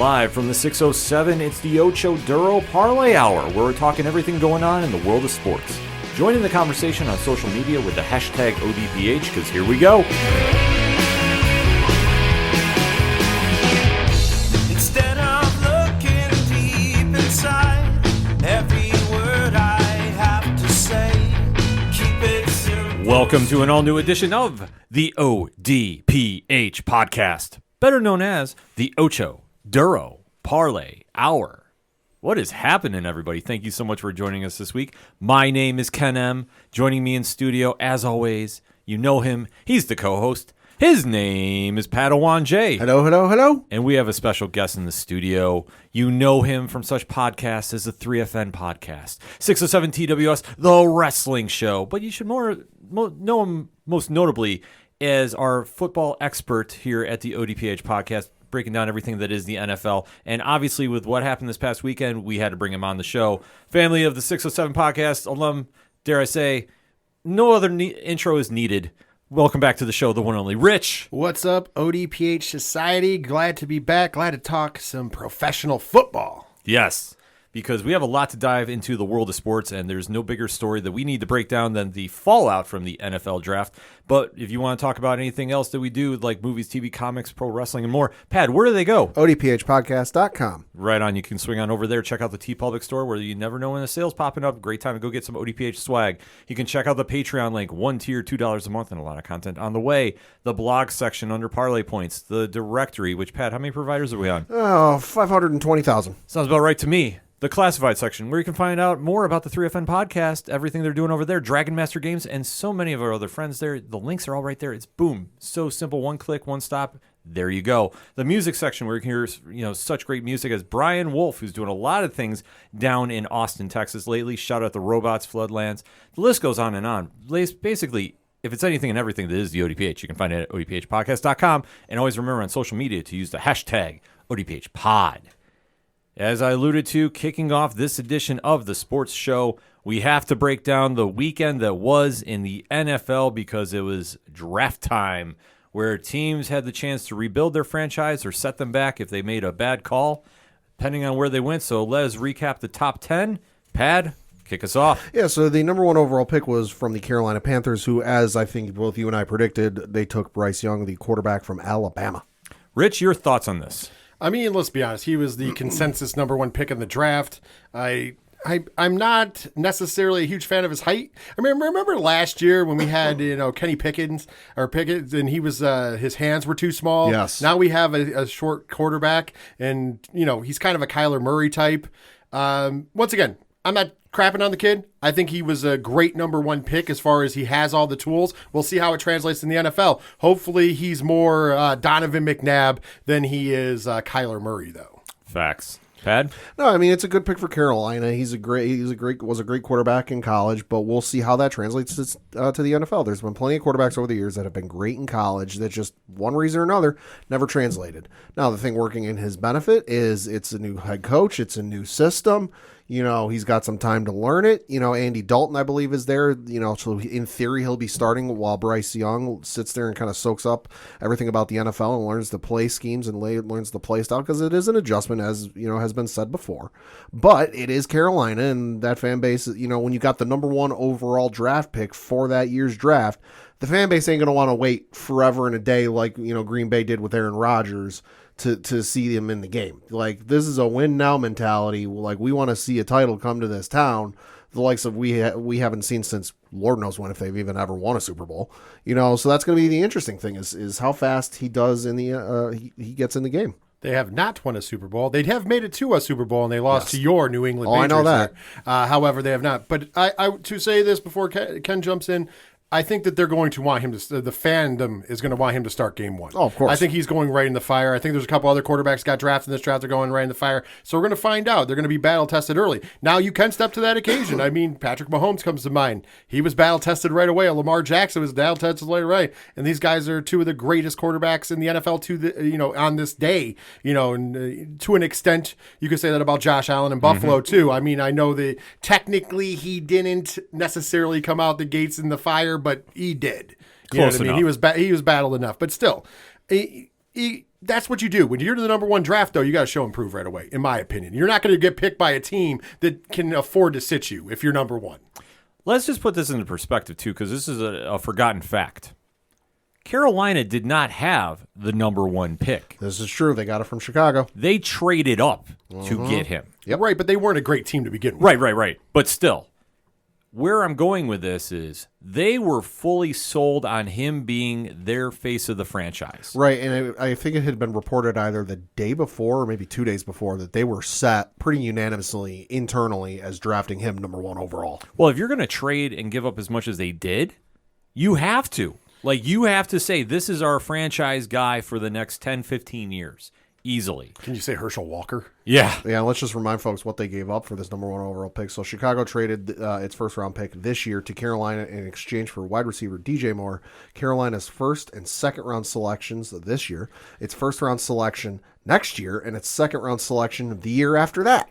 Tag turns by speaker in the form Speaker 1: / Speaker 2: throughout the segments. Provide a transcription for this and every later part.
Speaker 1: Live from the 607, it's the Ocho Duro Parlay Hour, where we're talking everything going on in the world of sports. Join in the conversation on social media with the hashtag ODPH, because here we go.
Speaker 2: Instead of looking deep inside, every word I have to say, keep it simple.
Speaker 1: Welcome to an all-new edition of the ODPH podcast, better known as the Ocho Duro Parlay Hour. What is happening, everybody? Thank you so much for joining us this week. My name is Ken M. Joining me in studio, as always, you know him. He's the co-host. His name is Padawan J.
Speaker 3: Hello, hello, hello.
Speaker 1: And we have a special guest in the studio. You know him from such podcasts as the 3FN podcast, 607 TWS, The Wrestling Show. But you should know him most notably as our football expert here at the ODPH podcast, breaking down everything that is the NFL. And obviously, with what happened this past weekend, we had to bring him on the show. Family of the 607 podcast, alum, dare I say, no other intro is needed. Welcome back to the show, the one and only Rich.
Speaker 3: What's up, ODPH Society? Glad to be back. Glad to talk some professional football.
Speaker 1: Yes, because we have a lot to dive into the world of sports, and there's no bigger story that we need to break down than the fallout from the NFL draft. But if you want to talk about anything else that we do, like movies, TV, comics, pro wrestling, and more, Pad, where do they go?
Speaker 3: ODPHpodcast.com.
Speaker 1: Right on. You can swing on over there. Check out the TeePublic store where you never know when the sale's popping up. Great time to go get some ODPH swag. You can check out the Patreon link, one tier, $2 a month, and a lot of content on the way. The blog section under Parlay Points. The directory, which, Pat, how many providers are we on?
Speaker 3: Oh, 520,000.
Speaker 1: Sounds about right to me. The classified section, where you can find out more about the 3FN podcast, everything they're doing over there, Dragon Master Games, and so many of our other friends there. The links are all right there. It's boom. So simple. One click, one stop. There you go. The music section, where you can hear such great music as Brian Wolf, who's doing a lot of things down in Austin, Texas lately. Shout out the Robots, Floodlands. The list goes on and on. Basically, if it's anything and everything that is the ODPH, you can find it at odphpodcast.com. And always remember on social media to use the hashtag ODPHpod. As I alluded to, kicking off this edition of the sports show, we have to break down the weekend that was in the NFL because it was draft time, where teams had the chance to rebuild their franchise or set them back if they made a bad call, depending on where they went. So let us recap the top 10. Pad, kick us off.
Speaker 3: Yeah, so the number one overall pick was from the Carolina Panthers, who, as I think both you and I predicted, they took Bryce Young, the quarterback from Alabama.
Speaker 1: Rich, your thoughts on this?
Speaker 4: I mean, let's be honest. He was the consensus number one pick in the draft. I'm not necessarily a huge fan of his height. I mean, remember last year when we had Kenny Pickett, and he was his hands were too small.
Speaker 3: Yes.
Speaker 4: Now we have a short quarterback, and he's kind of a Kyler Murray type. Once again, I'm not crapping on the kid. I think he was a great number one pick as far as he has all the tools. We'll see how it translates in the NFL. Hopefully he's more Donovan McNabb than he is Kyler Murray, though.
Speaker 1: Facts. Pad?
Speaker 3: No, I mean, it's a good pick for Carolina. Was a great quarterback in college, but we'll see how that translates to the NFL. There's been plenty of quarterbacks over the years that have been great in college that just one reason or another never translated. Now, the thing working in his benefit is it's a new head coach. It's a new system. He's got some time to learn it. Andy Dalton, I believe, is there. So in theory, he'll be starting while Bryce Young sits there and kind of soaks up everything about the NFL and learns the play schemes and learns the play style, because it is an adjustment, as has been said before. But it is Carolina, and that fan base, when you got the number one overall draft pick for that year's draft, the fan base ain't going to want to wait forever and a day like, Green Bay did with Aaron Rodgers to see them in the game. Like, this is a win now mentality. Like, we want to see a title come to this town, the likes of we haven't seen since Lord knows when, if they've even ever won a Super Bowl. So that's going to be the interesting thing is how fast he does in the he gets in the game.
Speaker 4: They have not won a Super Bowl. They have made it to a Super Bowl, and they lost to your New England Patriots.
Speaker 3: I know that.
Speaker 4: However, they have not. But I to say this before Ken jumps in, I think that they're going to want him to, the fandom is going to want him to start game one.
Speaker 3: Oh, of course.
Speaker 4: I think he's going right in the fire. I think there's a couple other quarterbacks got drafted in this draft. They're going right in the fire. So we're going to find out. They're going to be battle tested early. Now you can step to that occasion. I mean, Patrick Mahomes comes to mind. He was battle tested right away. Lamar Jackson was battle tested right away. And these guys are two of the greatest quarterbacks in the NFL on this day. And to an extent, you could say that about Josh Allen in Buffalo too. I mean, I know that technically he didn't necessarily come out the gates in the fire, but he did.
Speaker 1: Close enough.
Speaker 4: He was battled enough, but still, that's what you do. When you're to the number one draft, though, you got to show and prove right away, in my opinion. You're not going to get picked by a team that can afford to sit you if you're number one.
Speaker 1: Let's just put this into perspective, too, because this is a forgotten fact. Carolina did not have the number one pick.
Speaker 3: This is true. They got it from Chicago.
Speaker 1: They traded up to get him.
Speaker 3: Yep.
Speaker 4: Right, but they weren't a great team to begin with.
Speaker 1: Right. But still, where I'm going with this is they were fully sold on him being their face of the franchise.
Speaker 3: Right, and I think it had been reported either the day before or maybe 2 days before that they were set pretty unanimously internally as drafting him number one overall.
Speaker 1: Well, if you're going to trade and give up as much as they did, you have to. Like, you have to say, this is our franchise guy for the next 10, 15 years. Easily.
Speaker 4: Can you say Herschel Walker?
Speaker 1: Yeah.
Speaker 3: Yeah, let's just remind folks what they gave up for this number one overall pick. So Chicago traded its first-round pick this year to Carolina in exchange for wide receiver DJ Moore, Carolina's first and second-round selections this year, its first-round selection next year, and its second-round selection the year after that.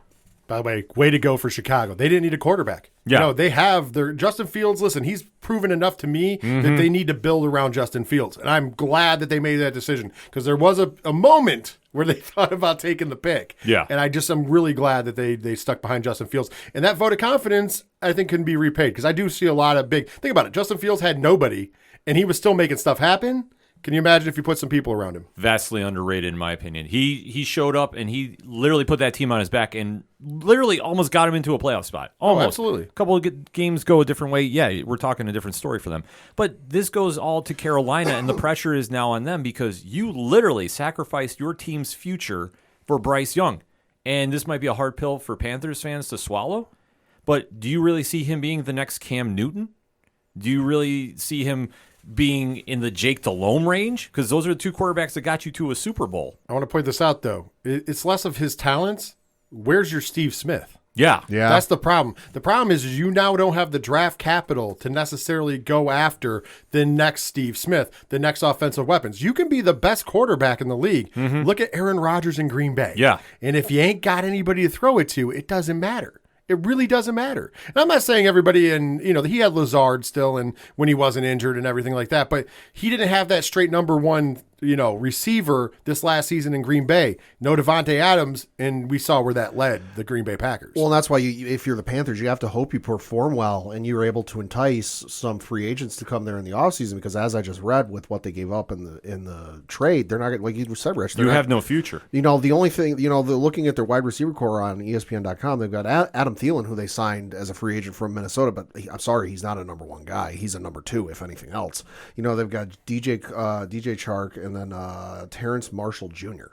Speaker 4: By the way, way to go for Chicago. They didn't need a quarterback.
Speaker 1: Yeah.
Speaker 4: No, they have their Justin Fields. Listen, he's proven enough to me that they need to build around Justin Fields. And I'm glad that they made that decision because there was a moment where they thought about taking the pick.
Speaker 1: Yeah.
Speaker 4: And I'm really glad that they stuck behind Justin Fields. And that vote of confidence, I think, can be repaid because I do see a lot of think about it. Justin Fields had nobody and he was still making stuff happen. Can you imagine if you put some people around him?
Speaker 1: Vastly underrated, in my opinion. He showed up, and he literally put that team on his back and literally almost got him into a playoff spot. Almost.
Speaker 4: Oh, absolutely.
Speaker 1: A couple of games go a different way. Yeah, we're talking a different story for them. But this goes all to Carolina, and the pressure is now on them because you literally sacrificed your team's future for Bryce Young. And this might be a hard pill for Panthers fans to swallow, but do you really see him being the next Cam Newton? Do you really see him being in the Jake Delhomme range? Because those are the two quarterbacks that got you to a Super Bowl.
Speaker 4: I want to point this out, though. It's less of his talents. Where's your Steve Smith?
Speaker 1: Yeah.
Speaker 4: That's the problem. The problem is you now don't have the draft capital to necessarily go after the next Steve Smith, the next offensive weapons. You can be the best quarterback in the league. Look at Aaron Rodgers in Green Bay.
Speaker 1: Yeah.
Speaker 4: And if you ain't got anybody to throw it to, it doesn't matter. It really doesn't matter. And I'm not saying everybody he had Lazard still and when he wasn't injured and everything like that, but he didn't have that straight number one, receiver this last season in Green Bay. No Devontae Adams, and we saw where that led the Green Bay Packers.
Speaker 3: Well, and that's why if you're the Panthers, you have to hope you perform well and you're able to entice some free agents to come there in the offseason because as I just read with what they gave up in the trade, they're not going to, like you said, Rich.
Speaker 1: You have no future.
Speaker 3: The only thing, they're looking at their wide receiver core on ESPN.com, they've got Adam Thielen, who they signed as a free agent from Minnesota, but I'm sorry, he's not a number one guy. He's a number two, if anything else. They've got DJ Chark and then Terrence Marshall Jr.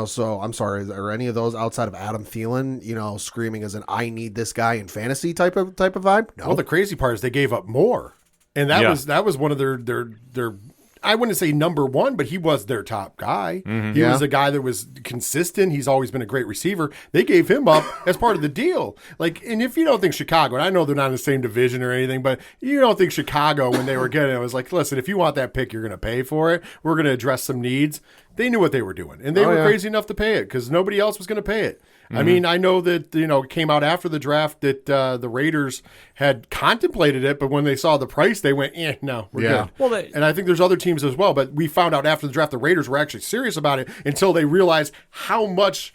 Speaker 3: So I'm sorry, are any of those outside of Adam Thielen, screaming as an I need this guy in fantasy type of vibe? No.
Speaker 4: Well, the crazy part is they gave up more. And that was one of their I wouldn't say number one, but he was their top guy. He was a guy that was consistent. He's always been a great receiver. They gave him up as part of the deal. And if you don't think Chicago, and I know they're not in the same division or anything, but you don't think Chicago, when they were getting it, was like, listen, if you want that pick, you're going to pay for it. We're going to address some needs. They knew what they were doing, and they were crazy enough to pay it because nobody else was going to pay it. I mean, I know that, it came out after the draft that the Raiders had contemplated it, but when they saw the price, they went, no, we're good.
Speaker 1: Well,
Speaker 4: and I think there's other teams as well, but we found out after the draft the Raiders were actually serious about it until they realized how much,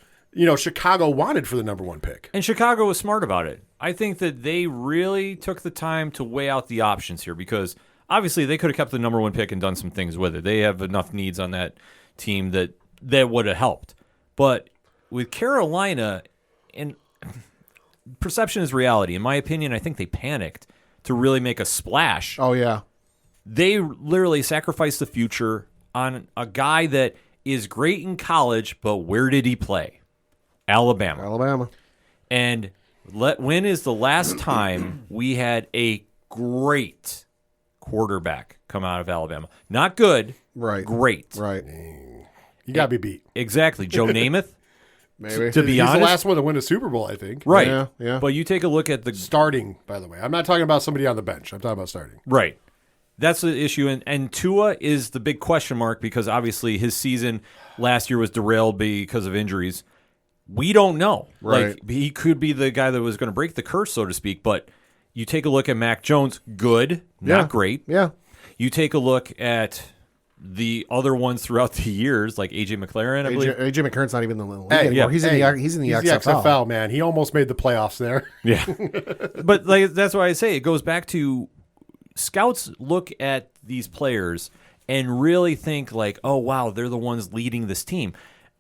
Speaker 4: Chicago wanted for the number one pick.
Speaker 1: And Chicago was smart about it. I think that they really took the time to weigh out the options here because obviously they could have kept the number one pick and done some things with it. They have enough needs on that team that would have helped. But with Carolina, and perception is reality. In my opinion, I think they panicked to really make a splash.
Speaker 3: Oh, yeah.
Speaker 1: They literally sacrificed the future on a guy that is great in college, but where did he play? Alabama. And when is the last time we had a great quarterback come out of Alabama? Not good,
Speaker 3: Right.
Speaker 1: Great.
Speaker 3: Right.
Speaker 4: You got to be beat.
Speaker 1: Exactly. Joe Namath.
Speaker 3: Maybe.
Speaker 1: To be
Speaker 4: He's
Speaker 1: honest,
Speaker 4: the last one to win a Super Bowl, I think.
Speaker 1: right?
Speaker 3: Yeah.
Speaker 1: But you take a look at the
Speaker 4: Starting, by the way. I'm not talking about somebody on the bench. I'm talking about starting.
Speaker 1: right. That's the issue, and Tua is the big question mark because obviously his season last year was derailed because of injuries. We don't know.
Speaker 3: Right.
Speaker 1: Like he could be the guy that was going to break the curse, so to speak. But you take a look at Mac Jones, good, not great.
Speaker 3: Yeah.
Speaker 1: You take a look at the other ones throughout the years, like AJ McLaren, I believe.
Speaker 3: AJ McCarron's not even in the league
Speaker 4: Hey,
Speaker 3: anymore. He's in the XFL.
Speaker 4: Man. He almost made the playoffs there.
Speaker 1: Yeah. But like that's why I say it goes back to scouts look at these players and really think like, oh, wow, they're the ones leading this team.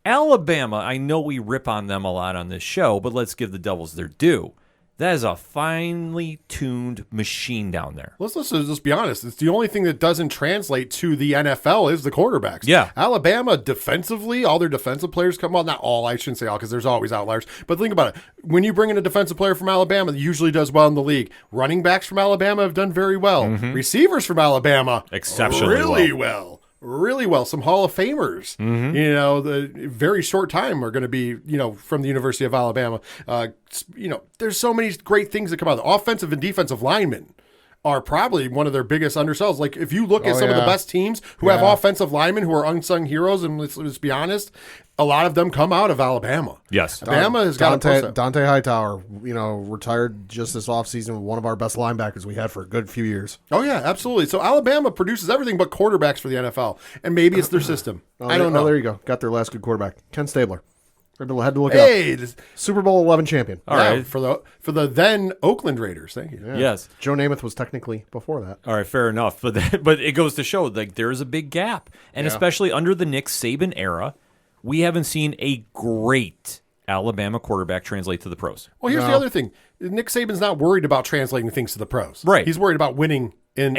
Speaker 1: Alabama, I know we rip on them a lot on this show, but let's give the Devils their due. That is a finely tuned machine down there.
Speaker 4: Let's be honest. It's the only thing that doesn't translate to the NFL is the quarterbacks.
Speaker 1: Yeah.
Speaker 4: Alabama defensively, all their defensive players come well, not all, I shouldn't say all because there's always outliers. But think about it. When you bring in a defensive player from Alabama that usually does well in the league, running backs from Alabama have done very well. Receivers from Alabama,
Speaker 1: Exceptionally
Speaker 4: really well. Really well. Some Hall of Famers, the very short time are going to be, from the University of Alabama. There's so many great things that come out. The offensive and defensive linemen are probably one of their biggest undersells. Like if you look at some of the best teams who have offensive linemen who are unsung heroes, and let's be honest, a lot of them come out of Alabama.
Speaker 1: Yes.
Speaker 4: Alabama has got
Speaker 3: Dante Hightower, retired just this offseason, one of our best linebackers we had for a good few years.
Speaker 4: Oh, yeah, absolutely. So Alabama produces everything but quarterbacks for the NFL, and maybe it's their system. I don't know.
Speaker 3: Oh, there you go. Got their last good quarterback. Ken Stabler. Had to look it up. Super Bowl 11 champion.
Speaker 4: All right. For the then Oakland Raiders. Thank you.
Speaker 3: Yeah.
Speaker 1: Yes.
Speaker 3: Joe Namath was technically before that.
Speaker 1: All right, fair enough. But it goes to show like there is a big gap. And especially under the Nick Saban era, we haven't seen a great Alabama quarterback translate to the pros.
Speaker 4: Well, here's the other thing. Nick Saban's not worried about translating things to the pros.
Speaker 1: Right.
Speaker 4: He's worried about winning in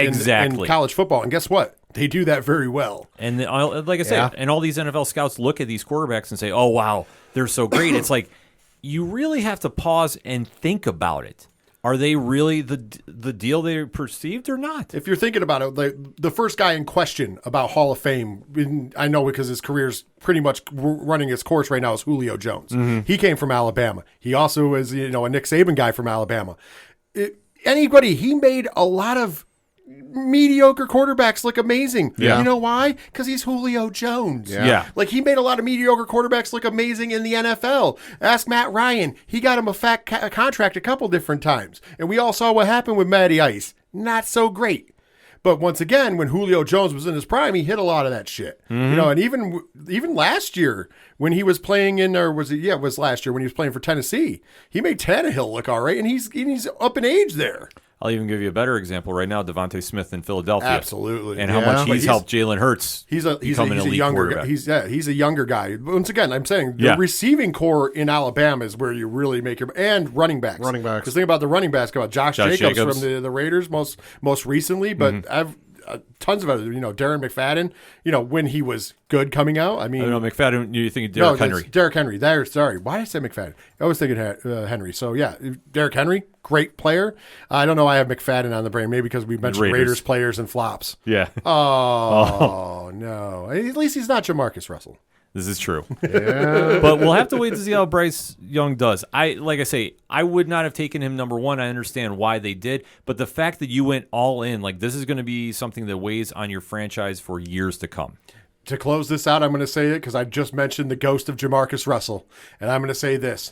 Speaker 4: college football. And guess what? They do that very well.
Speaker 1: And like I said, and all these NFL scouts look at these quarterbacks and say, oh, wow, they're so great. It's like you really have to pause and think about it. Are they really the deal they perceived or not?
Speaker 4: If you're thinking about it, the first guy in question about Hall of Fame, I know because his career's pretty much running its course right now, is Julio Jones. He came from Alabama. He also is a Nick Saban guy from Alabama. He made a lot of mediocre quarterbacks look amazing.
Speaker 1: Yeah.
Speaker 4: You know why? Because he's Julio Jones.
Speaker 1: Yeah.
Speaker 4: Like he made a lot of mediocre quarterbacks look amazing in the NFL. Ask Matt Ryan. He got him a fat contract a couple different times. And we all saw what happened with Matty Ice. Not so great. But once again, when Julio Jones was in his prime, he hit a lot of that shit. And even last year when he was playing it was last year when he was playing for Tennessee, he made Tannehill look all right, and he's up in age there.
Speaker 1: I'll even give you a better example right now, Devontae Smith in Philadelphia.
Speaker 4: Absolutely.
Speaker 1: And how much he's helped Jalen Hurts become an elite
Speaker 4: younger
Speaker 1: quarterback.
Speaker 4: He's a younger guy. Once again, I'm saying the receiving core in Alabama is where you really make your and running backs. Because think about the running backs. Come about Josh Jacobs from the Raiders most recently, but I've tons of other, Darren McFadden, when he was good coming out. I mean,
Speaker 1: I don't know, McFadden, you think Derrick Henry.
Speaker 4: Derrick Henry. Sorry. Why did I say McFadden? I was thinking Henry. So, yeah, Derrick Henry, great player. I don't know why I have McFadden on the brain. Maybe because we mentioned Raiders players and flops.
Speaker 1: Yeah.
Speaker 4: Oh, no. At least he's not Jamarcus Russell.
Speaker 1: This is true. Yeah. But we'll have to wait to see how Bryce Young does. I would not have taken him number one. I understand why they did. But the fact that you went all in, like this is going to be something that weighs on your franchise for years to come.
Speaker 4: To close this out, I'm going to say it because I just mentioned the ghost of Jamarcus Russell. And I'm going to say this.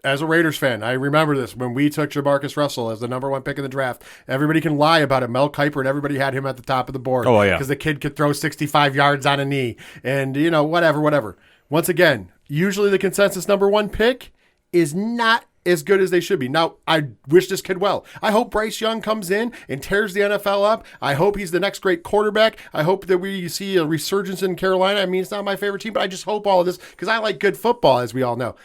Speaker 4: As a Raiders fan, I remember this. When we took Jamarcus Russell as the number one pick in the draft, everybody can lie about it. Mel Kiper and everybody had him at the top of the board.
Speaker 1: Oh, yeah.
Speaker 4: Because the kid could throw 65 yards on a knee. And, whatever. Once again, usually the consensus number one pick is not as good as they should be. Now, I wish this kid well. I hope Bryce Young comes in and tears the NFL up. I hope he's the next great quarterback. I hope that we see a resurgence in Carolina. I mean, it's not my favorite team, but I just hope all of this because I like good football, as we all know.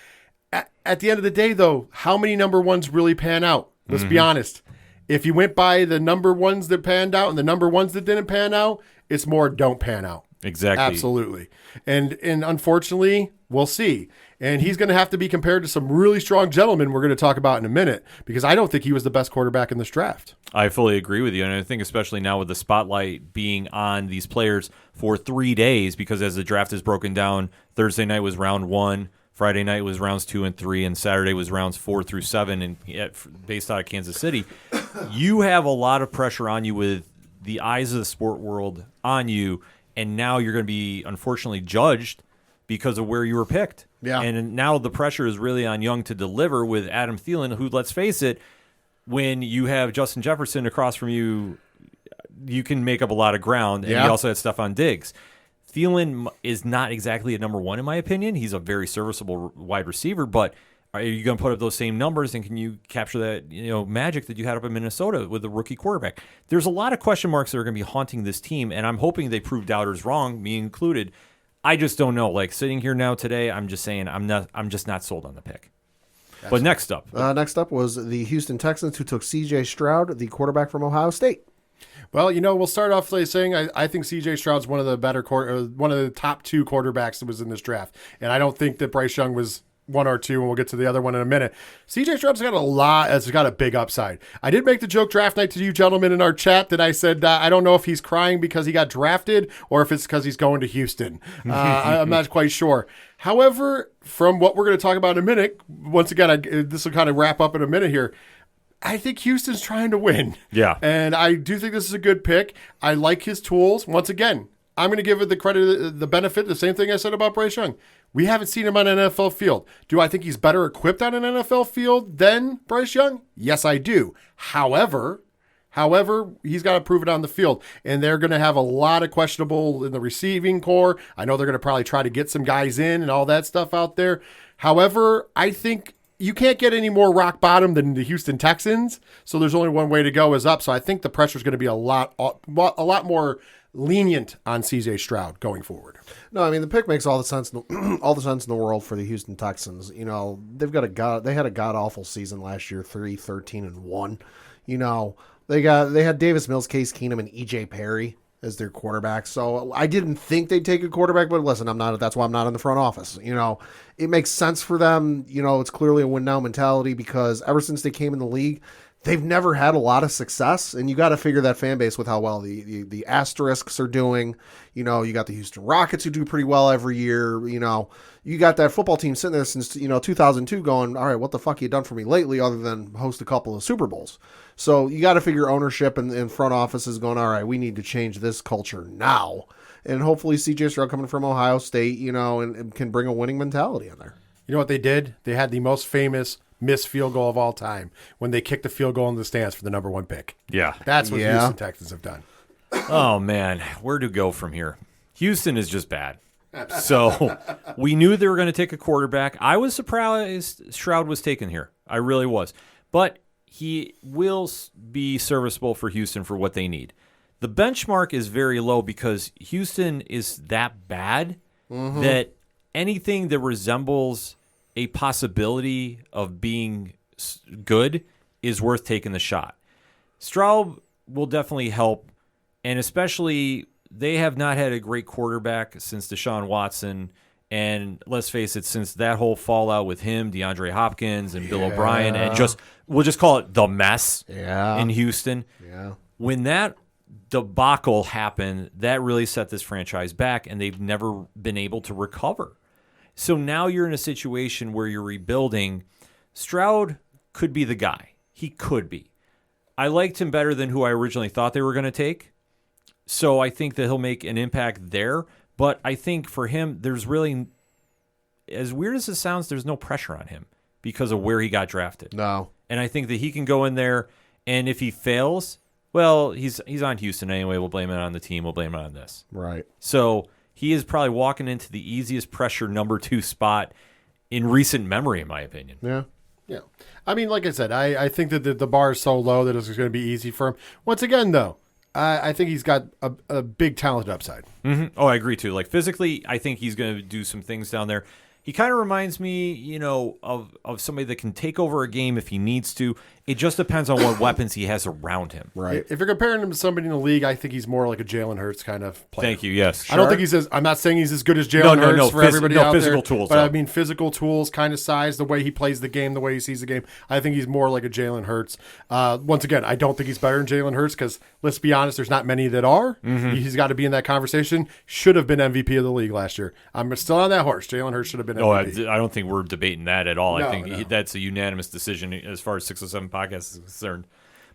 Speaker 4: At the end of the day, though, how many number ones really pan out? Let's be honest. If you went by the number ones that panned out and the number ones that didn't pan out, it's more don't pan out.
Speaker 1: Exactly.
Speaker 4: Absolutely. And unfortunately, we'll see. And he's going to have to be compared to some really strong gentlemen we're going to talk about in a minute because I don't think he was the best quarterback in this draft.
Speaker 1: I fully agree with you. And I think especially now with the spotlight being on these players for 3 days because as the draft is broken down, Thursday night was round 1. Friday night was rounds 2 and 3, and Saturday was rounds 4 through 7, and based out of Kansas City. You have a lot of pressure on you with the eyes of the sport world on you, and now you're going to be unfortunately judged because of where you were picked.
Speaker 3: Yeah.
Speaker 1: And now the pressure is really on Young to deliver with Adam Thielen, who, let's face it, when you have Justin Jefferson across from you, you can make up a lot of ground. And
Speaker 3: Yeah.
Speaker 1: he also had stuff on Diggs. Thielen is not exactly a number one in my opinion. He's a very serviceable wide receiver, but are you going to put up those same numbers, and can you capture that magic that you had up in Minnesota with the rookie quarterback? There's a lot of question marks that are going to be haunting this team, and I'm hoping they prove doubters wrong, me included. I just don't know. Like sitting here now today, I'm just saying I'm just not sold on the pick. But next up
Speaker 3: was the Houston Texans, who took C.J. Stroud, the quarterback from Ohio State.
Speaker 4: Well, we'll start off by saying I think C.J. Stroud's one of the better one of the top 2 quarterbacks that was in this draft, and I don't think that Bryce Young was 1 or 2, and we'll get to the other one in a minute. C.J. Stroud's got a big upside. I did make the joke draft night to you gentlemen in our chat that I said I don't know if he's crying because he got drafted or if it's because he's going to Houston. I'm not quite sure. However, from what we're going to talk about in a minute, once again, this will kind of wrap up in a minute here. I think Houston's trying to win.
Speaker 1: Yeah.
Speaker 4: And I do think this is a good pick. I like his tools. Once again, I'm going to give it the credit, the benefit, the same thing I said about Bryce Young. We haven't seen him on an NFL field. Do I think he's better equipped on an NFL field than Bryce Young? Yes, I do. However, he's got to prove it on the field. And they're going to have a lot of questionable in the receiving core. I know they're going to probably try to get some guys in and all that stuff out there. However, I think you can't get any more rock bottom than the Houston Texans. So there's only one way to go is up. So I think the pressure is going to be a lot more lenient on C.J. Stroud going forward.
Speaker 3: No, I mean the pick makes all the sense in the world for the Houston Texans. They had a god awful season last year, 13-1. They had Davis Mills, Case Keenum, and E.J. Perry as their quarterback. So I didn't think they'd take a quarterback, but listen, that's why I'm not in the front office. It makes sense for them. It's clearly a win now mentality because ever since they came in the league, they've never had a lot of success, and you got to figure that fan base with how well the Asterisks are doing. You got the Houston Rockets who do pretty well every year. You got that football team sitting there since 2002 going, all right, what the fuck you done for me lately other than host a couple of Super Bowls? So you got to figure ownership and front office is going, all right, we need to change this culture now. And hopefully C.J. Stroud coming from Ohio State, and can bring a winning mentality in there.
Speaker 4: You know what they did? They had the most famous missed field goal of all time when they kicked the field goal in the stands for the number 1 pick.
Speaker 1: Yeah.
Speaker 4: That's what the Houston Texans have done.
Speaker 1: Oh, man. Where to go from here? Houston is just bad. So we knew they were going to take a quarterback. I was surprised Stroud was taken here. I really was. But he will be serviceable for Houston for what they need. The benchmark is very low because Houston is that bad that anything that resembles a possibility of being good is worth taking the shot. Stroud will definitely help, and especially they have not had a great quarterback since Deshaun Watson, and let's face it, since that whole fallout with him, DeAndre Hopkins and Bill O'Brien, and we'll just call it the mess in Houston.
Speaker 3: Yeah.
Speaker 1: When that debacle happened, that really set this franchise back, and they've never been able to recover. So now you're in a situation where you're rebuilding. Stroud could be the guy. He could be. I liked him better than who I originally thought they were going to take. So I think that he'll make an impact there. But I think for him, there's really, as weird as it sounds, there's no pressure on him because of where he got drafted.
Speaker 3: No.
Speaker 1: And I think that he can go in there, and if he fails, well, he's on Houston anyway. We'll blame it on the team. We'll blame it on this.
Speaker 3: Right.
Speaker 1: So he is probably walking into the easiest pressure number 2 spot in recent memory, in my opinion.
Speaker 3: Yeah.
Speaker 4: Yeah. I mean, like I said, I think that the bar is so low that it's going to be easy for him. Once again, though, I think he's got a big talent upside.
Speaker 1: Mm-hmm. Oh, I agree, too. Like, physically, I think he's going to do some things down there. He kind of reminds me, of somebody that can take over a game if he needs to. It just depends on what weapons he has around him.
Speaker 3: Right.
Speaker 4: If you're comparing him to somebody in the league, I think he's more like a Jalen Hurts kind of player.
Speaker 1: Thank you, yes.
Speaker 4: I don't think he's I'm not saying he's as good as Jalen Hurts for everybody out
Speaker 1: physical
Speaker 4: there.
Speaker 1: Tools,
Speaker 4: but
Speaker 1: though.
Speaker 4: I mean physical tools, kind of size, the way he plays the game, the way he sees the game. I think he's more like a Jalen Hurts. Once again, I don't think he's better than Jalen Hurts because, let's be honest, there's not many that are. Mm-hmm. He's got to be in that conversation. Should have been MVP of the league last year. I'm still on that horse. Jalen Hurts should have been MVP.
Speaker 1: I don't think we're debating that at all.
Speaker 4: No,
Speaker 1: I think that's a unanimous decision as far as 607 podcasts is concerned.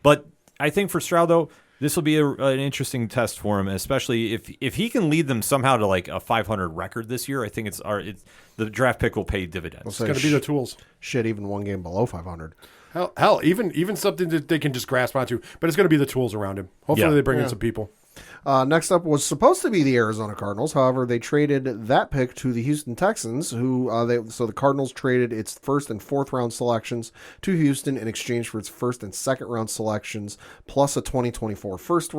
Speaker 1: But I think for Stroud, though, this will be an interesting test for him, especially if he can lead them somehow to like a 500 record this year. I think the draft pick will pay dividends.
Speaker 4: It's going to be the tools.
Speaker 3: Shit, even one game below 500.
Speaker 4: Hell, even something that they can just grasp onto. But it's going to be the tools around him. Hopefully they bring in some people.
Speaker 3: Next up was supposed to be the Arizona Cardinals. However, they traded that pick to the Houston Texans, so the Cardinals traded its first and fourth round selections to Houston in exchange for its first and second round selections, plus a 2024 first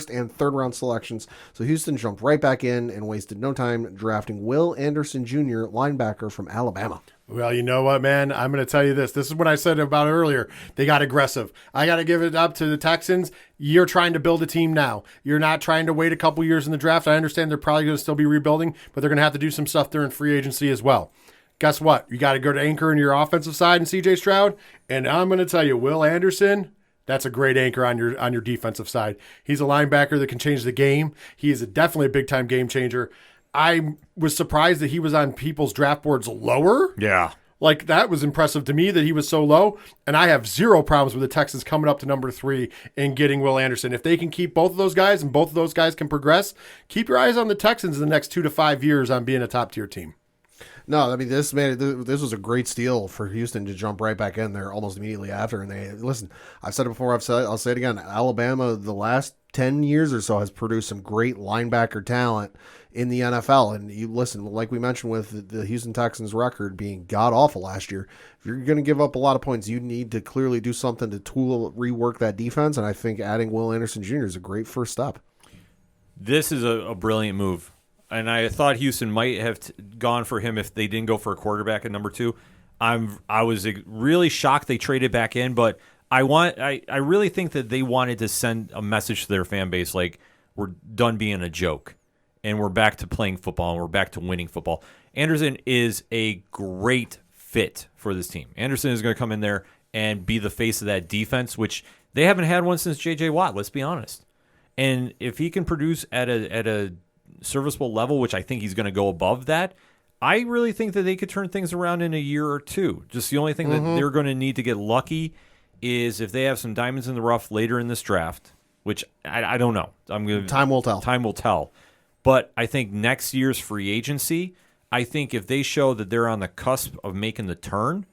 Speaker 3: and third round selections. So Houston jumped right back in and wasted no time drafting Will Anderson Jr., linebacker from Alabama.
Speaker 4: Well, you know what, man? I'm going to tell you this. This is what I said about earlier. They got aggressive. I got to give it up to the Texans. You're trying to build a team now. You're not trying to wait a couple years in the draft. I understand they're probably going to still be rebuilding, but they're going to have to do some stuff during free agency as well. Guess what? You got to go to anchor in your offensive side and C.J. Stroud. And I'm going to tell you, Will Anderson, that's a great anchor on your defensive side. He's a linebacker that can change the game. He is definitely a big-time game changer. I was surprised that he was on people's draft boards lower.
Speaker 1: Yeah.
Speaker 4: Like, that was impressive to me that he was so low. And I have zero problems with the Texans coming up to number 3 and getting Will Anderson. If they can keep both of those guys and both of those guys can progress, keep your eyes on the Texans in the next 2 to 5 years on being a top-tier team.
Speaker 3: No, I mean, this was a great steal for Houston to jump right back in there almost immediately after. And listen, I've said it before, I'll say it again. Alabama, the last 10 years or so, has produced some great linebacker talent in the NFL. And you listen, like we mentioned with the Houston Texans record being god-awful last year, if you're going to give up a lot of points, you need to clearly do something to rework that defense. And I think adding Will Anderson Jr. is a great first step.
Speaker 1: This is a brilliant move. And I thought Houston might have gone for him if they didn't go for a quarterback at number 2. I was really shocked they traded back in, but I really think that they wanted to send a message to their fan base like, we're done being a joke and we're back to playing football and we're back to winning football. Anderson is a great fit for this team. Anderson is going to come in there and be the face of that defense, which they haven't had one since J.J. Watt, let's be honest. And if he can produce at a serviceable level, which I think he's going to go above that, I really think that they could turn things around in a year or two. Just the only thing that they're going to need to get lucky is if they have some diamonds in the rough later in this draft, which I don't know.
Speaker 3: Time will tell.
Speaker 1: Time will tell. But I think next year's free agency, I think if they show that they're on the cusp of making the turn,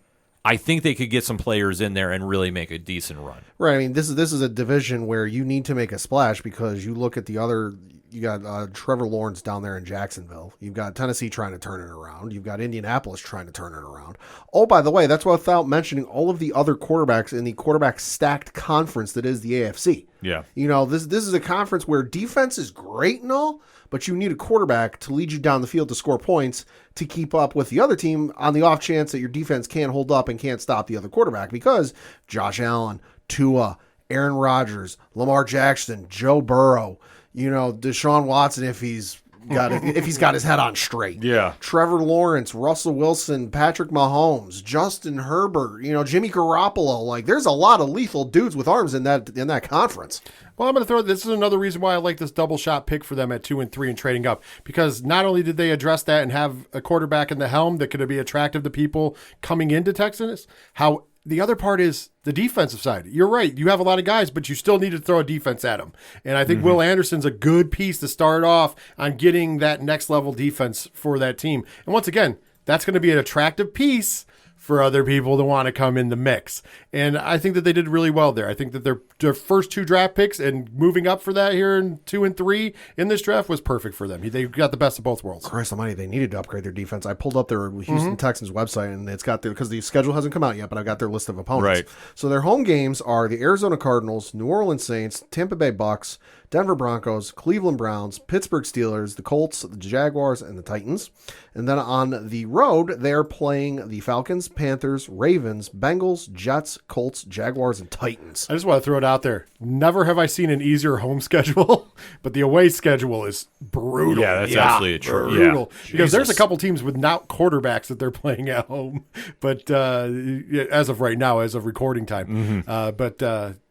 Speaker 1: I think they could get some players in there and really make a decent run.
Speaker 3: Right. I mean, this is a division where you need to make a splash because you look at the other. You got Trevor Lawrence down there in Jacksonville. You've got Tennessee trying to turn it around. You've got Indianapolis trying to turn it around. Oh, by the way, that's without mentioning all of the other quarterbacks in the quarterback stacked conference that is the AFC.
Speaker 1: Yeah.
Speaker 3: You know, this is a conference where defense is great and all, but you need a quarterback to lead you down the field to score points to keep up with the other team on the off chance that your defense can't hold up and can't stop the other quarterback because Josh Allen, Tua, Aaron Rodgers, Lamar Jackson, Joe Burrow, you know, Deshaun Watson if he's got his head on straight.
Speaker 1: Yeah.
Speaker 3: Trevor Lawrence, Russell Wilson, Patrick Mahomes, Justin Herbert, you know, Jimmy Garoppolo. Like, there's a lot of lethal dudes with arms in that conference.
Speaker 4: Well, I'm going to throw this is another reason why I like this double shot pick for them at 2 and 3 and trading up, because not only did they address that and have a quarterback in the helm that could be attractive to people coming into Texas, how the other part is the defensive side. You're right. You have a lot of guys, but you still need to throw a defense at them. And I think Will Anderson's a good piece to start off on getting that next level defense for that team. And once again, that's going to be an attractive piece for other people to want to come in the mix. And I think that they did really well there. I think that their first 2 draft picks and moving up for that here in 2 and 3 in this draft was perfect for them. They got the best of both worlds.
Speaker 3: Christ almighty, they needed to upgrade their defense. I pulled up their Houston Texans website, and it's got because the schedule hasn't come out yet, but I've got their list of opponents.
Speaker 1: Right.
Speaker 3: So their home games are the Arizona Cardinals, New Orleans Saints, Tampa Bay Bucks, Denver Broncos, Cleveland Browns, Pittsburgh Steelers, the Colts, the Jaguars, and the Titans. And then on the road, they're playing the Falcons, Panthers, Ravens, Bengals, Jets, Colts, Jaguars, and Titans.
Speaker 4: I just want to throw it out there. Never have I seen an easier home schedule, but the away schedule is brutal.
Speaker 1: Yeah, that's absolutely true.
Speaker 4: Brutal.
Speaker 1: Yeah.
Speaker 4: Because there's a
Speaker 1: Jesus.
Speaker 4: couple teams without quarterbacks that they're playing at home. But as of right now, as of recording time.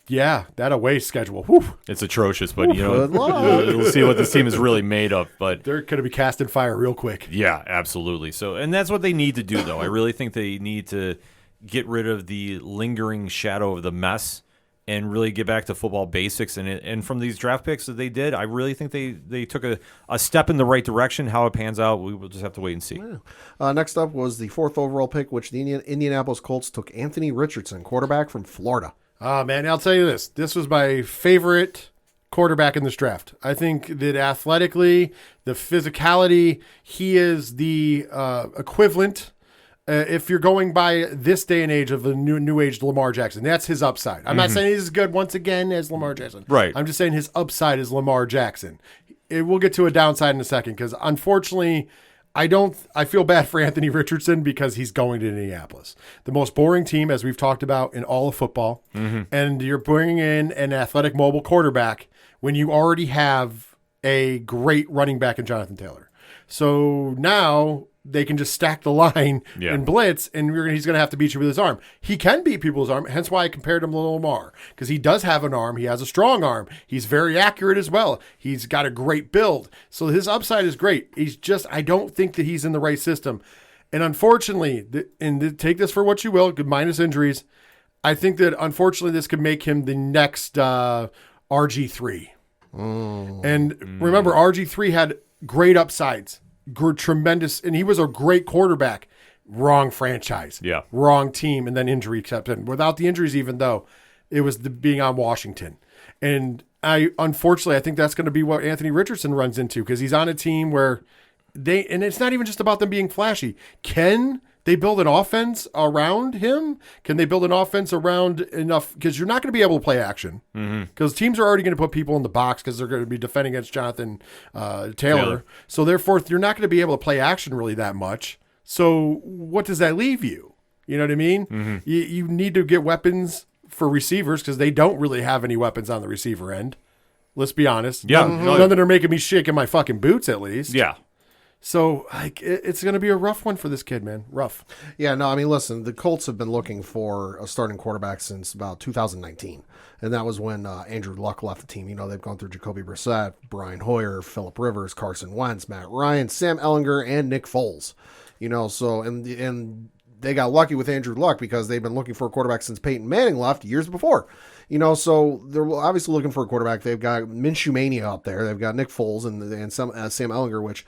Speaker 4: Yeah, that away schedule. Whew.
Speaker 1: It's atrocious, but you know,
Speaker 3: Good luck.
Speaker 1: we'll see what this team is really made of. But
Speaker 4: They're going to be casting fire real quick.
Speaker 1: yeah, absolutely. So, and that's what they need to do, though. I really think they need to get rid of the lingering shadow of the mess and really get back to football basics. And from these draft picks that they did, I really think they took a step in the right direction. How it pans out, we will just have to wait and see.
Speaker 3: Yeah. Next up was the 4th overall pick, which the Indianapolis Colts took Anthony Richardson, quarterback from Florida.
Speaker 4: Oh, man, I'll tell you this. This was my favorite quarterback in this draft. I think that athletically, the physicality, he is the equivalent if you're going by this day and age of the new age Lamar Jackson. That's his upside. I'm not saying he's as good once again as Lamar Jackson.
Speaker 1: Right.
Speaker 4: I'm just saying his upside is Lamar Jackson. We'll get to a downside in a second because unfortunately, I feel bad for Anthony Richardson because he's going to Indianapolis, the most boring team, as we've talked about, in all of football. And you're bringing in an athletic mobile quarterback when you already have a great running back in Jonathan Taylor. So now they can just stack the line and blitz, and he's going to have to beat you with his arm. He can beat people with his arm, hence why I compared him to Lamar, because he does have an arm. He has a strong arm. He's very accurate as well. He's got a great build. So his upside is great. I don't think that he's in the right system. And unfortunately, take this for what you will, minus injuries, I think that unfortunately this could make him the next RG3. And remember, RG3 had great upsides. Tremendous, and he was a great quarterback. Wrong franchise, wrong team, and then injury kept in. Without the injuries, even though it was being on Washington, and unfortunately I think that's going to be what Anthony Richardson runs into because he's on a team where and it's not even just about them being flashy. Can they build an offense around him? Can they build an offense around enough? Because you're not going to be able to play action. Because teams are already going to put people in the box because they're going to be defending against Jonathan Taylor. So therefore, you're not going to be able to play action really that much. So what does that leave you? You know what I mean? You need to get weapons for receivers because they don't really have any weapons on the receiver end. Let's be honest. None that are making me shake in my fucking boots, at least.
Speaker 1: Yeah.
Speaker 4: So it's going to be a rough one for this kid, man. Rough.
Speaker 3: Yeah, no, I mean, listen, the Colts have been looking for a starting quarterback since about 2019. And that was when Andrew Luck left the team. You know, they've gone through Jacoby Brissett, Brian Hoyer, Phillip Rivers, Carson Wentz, Matt Ryan, Sam Ehlinger, and Nick Foles. You know, so, and they got lucky with Andrew Luck because they've been looking for a quarterback since Peyton Manning left years before. You know, so they're obviously looking for a quarterback. They've got Minshew Mania up there. They've got Nick Foles and Sam Ehlinger, which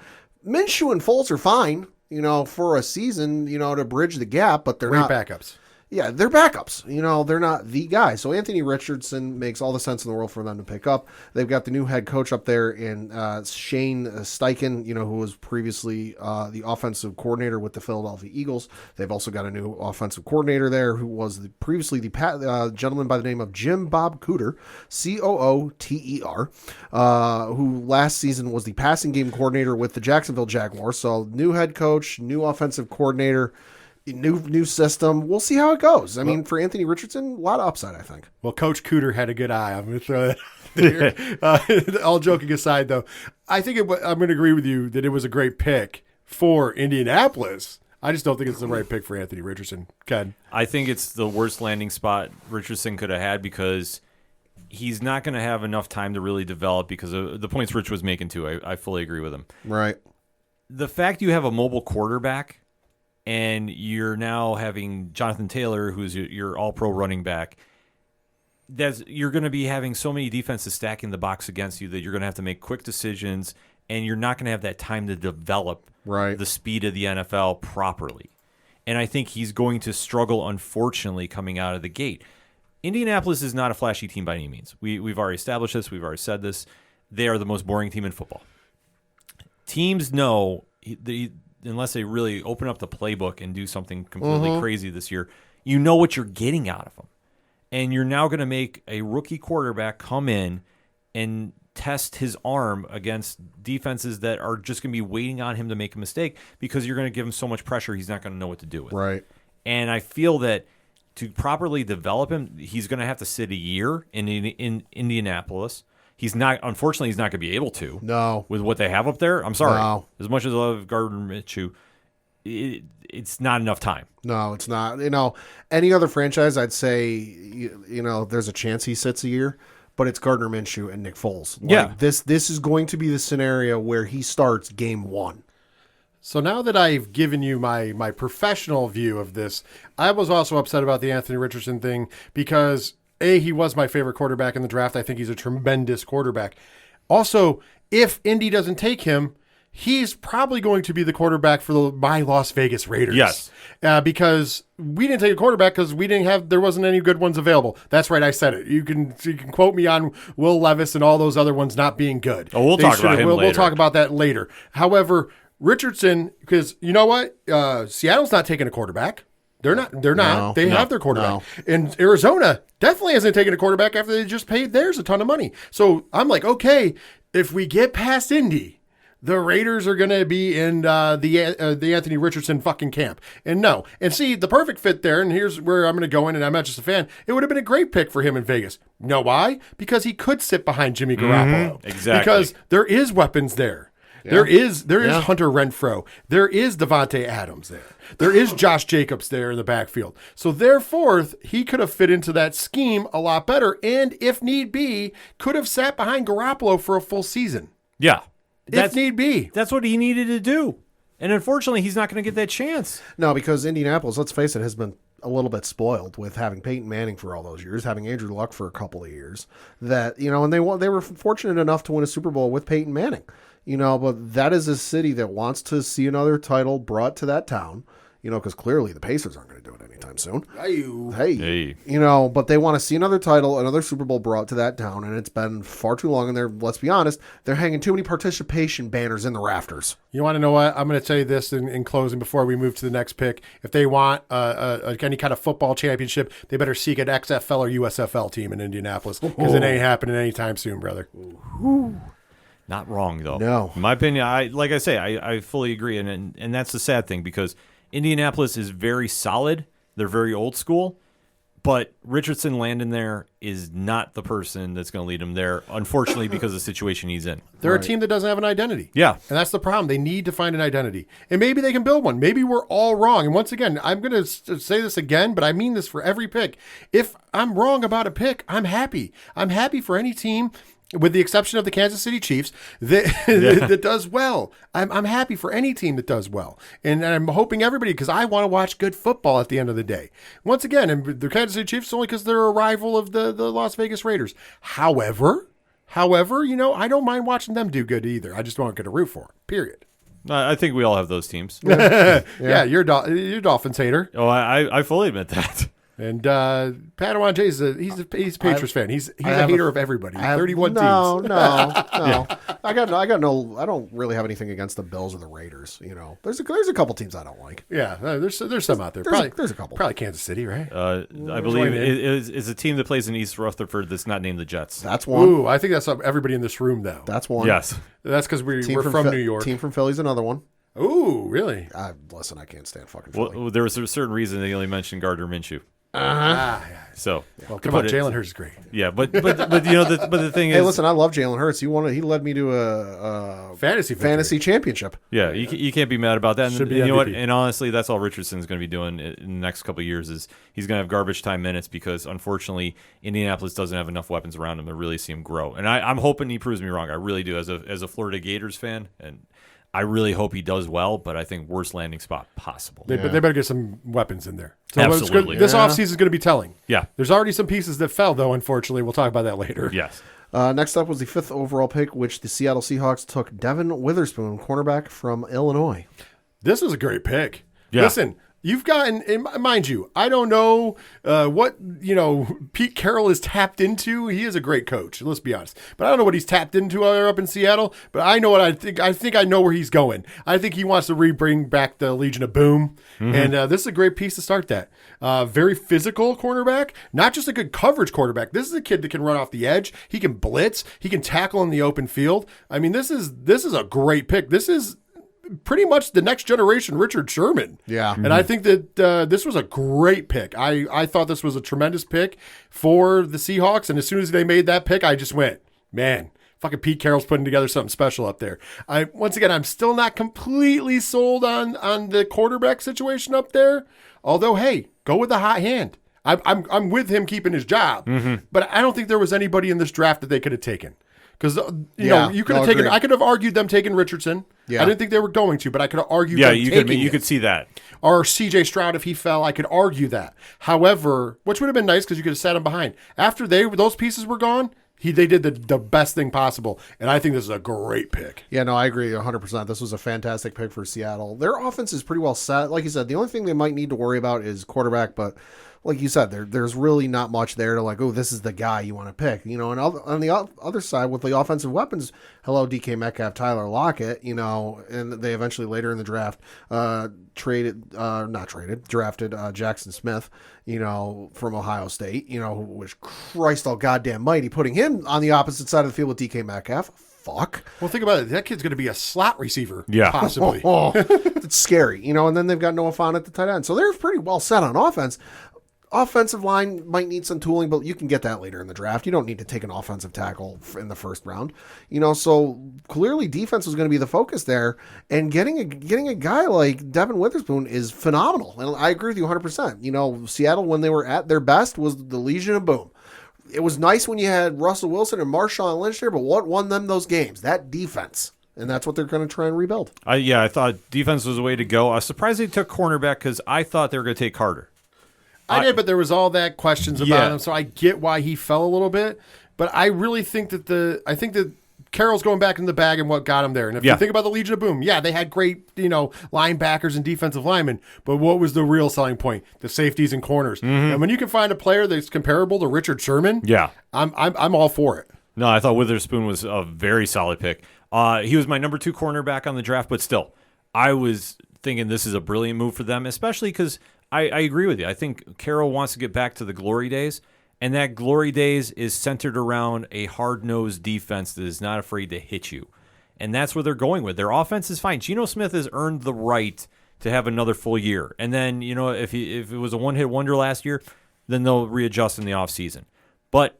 Speaker 3: Minshew and Foles are fine, you know, for a season, you know, to bridge the gap, but they're not
Speaker 4: backups.
Speaker 3: Yeah, they're backups. You know, they're not the guy. So Anthony Richardson makes all the sense in the world for them to pick up. They've got the new head coach up there in Shane Steichen, you know, who was previously the offensive coordinator with the Philadelphia Eagles. They've also got a new offensive coordinator there who was previously the gentleman by the name of Jim Bob Cooter, Cooter, who last season was the passing game coordinator with the Jacksonville Jaguars. So new head coach, new offensive coordinator, new system. We'll see how it goes. I mean, for Anthony Richardson, a lot of upside, I think.
Speaker 4: Well, Coach Cooter had a good eye. I'm going to throw that out there. All joking aside, though, I think I'm going to agree with you that it was a great pick for Indianapolis. I just don't think it's the right pick for Anthony Richardson. Ken?
Speaker 1: I think it's the worst landing spot Richardson could have had because he's not going to have enough time to really develop because of the points Rich was making, too. I fully agree with him.
Speaker 3: Right.
Speaker 1: The fact you have a mobile quarterback and you're now having Jonathan Taylor, who's your all-pro running back, you're going to be having so many defenses stacking the box against you that you're going to have to make quick decisions, and you're not going to have that time to develop the speed of the NFL properly. And I think he's going to struggle, unfortunately, coming out of the gate. Indianapolis is not a flashy team by any means. We've already established this. We've already said this. They are the most boring team in football. Teams know unless they really open up the playbook and do something completely crazy this year, you know what you're getting out of them. And you're now going to make a rookie quarterback come in and test his arm against defenses that are just going to be waiting on him to make a mistake because you're going to give him so much pressure he's not going to know what to do with.
Speaker 3: Right.
Speaker 1: And I feel that to properly develop him, he's going to have to sit a year in Indianapolis. Unfortunately, he's not going to be able to.
Speaker 3: No.
Speaker 1: With what they have up there. I'm sorry.
Speaker 3: No.
Speaker 1: As much as I love Gardner Minshew, it's not enough time.
Speaker 3: No, it's not. You know, any other franchise, I'd say, you know, there's a chance he sits a year, but it's Gardner Minshew and Nick Foles. This is going to be the scenario where he starts game one.
Speaker 4: So now that I've given you my professional view of this, I was also upset about the Anthony Richardson thing because He was my favorite quarterback in the draft. I think he's a tremendous quarterback. Also, if Indy doesn't take him, he's probably going to be the quarterback for my Las Vegas Raiders.
Speaker 1: Yes.
Speaker 4: Because we didn't take a quarterback because there wasn't any good ones available. That's right, I said it. You can quote me on Will Levis and all those other ones not being good.
Speaker 1: Oh, we'll talk about him later.
Speaker 4: We'll talk about that later. However, Richardson, because you know what? Seattle's not taking a quarterback. They're not. They have their quarterback. No. And Arizona definitely hasn't taken a quarterback after they just paid theirs a ton of money. So I'm like, okay, if we get past Indy, the Raiders are going to be in the Anthony Richardson fucking camp. And no. And see, the perfect fit there, and here's where I'm going to go in, and I'm not just a fan, it would have been a great pick for him in Vegas. You know why? Because he could sit behind Jimmy Garoppolo.
Speaker 1: Exactly.
Speaker 4: Because there is weapons there. Yeah. There is Hunter Renfrow. There is Devontae Adams there. There is Josh Jacobs there in the backfield. So therefore, he could have fit into that scheme a lot better, and if need be, could have sat behind Garoppolo for a full season.
Speaker 1: Yeah.
Speaker 4: If need be.
Speaker 1: That's what he needed to do. And unfortunately, he's not going to get that chance.
Speaker 3: No, because Indianapolis, let's face it, has been a little bit spoiled with having Peyton Manning for all those years, having Andrew Luck for a couple of years. And they were fortunate enough to win a Super Bowl with Peyton Manning. But that is a city that wants to see another title brought to that town, because clearly the Pacers aren't going to do it anytime soon. Hey. But they want to see another title, another Super Bowl brought to that town, and it's been far too long, and let's be honest, they're hanging too many participation banners in the rafters.
Speaker 4: You want to know what? I'm going to tell you this in closing before we move to the next pick. If they want any kind of football championship, they better seek an XFL or USFL team in Indianapolis, because it ain't happening anytime soon, brother.
Speaker 3: Ooh.
Speaker 1: Not wrong, though.
Speaker 3: No.
Speaker 1: In my opinion, I fully agree. And that's the sad thing, because Indianapolis is very solid. They're very old school. But Richardson landing there is not the person that's going to lead him there, unfortunately, because of the situation he's in.
Speaker 4: They're a team that doesn't have an identity.
Speaker 1: Yeah.
Speaker 4: And that's the problem. They need to find an identity. And maybe they can build one. Maybe we're all wrong. And once again, I'm going to say this again, but I mean this for every pick. If I'm wrong about a pick, I'm happy. I'm happy for any team, with the exception of the Kansas City Chiefs, that does well. I'm happy for any team that does well. And I'm hoping everybody, because I want to watch good football at the end of the day. Once again, and the Kansas City Chiefs only because they're a rival of the Las Vegas Raiders. However, I don't mind watching them do good either. I just don't get to root for them, period.
Speaker 1: I think we all have those teams.
Speaker 4: Yeah, you're a Dolphins hater.
Speaker 1: Oh, I fully admit that.
Speaker 4: And Padawan Jay's he's a Patriots fan. He's a hater of everybody. 31 teams.
Speaker 3: No. I don't really have anything against the Bills or the Raiders. There's a couple teams I don't like.
Speaker 4: Yeah, there's some out there.
Speaker 3: There's a couple.
Speaker 4: Probably Kansas City, right?
Speaker 1: I believe it is a team that plays in East Rutherford that's not named the Jets.
Speaker 3: That's one.
Speaker 4: Ooh, I think that's everybody in this room, though.
Speaker 3: That's one.
Speaker 1: Yes.
Speaker 4: That's because we're from New York.
Speaker 3: Team from Philly's another one.
Speaker 4: Ooh, really?
Speaker 3: Listen, I can't stand fucking Philly.
Speaker 1: Well, there was a certain reason they only mentioned Gardner Minshew. So,
Speaker 4: well, come on, Jalen Hurts is great.
Speaker 1: Yeah, but the thing is,
Speaker 3: hey, listen, I love Jalen Hurts. He led me to a fantasy championship.
Speaker 1: Yeah, you can't be mad about that. And you know what? And honestly, that's all Richardson's going to be doing in the next couple of years. Is he's going to have garbage time minutes because unfortunately Indianapolis doesn't have enough weapons around him to really see him grow. And I'm hoping he proves me wrong. I really do, as a Florida Gators fan, and I really hope he does well, but I think worst landing spot possible.
Speaker 4: They better get some weapons in there. So
Speaker 1: absolutely.
Speaker 4: This offseason is going to be telling.
Speaker 1: Yeah.
Speaker 4: There's already some pieces that fell, though, unfortunately. We'll talk about that later.
Speaker 1: Yes.
Speaker 3: Next up was the 5th overall pick, which the Seattle Seahawks took Devin Witherspoon, cornerback from Illinois.
Speaker 4: This was a great pick.
Speaker 3: Yeah.
Speaker 4: Listen, you've gotten, mind you, I don't know what, Pete Carroll is tapped into. He is a great coach, let's be honest. But I don't know what he's tapped into up in Seattle. But I know what I think. I think I know where he's going. I think he wants to bring back the Legion of Boom. Mm-hmm. And this is a great piece to start that. Very physical cornerback, not just a good coverage quarterback. This is a kid that can run off the edge. He can blitz. He can tackle in the open field. I mean, this is a great pick. This is pretty much the next generation Richard Sherman.
Speaker 3: Yeah.
Speaker 4: And I think that this was a great pick. I thought this was a tremendous pick for the Seahawks. And as soon as they made that pick, I just went, man, fucking Pete Carroll's putting together something special up there. Once again, I'm still not completely sold on the quarterback situation up there. Although, hey, go with the hot hand. I'm with him keeping his job. Mm-hmm. But I don't think there was anybody in this draft that they could have taken. Because you could have taken. I could have argued them taking Richardson.
Speaker 3: Yeah.
Speaker 4: I didn't think they were going to, but I could argue.
Speaker 1: Yeah,
Speaker 4: them
Speaker 1: you
Speaker 4: taking it.
Speaker 1: could see that.
Speaker 4: Or C.J. Stroud if he fell, I could argue that. However, which would have been nice because you could have sat him behind. After those pieces were gone, they did the best thing possible, and I think this is a great pick.
Speaker 3: Yeah, no, I agree 100%. This was a fantastic pick for Seattle. Their offense is pretty well set. Like you said, the only thing they might need to worry about is quarterback, but like you said, there's really not much there to like, oh, this is the guy you want to pick. You know, and on the other side with the offensive weapons, hello, DK Metcalf, Tyler Lockett, you know, and they eventually later in the draft drafted Jackson Smith, you know, from Ohio State, you know, which Christ all goddamn mighty, putting him on the opposite side of the field with DK Metcalf. Fuck.
Speaker 4: Well, think about it. That kid's going to be a slot receiver,
Speaker 1: Yeah.
Speaker 4: possibly.
Speaker 3: It's scary, you know, and then they've got Noah Fant at the tight end. So they're pretty well set on offense. Offensive line might need some tooling, but you can get that later in the draft. You don't need to take an offensive tackle in the first round, you know. So clearly, defense was going to be the focus there, and getting a guy like Devin Witherspoon is phenomenal. And I agree with you 100%. You know, Seattle when they were at their best was the Legion of Boom. It was nice when you had Russell Wilson and Marshawn Lynch there, but what won them those games? That defense. And that's what they're going to try and rebuild.
Speaker 1: I thought defense was the way to go. I was surprised they took cornerback because I thought they were going to take Carter.
Speaker 4: I did, but there was all that questions about him, so I get why he fell a little bit. But I really think that Carroll's going back in the bag and what got him there. And if you think about the Legion of Boom, they had great, you know, linebackers and defensive linemen. But what was the real selling point? The safeties and corners. And when you can find a player that's comparable to Richard Sherman, I'm all for it.
Speaker 1: No, I thought Witherspoon was a very solid pick. He was my number 2 cornerback on the draft, but still, I was thinking this is a brilliant move for them, especially because I agree with you. I think Carroll wants to get back to the glory days, and that glory days is centered around a hard-nosed defense that is not afraid to hit you. And that's what they're going with. Their offense is fine. Geno Smith has earned the right to have another full year. And then, you know, if it was a one-hit wonder last year, then they'll readjust in the offseason. But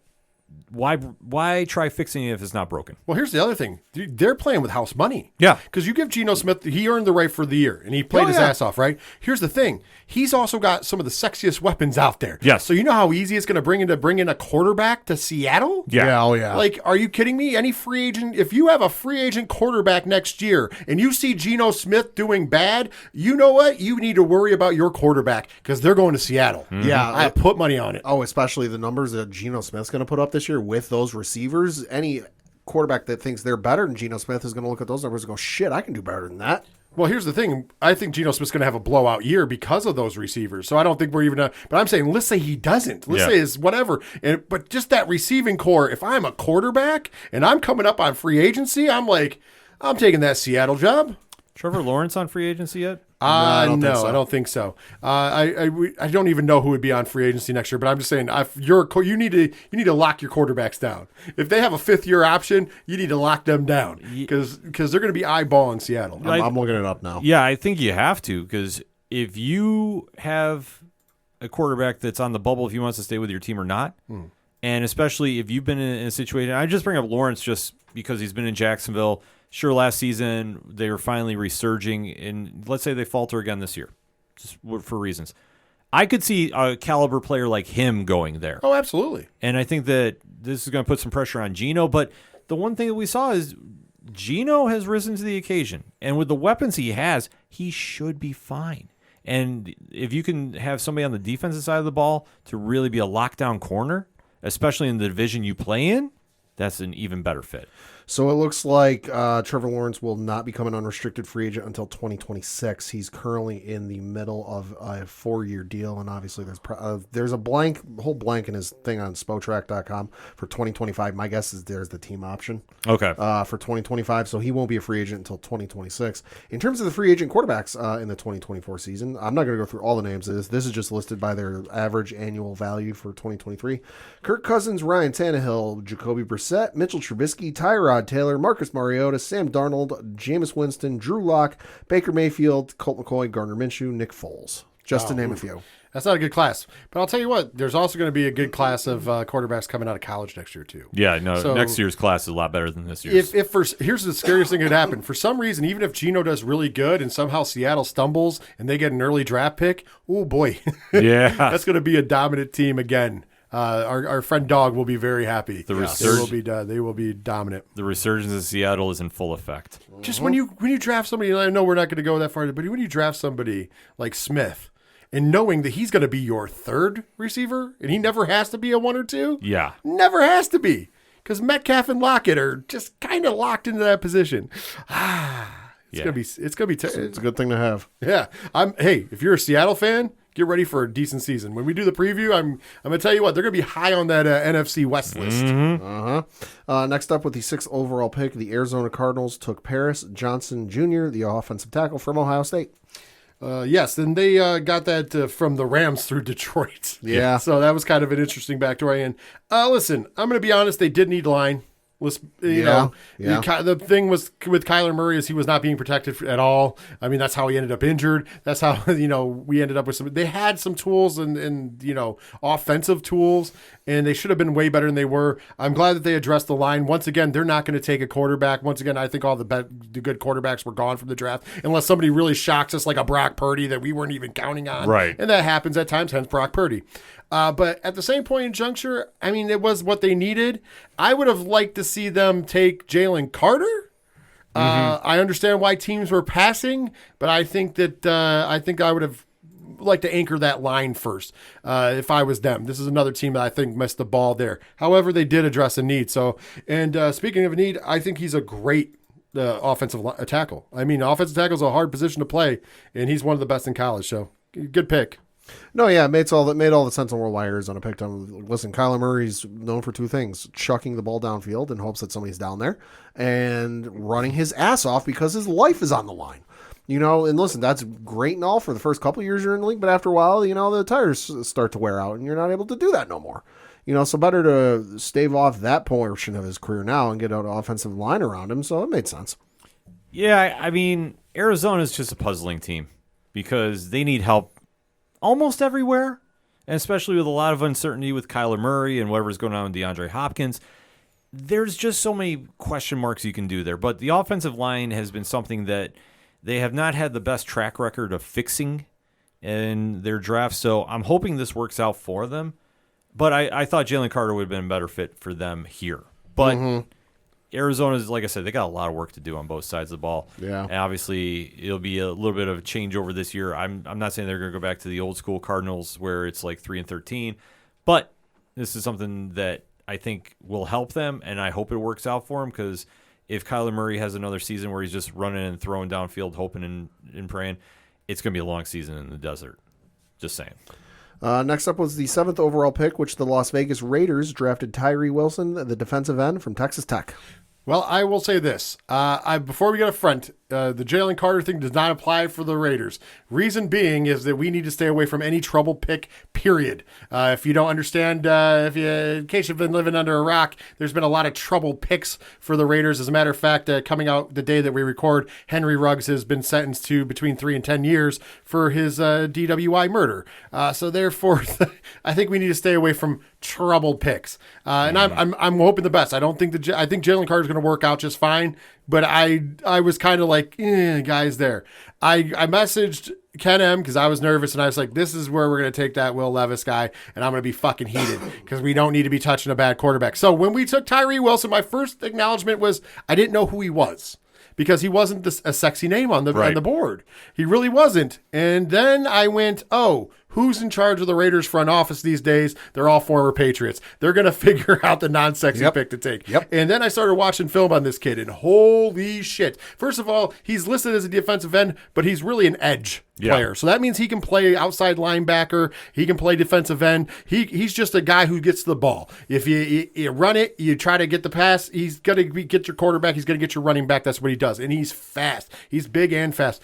Speaker 1: why try fixing it if it's not broken?
Speaker 4: Well, here's the other thing. They're playing with house money.
Speaker 1: Yeah.
Speaker 4: Because you give Geno Smith, he earned the right for the year, and he played his ass off, right? Here's the thing. He's also got some of the sexiest weapons out there.
Speaker 1: Yes.
Speaker 4: So you know how easy it's going to bring in a quarterback to Seattle?
Speaker 1: Yeah.
Speaker 3: Oh, yeah.
Speaker 4: Like, are you kidding me? Any free agent, if you have a free agent quarterback next year and you see Geno Smith doing bad, you know what? You need to worry about your quarterback because they're going to Seattle.
Speaker 3: Yeah.
Speaker 4: I put money on it.
Speaker 3: Oh, especially the numbers that Geno Smith's going to put up this year with those receivers. Any quarterback that thinks they're better than Geno Smith is going to look at those numbers and go, shit, I can do better than that.
Speaker 4: Well, here's the thing. I think Geno Smith's going to have a blowout year because of those receivers. So I don't think we're even but I'm saying, let's say he doesn't. Let's say it's whatever. But just that receiving core, if I'm a quarterback and I'm coming up on free agency, I'm like, I'm taking that Seattle job.
Speaker 1: Trevor Lawrence on free agency yet?
Speaker 4: No, I don't think so. I don't even know who would be on free agency next year. But I'm just saying, you need to lock your quarterbacks down. If they have a 5th-year option, you need to lock them down because they're going to be eyeballing Seattle.
Speaker 3: I'm looking it up now.
Speaker 1: Yeah, I think you have to because if you have a quarterback that's on the bubble, if he wants to stay with your team or not, and especially if you've been in a situation, I just bring up Lawrence just because he's been in Jacksonville. Sure, last season they were finally resurging, and let's say they falter again this year, just for reasons. I could see a caliber player like him going there.
Speaker 4: Oh, absolutely.
Speaker 1: And I think that this is going to put some pressure on Geno, but the one thing that we saw is Geno has risen to the occasion, and with the weapons he has, he should be fine. And if you can have somebody on the defensive side of the ball to really be a lockdown corner, especially in the division you play in, that's an even better fit.
Speaker 3: So it looks like Trevor Lawrence will not become an unrestricted free agent until 2026. He's currently in the middle of a 4-year deal, and obviously there's a whole blank in his thing on Spotrac.com for 2025. My guess is there's the team option.
Speaker 1: Okay.
Speaker 3: For 2025, so he won't be a free agent until 2026. In terms of the free agent quarterbacks in the 2024 season, I'm not going to go through all the names of this. This is just listed by their average annual value for 2023. Kirk Cousins, Ryan Tannehill, Jacoby Brissett, Mitchell Trubisky, Tyrod Taylor, Marcus Mariota, Sam Darnold, Jameis Winston, Drew Lock, Baker Mayfield, Colt McCoy, Gardner Minshew, Nick Foles, just to name a few.
Speaker 4: That's not a good class. But I'll tell you what, there's also going to be a good class of quarterbacks coming out of college next year, too.
Speaker 1: Yeah, no,
Speaker 4: So,
Speaker 1: next year's class is a lot better than this year's.
Speaker 4: Here's the scariest thing that could happen. For some reason, even if Geno does really good and somehow Seattle stumbles and they get an early draft pick, oh boy.
Speaker 1: Yeah.
Speaker 4: That's going to be a dominant team again. Our friend Dog will be very happy. They will be dominant.
Speaker 1: The resurgence of Seattle is in full effect.
Speaker 4: Just when you draft somebody, I know we're not going to go that far, but when you draft somebody like Smith, and knowing that he's going to be your third receiver, and he never has to be a 1 or 2,
Speaker 1: Yeah.
Speaker 4: never has to be, because Metcalf and Lockett are just kind of locked into that position. It's gonna be. It's
Speaker 3: a good thing to have.
Speaker 4: Yeah. Hey, if you're a Seattle fan, get ready for a decent season. When we do the preview, I'm gonna tell you what, they're gonna be high on that NFC West list.
Speaker 3: Next up with the 6th overall pick, the Arizona Cardinals took Paris Johnson Jr., the offensive tackle from Ohio State.
Speaker 4: Yes, and they got that from the Rams through Detroit.
Speaker 3: Yeah.
Speaker 4: So that was kind of an interesting backstory. And listen, I'm going to be honest, they did need line. The thing was with Kyler Murray is he was not being protected at all. I mean, that's how he ended up injured. That's how, we ended up with they had some tools and offensive tools, and they should have been way better than they were. I'm glad that they addressed the line. Once again, they're not going to take a quarterback. Once again, I think all the good quarterbacks were gone from the draft, unless somebody really shocks us like a Brock Purdy that we weren't even counting on.
Speaker 1: Right.
Speaker 4: And that happens at times, hence Brock Purdy. But at the same point in juncture, I mean, it was what they needed. I would have liked to see them take Jalen Carter. I understand why teams were passing, but I think that I would have liked to anchor that line first if I was them. This is another team that I think missed the ball there. However, they did address a need. So, and speaking of a need, I think he's a great offensive tackle. I mean, offensive tackle is a hard position to play, and he's one of the best in college. So, good pick.
Speaker 3: No, yeah, it made all the sense in the world why Arizona picked him. Listen, Kyler Murray's known for 2 things: chucking the ball downfield in hopes that somebody's down there, and running his ass off because his life is on the line. And listen, that's great and all for the first couple of years you're in the league, but after a while, the tires start to wear out, and you're not able to do that no more. So better to stave off that portion of his career now and get an offensive line around him. So it made sense.
Speaker 1: Yeah, I mean, Arizona's just a puzzling team because they need help almost everywhere, and especially with a lot of uncertainty with Kyler Murray and whatever's going on with DeAndre Hopkins. There's just so many question marks you can do there. But the offensive line has been something that they have not had the best track record of fixing in their draft, so I'm hoping this works out for them. But I thought Jalen Carter would have been a better fit for them here. But Arizona's, like I said, they got a lot of work to do on both sides of the ball.
Speaker 3: Yeah.
Speaker 1: And obviously, it'll be a little bit of a changeover this year. I'm not saying they're going to go back to the old school Cardinals where it's like 3-13, but this is something that I think will help them, and I hope it works out for them because if Kyler Murray has another season where he's just running and throwing downfield, hoping and praying, it's going to be a long season in the desert. Just saying.
Speaker 3: Next up was the 7th overall pick, which the Las Vegas Raiders drafted Tyree Wilson, the defensive end from Texas Tech.
Speaker 4: Well, I will say this. Before we get up front, the Jalen Carter thing does not apply for the Raiders. Reason being is that we need to stay away from any trouble pick, period. If you don't understand, in case you've been living under a rock, there's been a lot of trouble picks for the Raiders. As a matter of fact, coming out the day that we record, Henry Ruggs has been sentenced to between 3 and 10 years for his DWI murder. So therefore, I think we need to stay away from troubled picks. And I'm hoping the best. I think Jalen Carter's going to work out just fine. But I was kind of like, guys there. I messaged Ken M because I was nervous, and I was like, this is where we're going to take that Will Levis guy, and I'm going to be fucking heated because we don't need to be touching a bad quarterback. So when we took Tyree Wilson, my first acknowledgement was I didn't know who he was because he wasn't a sexy name on the board. He really wasn't. And then I went, who's in charge of the Raiders front office these days? They're all former Patriots. They're going to figure out the non-sexy pick to take.
Speaker 3: Yep.
Speaker 4: And then I started watching film on this kid, and holy shit. First of all, he's listed as a defensive end, but he's really an edge player. So that means he can play outside linebacker. He can play defensive end. He's just a guy who gets the ball. If you run it, you try to get the pass, he's going to get your quarterback. He's going to get your running back. That's what he does. And he's fast. He's big and fast.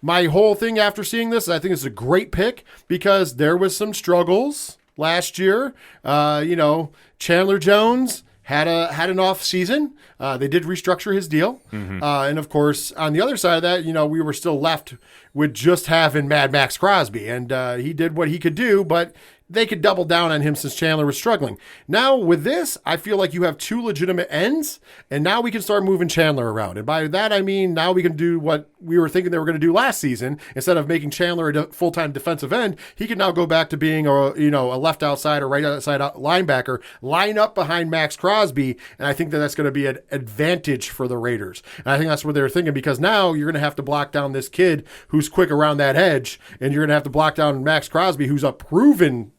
Speaker 4: My whole thing after seeing this, I think it's a great pick because there was some struggles last year. Chandler Jones had an off season. They did restructure his deal. And of course, on the other side of that, we were still left with just having Mad Max Crosby. And he did what he could do, but they could double down on him since Chandler was struggling. Now with this, I feel like you have 2 legitimate ends, and now we can start moving Chandler around. And by that, I mean now we can do what we were thinking they were going to do last season. Instead of making Chandler a full-time defensive end, he can now go back to being a left outside or right outside linebacker, line up behind Max Crosby, and I think that's going to be an advantage for the Raiders. And I think that's what they were thinking, because now you're going to have to block down this kid who's quick around that edge, and you're going to have to block down Max Crosby, who's a proven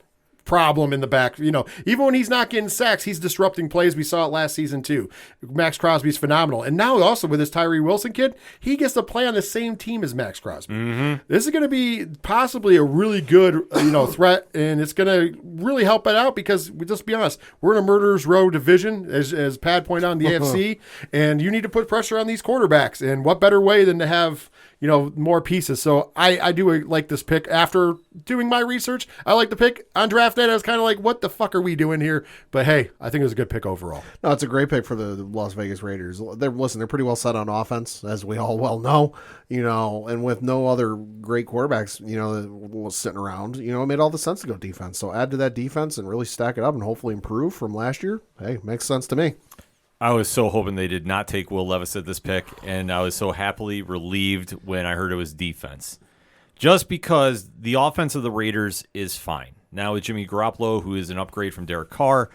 Speaker 4: problem in the back. Even when he's not getting sacks, he's disrupting plays. We saw it last season too. Max Crosby's phenomenal. And now also with this Tyree Wilson kid, he gets to play on the same team as Max Crosby. This is going to be possibly a really good threat, and it's going to really help it out, because let's be honest, we're in a murderer's row division, as Pat pointed out, in the AFC, and you need to put pressure on these quarterbacks. And what better way than to have more pieces. So I do like this pick. After doing my research, I like the pick. On draft night, I was kind of like, what the fuck are we doing here? But hey, I think it was a good pick overall.
Speaker 3: No, it's a great pick for the Las Vegas Raiders. They're pretty well set on offense, as we all well know, and with no other great quarterbacks, sitting around, it made all the sense to go defense. So add to that defense and really stack it up and hopefully improve from last year. Hey, makes sense to me.
Speaker 1: I was so hoping they did not take Will Levis at this pick, and I was so happily relieved when I heard it was defense. Just because the offense of the Raiders is fine. Now with Jimmy Garoppolo, who is an upgrade from Derek Carr,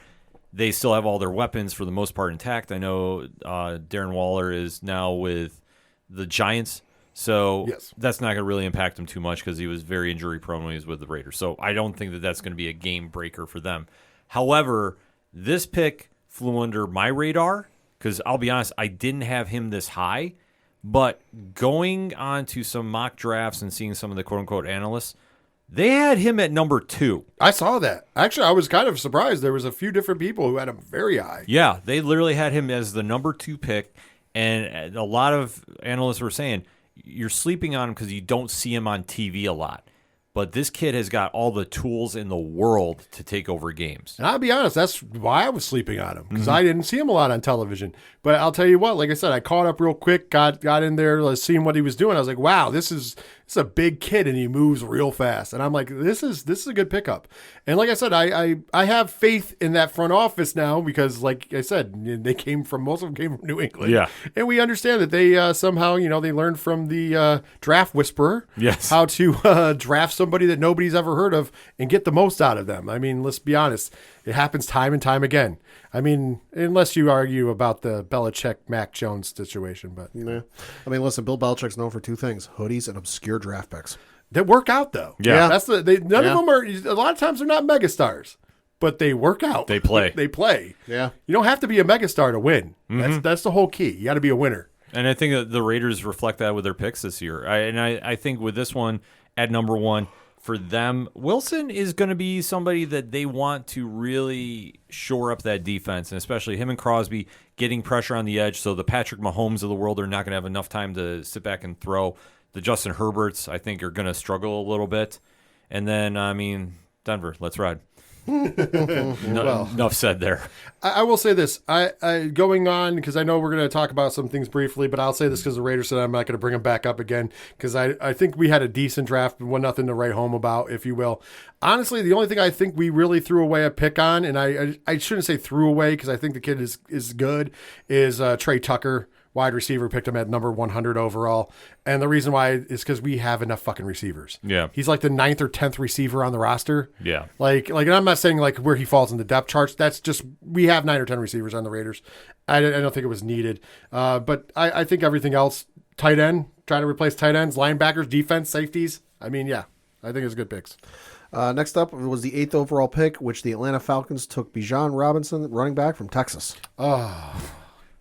Speaker 1: they still have all their weapons for the most part intact. I know Darren Waller is now with the Giants, so
Speaker 4: yes,
Speaker 1: that's not going to really impact him too much, because he was very injury prone when he was with the Raiders. So I don't think that that's going to be a game breaker for them. However, this pick flew under my radar, because I'll be honest, I didn't have him this high, but going on to some mock drafts and seeing some of the quote-unquote analysts, they had him at number 2.
Speaker 4: I saw that. Actually, I was kind of surprised. There was a few different people who had him very high.
Speaker 1: Yeah, they literally had him as the number 2 pick, and a lot of analysts were saying, you're sleeping on him because you don't see him on TV a lot. But this kid has got all the tools in the world to take over games.
Speaker 4: And I'll be honest, that's why I was sleeping on him, because I didn't see him a lot on television. But I'll tell you what, like I said, I caught up real quick, got in there, seeing what he was doing. I was like, wow, this is a big kid, and he moves real fast. And I'm like, this is a good pickup. And like I said, I have faith in that front office now, because like I said, most of them came from New England.
Speaker 1: Yeah.
Speaker 4: And we understand that they somehow, they learned from the draft whisperer how to draft somebody that nobody's ever heard of and get the most out of them. I mean, let's be honest. It happens time and time again. I mean, unless you argue about the Belichick Mac Jones situation, but
Speaker 3: yeah. I mean, listen, Bill Belichick's known for 2 things: hoodies and obscure draft picks.
Speaker 4: That work out though.
Speaker 1: Yeah.
Speaker 4: That's none of them are, a lot of times they're not megastars, but they work out.
Speaker 1: They play.
Speaker 4: They play.
Speaker 3: Yeah.
Speaker 4: You don't have to be a megastar to win. That's the whole key. You got to be a winner.
Speaker 1: And I think that the Raiders reflect that with their picks this year. I think with this one at number 1, for them, Wilson is going to be somebody that they want to really shore up that defense, and especially him and Crosby getting pressure on the edge, so the Patrick Mahomes of the world are not going to have enough time to sit back and throw. The Justin Herberts, I think, are going to struggle a little bit. And then, Denver, let's ride. Enough said there.
Speaker 4: I will say this. I going on, because I know we're going to talk about some things briefly, but I'll say this because the Raiders said I'm not going to bring them back up again, because I think we had a decent draft, but nothing to write home about, if you will. Honestly, the only thing I think we really threw away a pick on, and I shouldn't say threw away, because I think the kid is good, is Trey Tucker. Wide receiver, picked him at number 100 overall. And the reason why is because we have enough fucking receivers.
Speaker 1: Yeah.
Speaker 4: He's like the 9th or 10th receiver on the roster.
Speaker 1: Yeah.
Speaker 4: Like, and I'm not saying like where he falls in the depth charts. That's just, we have 9 or 10 receivers on the Raiders. I don't think it was needed. But I think everything else, tight end, trying to replace tight ends, linebackers, defense, safeties. I mean, yeah, I think it's good picks.
Speaker 3: Next up was the 8th overall pick, which the Atlanta Falcons took Bijan Robinson, running back from Texas.
Speaker 4: Oh,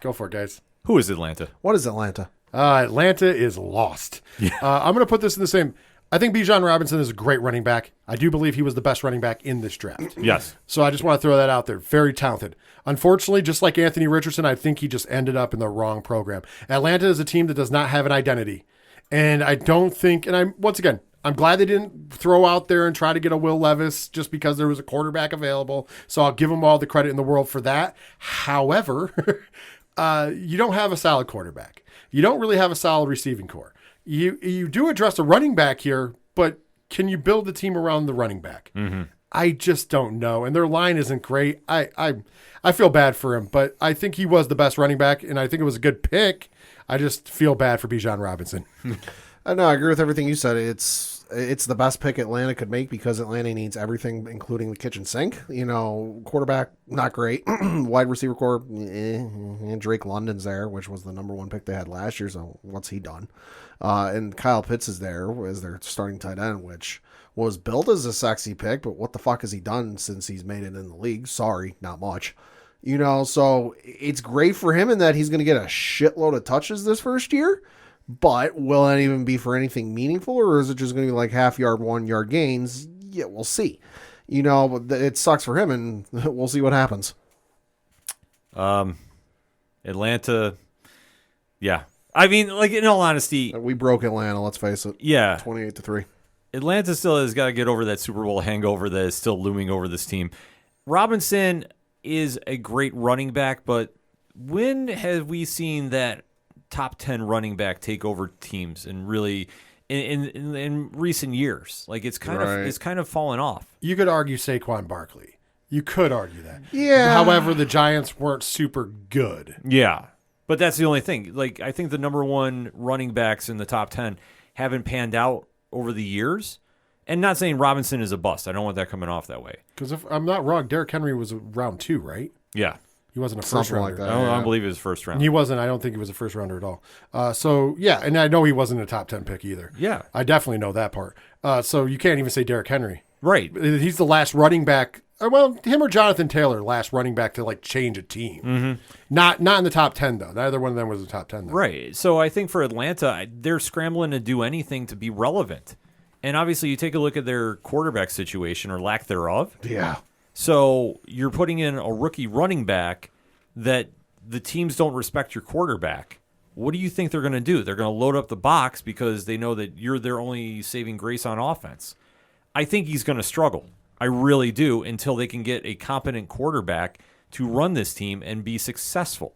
Speaker 4: go for it, guys.
Speaker 1: Who is Atlanta?
Speaker 3: What is Atlanta?
Speaker 4: Atlanta is lost. Yeah. I'm going to put this in the same. I think Bijan Robinson is a great running back. I do believe he was the best running back in this draft.
Speaker 1: Yes.
Speaker 4: So I just want to throw that out there. Very talented. Unfortunately, just like Anthony Richardson, I think he just ended up in the wrong program. Atlanta is a team that does not have an identity. And I don't think, and I'm glad they didn't throw out there and try to get a Will Levis just because there was a quarterback available. So I'll give them all the credit in the world for that. However, you don't have a solid quarterback. You don't really have a solid receiving core. You do address a running back here, but can you build the team around the running back? Mm-hmm. I just don't know. And their line isn't great. I feel bad for him, but I think he was the best running back, and I think it was a good pick. I just feel bad for Bijan Robinson.
Speaker 3: No, I agree with everything you said. It's the best pick Atlanta could make because Atlanta needs everything, including the kitchen sink. Quarterback, not great. Wide receiver core, and Drake London's there, which was the number 1 pick they had last year. So what's he done? And Kyle Pitts is there as their starting tight end, which was billed as a sexy pick, but what the fuck has he done since he's made it in the league? Sorry, not much. So it's great for him in that he's going to get a shitload of touches this first year. But will it even be for anything meaningful, or is it just going to be like half-yard, 1-yard gains? Yeah, we'll see. But it sucks for him, and we'll see what happens.
Speaker 1: Atlanta, yeah. I mean, like, in all honesty,
Speaker 3: We broke Atlanta, let's face it.
Speaker 1: yeah.
Speaker 3: 28-3.
Speaker 1: Atlanta still has got to get over that Super Bowl hangover that is still looming over this team. Robinson is a great running back, but when have we seen that top 10 running back take over teams and really in recent years? Like, it's kind of fallen off.
Speaker 4: You could argue Saquon Barkley. You could argue that.
Speaker 3: Yeah.
Speaker 4: However, the Giants weren't super good.
Speaker 1: Yeah. But that's the only thing. Like, I think the number 1 running backs in the top 10 haven't panned out over the years. And not saying Robinson is a bust. I don't want that coming off that way.
Speaker 4: Because if I'm not wrong, Derrick Henry was round 2, right?
Speaker 1: Yeah.
Speaker 4: He wasn't a first
Speaker 3: Something
Speaker 4: rounder.
Speaker 3: like that.
Speaker 1: I don't
Speaker 3: Yeah.
Speaker 1: believe it was first round.
Speaker 4: He wasn't. I don't think he was a first rounder at all. And I know he wasn't a top 10 pick either.
Speaker 1: Yeah.
Speaker 4: I definitely know that part. So you can't even say Derrick Henry.
Speaker 1: Right.
Speaker 4: He's the last running back. Well, him or Jonathan Taylor, last running back to like change a team.
Speaker 1: Mm-hmm.
Speaker 4: Not in the top 10 though. Neither one of them was in the top 10 though.
Speaker 1: Right. So I think for Atlanta, they're scrambling to do anything to be relevant. And obviously, you take a look at their quarterback situation or lack thereof.
Speaker 3: Yeah.
Speaker 1: So you're putting in a rookie running back that the teams don't respect your quarterback. What do you think they're going to do? They're going to load up the box because they know that you're their only saving grace on offense. I think he's going to struggle. I really do, until they can get a competent quarterback to run this team and be successful.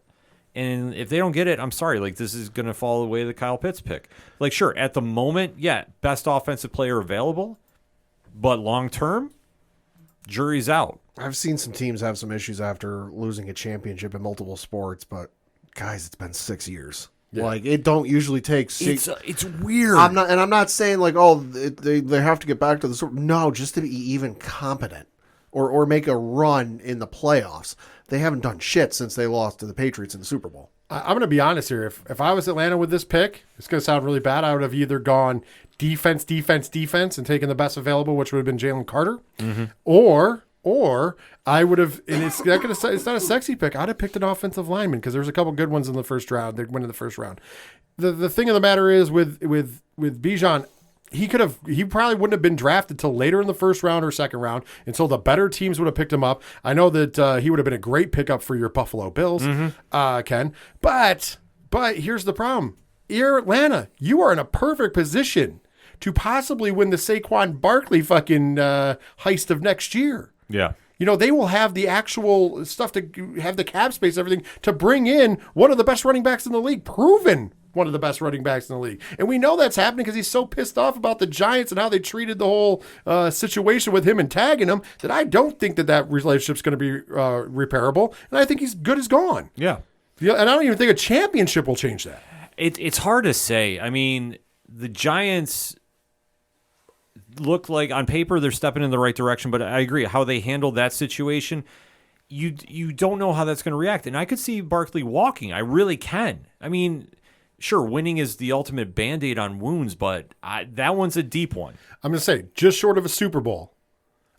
Speaker 1: And if they don't get it, I'm sorry. Like, this is going to fall the way of the Kyle Pitts pick. Like, sure, at the moment, yeah, best offensive player available. But long term, jury's out.
Speaker 3: I've seen some teams have some issues after losing a championship in multiple sports, but guys, it's been 6 years. Yeah. Like, it don't usually take 6.
Speaker 1: It's weird.
Speaker 3: I'm not saying like, oh, they have to get back to the Super. No, just to be even competent or make a run in the playoffs. They haven't done shit since they lost to the Patriots in the Super Bowl.
Speaker 4: I'm going to be honest here. If I was Atlanta with this pick, it's going to sound really bad. I would have either gone defense, and taken the best available, which would have been Jalen Carter, or I would have, and it's not a sexy pick. I'd have picked an offensive lineman because there's a couple good ones in the first round. They went in the first round. The thing of the matter is with Bijan, he probably wouldn't have been drafted till later in the first round or second round until the better teams would have picked him up. I know that he would have been a great pickup for your Buffalo Bills, Ken. But here's the problem. You're Atlanta. You are in a perfect position to possibly win the Saquon Barkley fucking heist of next year.
Speaker 1: Yeah.
Speaker 4: They will have the actual stuff to have the cap space, everything, to bring in one of the best running backs in the league, proven one of the best running backs in the league. And we know that's happening because he's so pissed off about the Giants and how they treated the whole situation with him and tagging him that I don't think that relationship's going to be repairable. And I think he's good as gone.
Speaker 1: Yeah.
Speaker 4: And I don't even think a championship will change that.
Speaker 1: It's hard to say. I mean, the Giants look like on paper they're stepping in the right direction, but I agree how they handled that situation. You don't know how that's going to react, and I could see Barkley walking. I really can. I mean, sure, winning is the ultimate Band-Aid on wounds, but that one's a deep one.
Speaker 4: I'm going to say just short of a Super Bowl.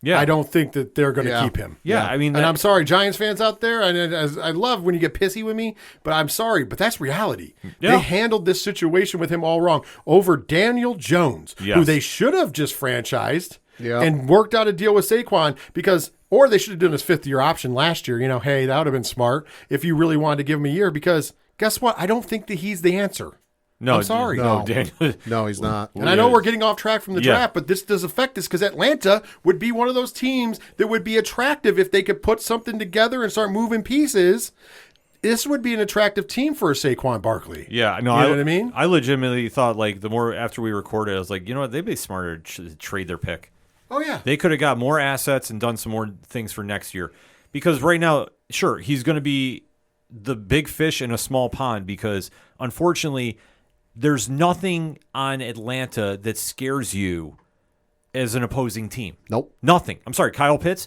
Speaker 1: Yeah,
Speaker 4: I don't think that they're going to keep him.
Speaker 1: Yeah, I mean,
Speaker 4: and I'm sorry, Giants fans out there. And I love when you get pissy with me, but I'm sorry, but that's reality.
Speaker 1: Yeah.
Speaker 4: They handled this situation with him all wrong over Daniel Jones, who they should have just franchised and worked out a deal with Saquon or they should have done his 5th-year option last year. Hey, that would have been smart if you really wanted to give him a year. Because guess what? I don't think that he's the answer.
Speaker 1: No,
Speaker 4: I'm sorry.
Speaker 1: No, Daniel.
Speaker 3: No, he's not.
Speaker 4: And I know we're getting off track from the draft, but this does affect us because Atlanta would be one of those teams that would be attractive if they could put something together and start moving pieces. This would be an attractive team for a Saquon Barkley.
Speaker 1: Yeah, no,
Speaker 4: you know what I mean?
Speaker 1: I legitimately thought, like, the more after we recorded, I was like, you know what, they'd be smarter to trade their pick.
Speaker 4: Oh, yeah.
Speaker 1: They could have got more assets and done some more things for next year. Because right now, sure, he's going to be the big fish in a small pond because, unfortunately, there's nothing on Atlanta that scares you as an opposing team.
Speaker 3: Nope.
Speaker 1: Nothing. I'm sorry, Kyle Pitts,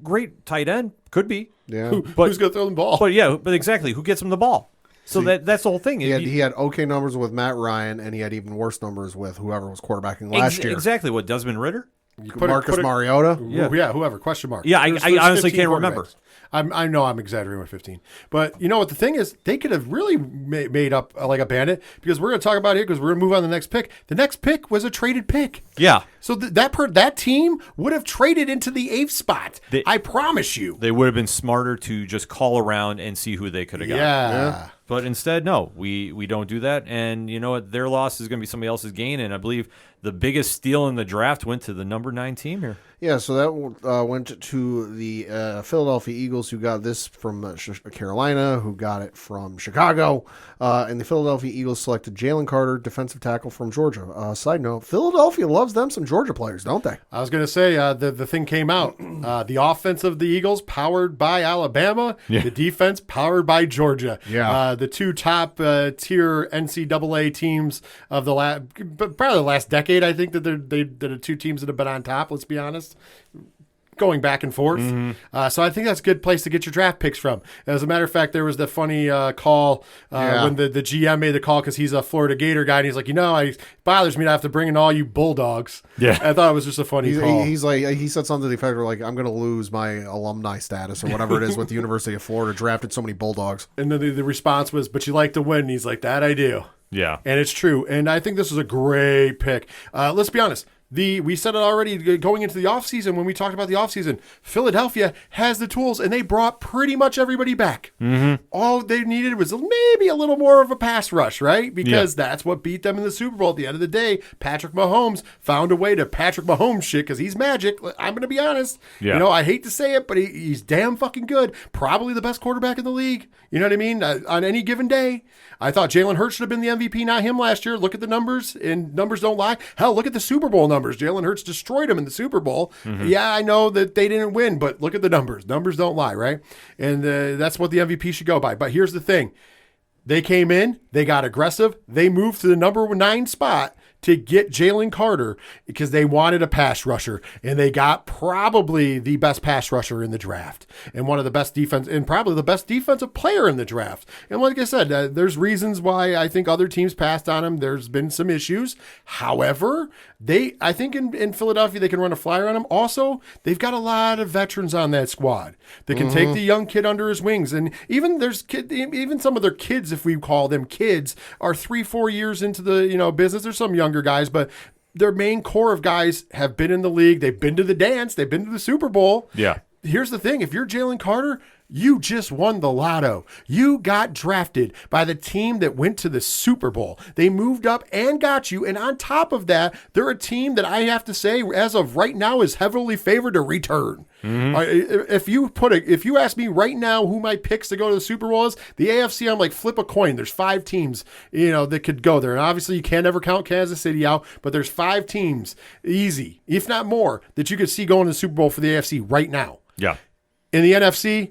Speaker 1: great tight end, could be.
Speaker 3: Yeah.
Speaker 4: Who's going to throw the ball?
Speaker 1: But exactly, who gets him the ball? So that's the whole thing.
Speaker 3: He had okay numbers with Matt Ryan, and he had even worse numbers with whoever was quarterbacking last year.
Speaker 1: Exactly. What, Desmond Ritter?
Speaker 3: Marcus Mariota.
Speaker 4: Whoever, question mark.
Speaker 1: Yeah,
Speaker 4: There's
Speaker 1: I honestly
Speaker 4: 15
Speaker 1: can't remember.
Speaker 4: quarterbacks. I know I'm exaggerating with 15. But you know what the thing is? They could have really made up like a bandit because we're going to talk about it because we're going to move on to the next pick. The next pick was a traded pick.
Speaker 1: Yeah.
Speaker 4: So that team would have traded into the 8th spot. I promise you.
Speaker 1: They would have been smarter to just call around and see who they could have got.
Speaker 4: Yeah.
Speaker 1: But instead, no, we don't do that. And you know what? Their loss is going to be somebody else's gain. And I believe the biggest steal in the draft went to the number 9 team here.
Speaker 3: Yeah, so that went to the Philadelphia Eagles, who got this from Carolina, who got it from Chicago. And the Philadelphia Eagles selected Jalen Carter, defensive tackle from Georgia. Side note, Philadelphia loves them some Georgia players, don't they?
Speaker 4: I was going to say, the thing came out. The offense of the Eagles powered by Alabama. Yeah. The defense powered by Georgia.
Speaker 3: Yeah.
Speaker 4: The two top tier NCAA teams of probably the last decade, I think, that they're the two teams that have been on top, let's be honest. Going back and forth. Mm-hmm. So I think that's a good place to get your draft picks from. As a matter of fact, there was the funny call when the GM made the call because he's a Florida Gator guy, and he's like, it bothers me to have to bring in all you Bulldogs.
Speaker 1: Yeah.
Speaker 4: I thought it was just a funny call.
Speaker 3: He's like, he said something to the effect of like, I'm going to lose my alumni status or whatever it is with the University of Florida, drafted so many Bulldogs.
Speaker 4: And then the response was, but you like to win. And he's like, that I do.
Speaker 1: Yeah.
Speaker 4: And it's true. And I think this was a great pick. Let's be honest. We said it already going into the offseason when we talked about the offseason. Philadelphia has the tools, and they brought pretty much everybody back. Mm-hmm. All they needed was maybe a little more of a pass rush, right? Because that's what beat them in the Super Bowl. At the end of the day, Patrick Mahomes found a way to Patrick Mahomes shit because he's magic. I'm going to be honest.
Speaker 1: Yeah.
Speaker 4: I hate to say it, but he's damn fucking good. Probably the best quarterback in the league. You know what I mean? On any given day. I thought Jalen Hurts should have been the MVP, not him last year. Look at the numbers, and numbers don't lie. Hell, look at the Super Bowl numbers. Jalen Hurts destroyed him in the Super Bowl. Mm-hmm. Yeah, I know that they didn't win, but look at the numbers. Numbers don't lie, right? And that's what the MVP should go by. But here's the thing. They came in, they got aggressive, they moved to the number 9 spot to get Jalen Carter because they wanted a pass rusher, and they got probably the best pass rusher in the draft and one of the best defense and probably the best defensive player in the draft. And like I said, there's reasons why I think other teams passed on him. There's been some issues. However, I think in Philadelphia, they can run a flyer on him. Also, they've got a lot of veterans on that squad that can take the young kid under his wings. And even even some of their kids, if we call them kids, are 3-4 years into the business. There's some younger guys, but their main core of guys have been in the league. They've been to the dance. They've been to the Super Bowl.
Speaker 1: Yeah.
Speaker 4: Here's the thing. If you're Jalen Carter, you just won the lotto. You got drafted by the team that went to the Super Bowl. They moved up and got you. And on top of that, they're a team that I have to say, as of right now, is heavily favored to return. Mm-hmm. If you ask me right now who my picks to go to the Super Bowl is, the AFC, I'm like, flip a coin. There's 5 teams, that could go there. And obviously you can't ever count Kansas City out, but there's 5 teams, easy, if not more, that you could see going to the Super Bowl for the AFC right now.
Speaker 1: Yeah.
Speaker 4: In the NFC,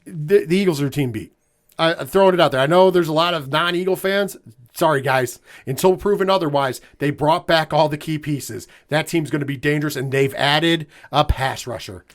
Speaker 4: the Eagles are a team beat. I'm throwing it out there. I know there's a lot of non-Eagle fans. Sorry, guys. Until proven otherwise, they brought back all the key pieces. That team's going to be dangerous, and they've added a pass rusher.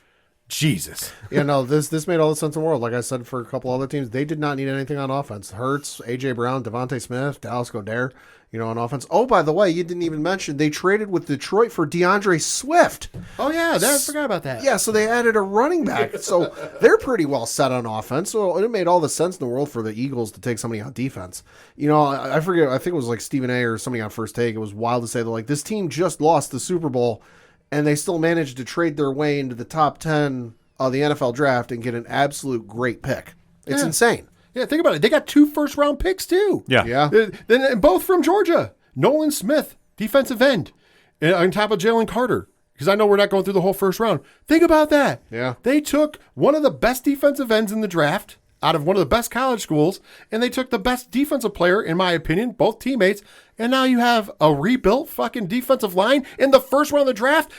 Speaker 4: Jesus.
Speaker 3: Yeah, no, this made all the sense in the world. Like I said, for a couple other teams, they did not need anything on offense. Hurts, A.J. Brown, Devontae Smith, Dallas Goedert, on offense. Oh, by the way, you didn't even mention they traded with Detroit for DeAndre Swift.
Speaker 4: Oh, yeah, I forgot about that.
Speaker 3: Yeah, so they added a running back. So they're pretty well set on offense. So it made all the sense in the world for the Eagles to take somebody on defense. I forget, I think it was like Stephen A. or somebody on First Take. It was wild to say that, like, this team just lost the Super Bowl, and they still managed to trade their way into the top 10 of the NFL draft and get an absolute great pick. It's insane.
Speaker 4: Yeah, think about it. They got 2 first-round picks, too.
Speaker 1: Yeah.
Speaker 4: Then both from Georgia. Nolan Smith, defensive end, on top of Jalen Carter. Because I know we're not going through the whole first round. Think about that.
Speaker 3: Yeah.
Speaker 4: They took one of the best defensive ends in the draft out of one of the best college schools, and they took the best defensive player, in my opinion, both teammates, and now you have a rebuilt fucking defensive line in the first round of the draft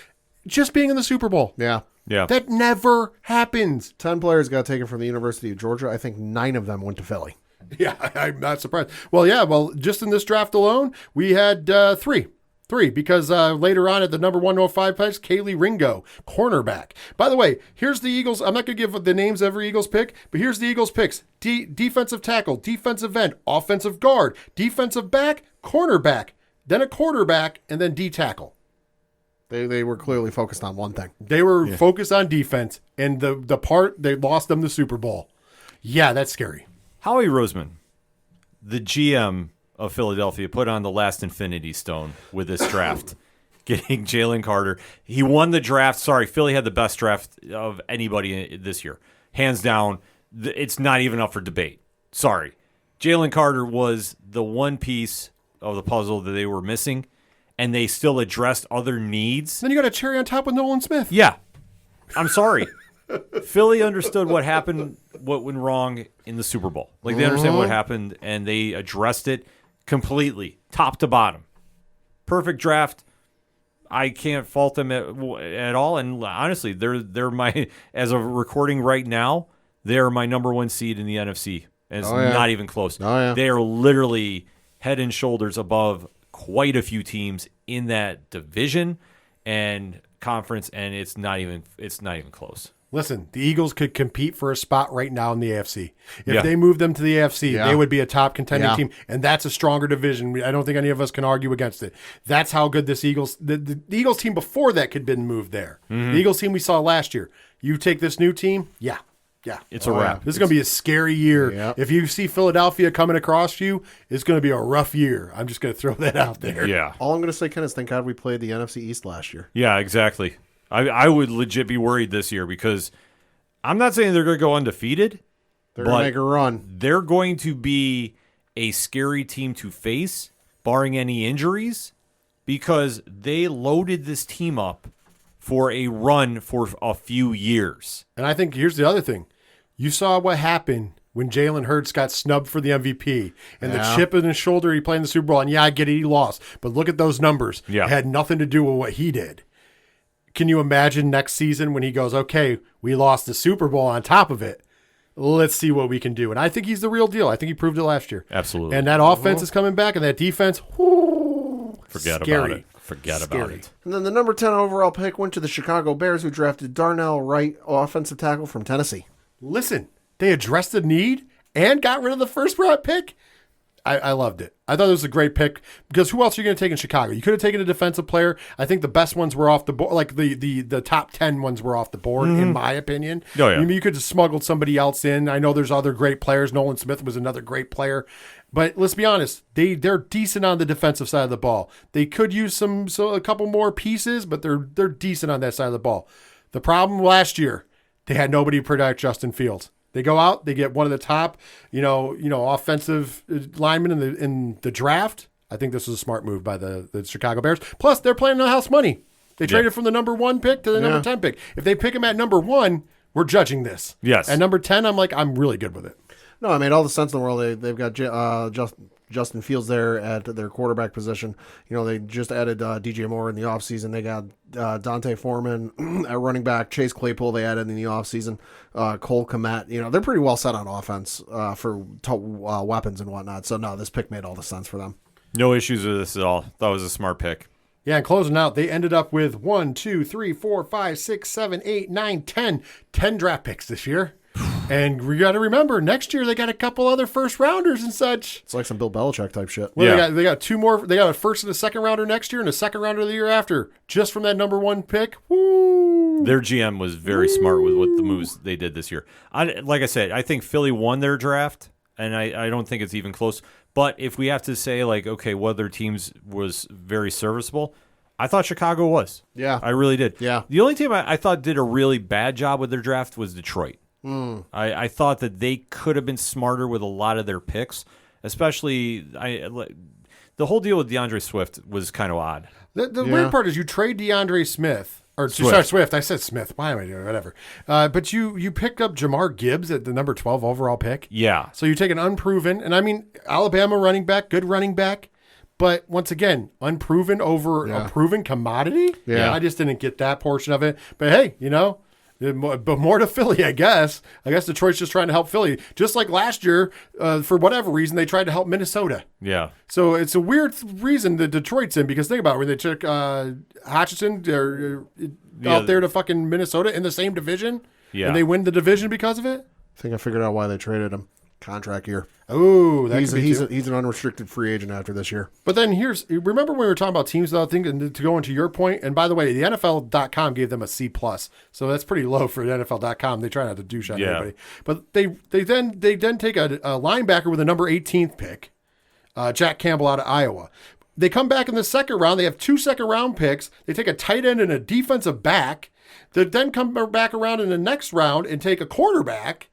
Speaker 4: just being in the Super Bowl.
Speaker 3: Yeah.
Speaker 1: Yeah.
Speaker 4: That never happens.
Speaker 3: 10 players got taken from the University of Georgia. I think 9 of them went to Philly.
Speaker 4: Yeah, I'm not surprised. Well, yeah, just in this draft alone, we had 3. 3, because later on at the number 105 picks, Kaylee Ringo, cornerback. By the way, here's the Eagles. I'm not going to give the names of every Eagles pick, but here's the Eagles picks. Defensive tackle, defensive end, offensive guard, defensive back, cornerback, then a quarterback, and then D tackle.
Speaker 3: They were clearly focused on one thing.
Speaker 4: They were focused on defense, and the part they lost them the Super Bowl. Yeah, that's scary.
Speaker 1: Howie Roseman, the GM of Philadelphia, put on the last infinity stone with this draft, getting Jalen Carter. He won the draft. Sorry, Philly had the best draft of anybody this year. Hands down, it's not even up for debate. Sorry. Jalen Carter was the one piece of the puzzle that they were missing, and they still addressed other needs.
Speaker 4: Then you got a cherry on top with Nolan Smith.
Speaker 1: Yeah. I'm sorry. Philly understood what happened, what went wrong in the Super Bowl. Like, they understand what happened, and they addressed it completely, top to bottom. Perfect draft. I can't fault them at all. And honestly, they're my, as of recording right now, they're my number 1 seed in the NFC. And it's not even close.
Speaker 3: Oh, yeah.
Speaker 1: They are literally head and shoulders above quite a few teams in that division and conference, and it's not even close.
Speaker 4: Listen, the Eagles could compete for a spot right now in the AFC. If
Speaker 1: Yeah.
Speaker 4: they moved them to the AFC,
Speaker 3: Yeah.
Speaker 4: they would be a top contending
Speaker 3: Yeah.
Speaker 4: team, and that's a stronger division. I don't think any of us can argue against it. That's how good this Eagles, the Eagles team before that could have been moved there. The Eagles team we saw last year. You take this new team, yeah.
Speaker 1: It's a wrap.
Speaker 4: This is going to be a scary year.
Speaker 3: Yeah.
Speaker 4: If you see Philadelphia coming across you, it's going to be a rough year. I'm just going to throw that out there.
Speaker 1: Yeah.
Speaker 3: All I'm going to say, Ken, is thank God we played the NFC East last year.
Speaker 1: Yeah, exactly. I would legit be worried this year because I'm not saying they're going to go undefeated.
Speaker 3: They're going to make a run.
Speaker 1: They're going to be a scary team to face, barring any injuries, because they loaded this team up for a run for a few years.
Speaker 4: And I think here's the other thing. You saw what happened when Jalen Hurts got snubbed for the MVP and the chip in his shoulder he played in the Super Bowl. And yeah, I get it, he lost. But look at those numbers.
Speaker 1: Yeah.
Speaker 4: It had nothing to do with what he did. Can you imagine next season when he goes, okay, we lost the Super Bowl on top of it. Let's see what we can do. And I think he's the real deal. I think he proved it last year.
Speaker 1: Absolutely.
Speaker 4: And that offense is coming back, and that defense,
Speaker 1: Forget
Speaker 4: scary.
Speaker 1: about it. Forget about
Speaker 4: Scary.
Speaker 1: it.
Speaker 3: And then the number 10 overall pick went to the Chicago Bears, who drafted Darnell Wright, offensive tackle from Tennessee.
Speaker 4: Listen, they addressed the need and got rid of the first round pick. I loved it. I thought it was a great pick because who else are you going to take in Chicago? You could have taken a defensive player. I think the best ones were off the board. Like the top 10 ones were off the board, in my opinion.
Speaker 1: Oh, yeah.
Speaker 4: You could have smuggled somebody else in. I know there's other great players. Nolan Smith was another great player. But let's be honest, they're decent on the defensive side of the ball. They could use a couple more pieces, but they're decent on that side of the ball. The problem last year, they had nobody to protect Justin Fields. They go out, they get one of the top, offensive linemen in the draft. I think this was a smart move by the Chicago Bears. Plus, they're playing on house money. They traded from the number 1 pick to the number 10 pick. If they pick him at number 1, we're judging this.
Speaker 1: Yes.
Speaker 4: At number 10, I'm really good with it.
Speaker 3: No, it made all the sense in the world. They've got Justin Fields there at their quarterback position. They just added DJ Moore in the offseason. They got Dante Foreman at running back. Chase Claypool they added in the offseason. Cole Kmet. They're pretty well set on offense for weapons and whatnot. So, no, this pick made all the sense for them.
Speaker 1: No issues with this at all. That was a smart pick.
Speaker 4: Yeah, and closing out, they ended up with 1, 2, 3, 4, 5, 6, 7, 8, 9, 10 draft picks this year. And we got to remember, next year they got a couple other first rounders and such.
Speaker 3: It's like some Bill Belichick type shit.
Speaker 4: Well,
Speaker 1: Yeah.
Speaker 4: they got 2 more. They got a first and a second rounder next year and a second rounder the year after, just from that number 1 pick. Woo!
Speaker 1: Their GM was very smart with what the moves they did this year. Like I said, I think Philly won their draft, and I don't think it's even close. But if we have to say, what other teams was very serviceable, I thought Chicago was.
Speaker 3: Yeah.
Speaker 1: I really did.
Speaker 3: Yeah.
Speaker 1: The only team I thought did a really bad job with their draft was Detroit. I thought that they could have been smarter with a lot of their picks, especially the whole deal with DeAndre Swift was kind of odd.
Speaker 4: The weird part is you trade DeAndre Smith. Swift. I said Smith. Why am I doing whatever? But you picked up Jamar Gibbs at the number 12 overall pick.
Speaker 1: Yeah.
Speaker 4: So you take an unproven, and I mean, Alabama running back, good running back. But once again, unproven over a proven commodity.
Speaker 3: Yeah.
Speaker 4: I just didn't get that portion of it. But hey, But more to Philly, I guess. I guess Detroit's just trying to help Philly. Just like last year, for whatever reason, they tried to help Minnesota.
Speaker 1: Yeah.
Speaker 4: So it's a weird reason that Detroit's in, because think about it, when they took Hutchinson out there to fucking Minnesota in the same division, and they win the division because of it.
Speaker 3: I think I figured out why they traded him. Contract year.
Speaker 4: Oh,
Speaker 3: he's an unrestricted free agent after this year.
Speaker 4: But then remember when we were talking about teams that I think, and to go into your point, and by the way, the NFL.com gave them a C+, so that's pretty low for the NFL.com. They try not to douche on anybody. But they then take a linebacker with a number 18th pick, Jack Campbell out of Iowa. They come back in the second round. They have 2 second-round picks. They take a tight end and a defensive back. They then come back around in the next round and take a quarterback.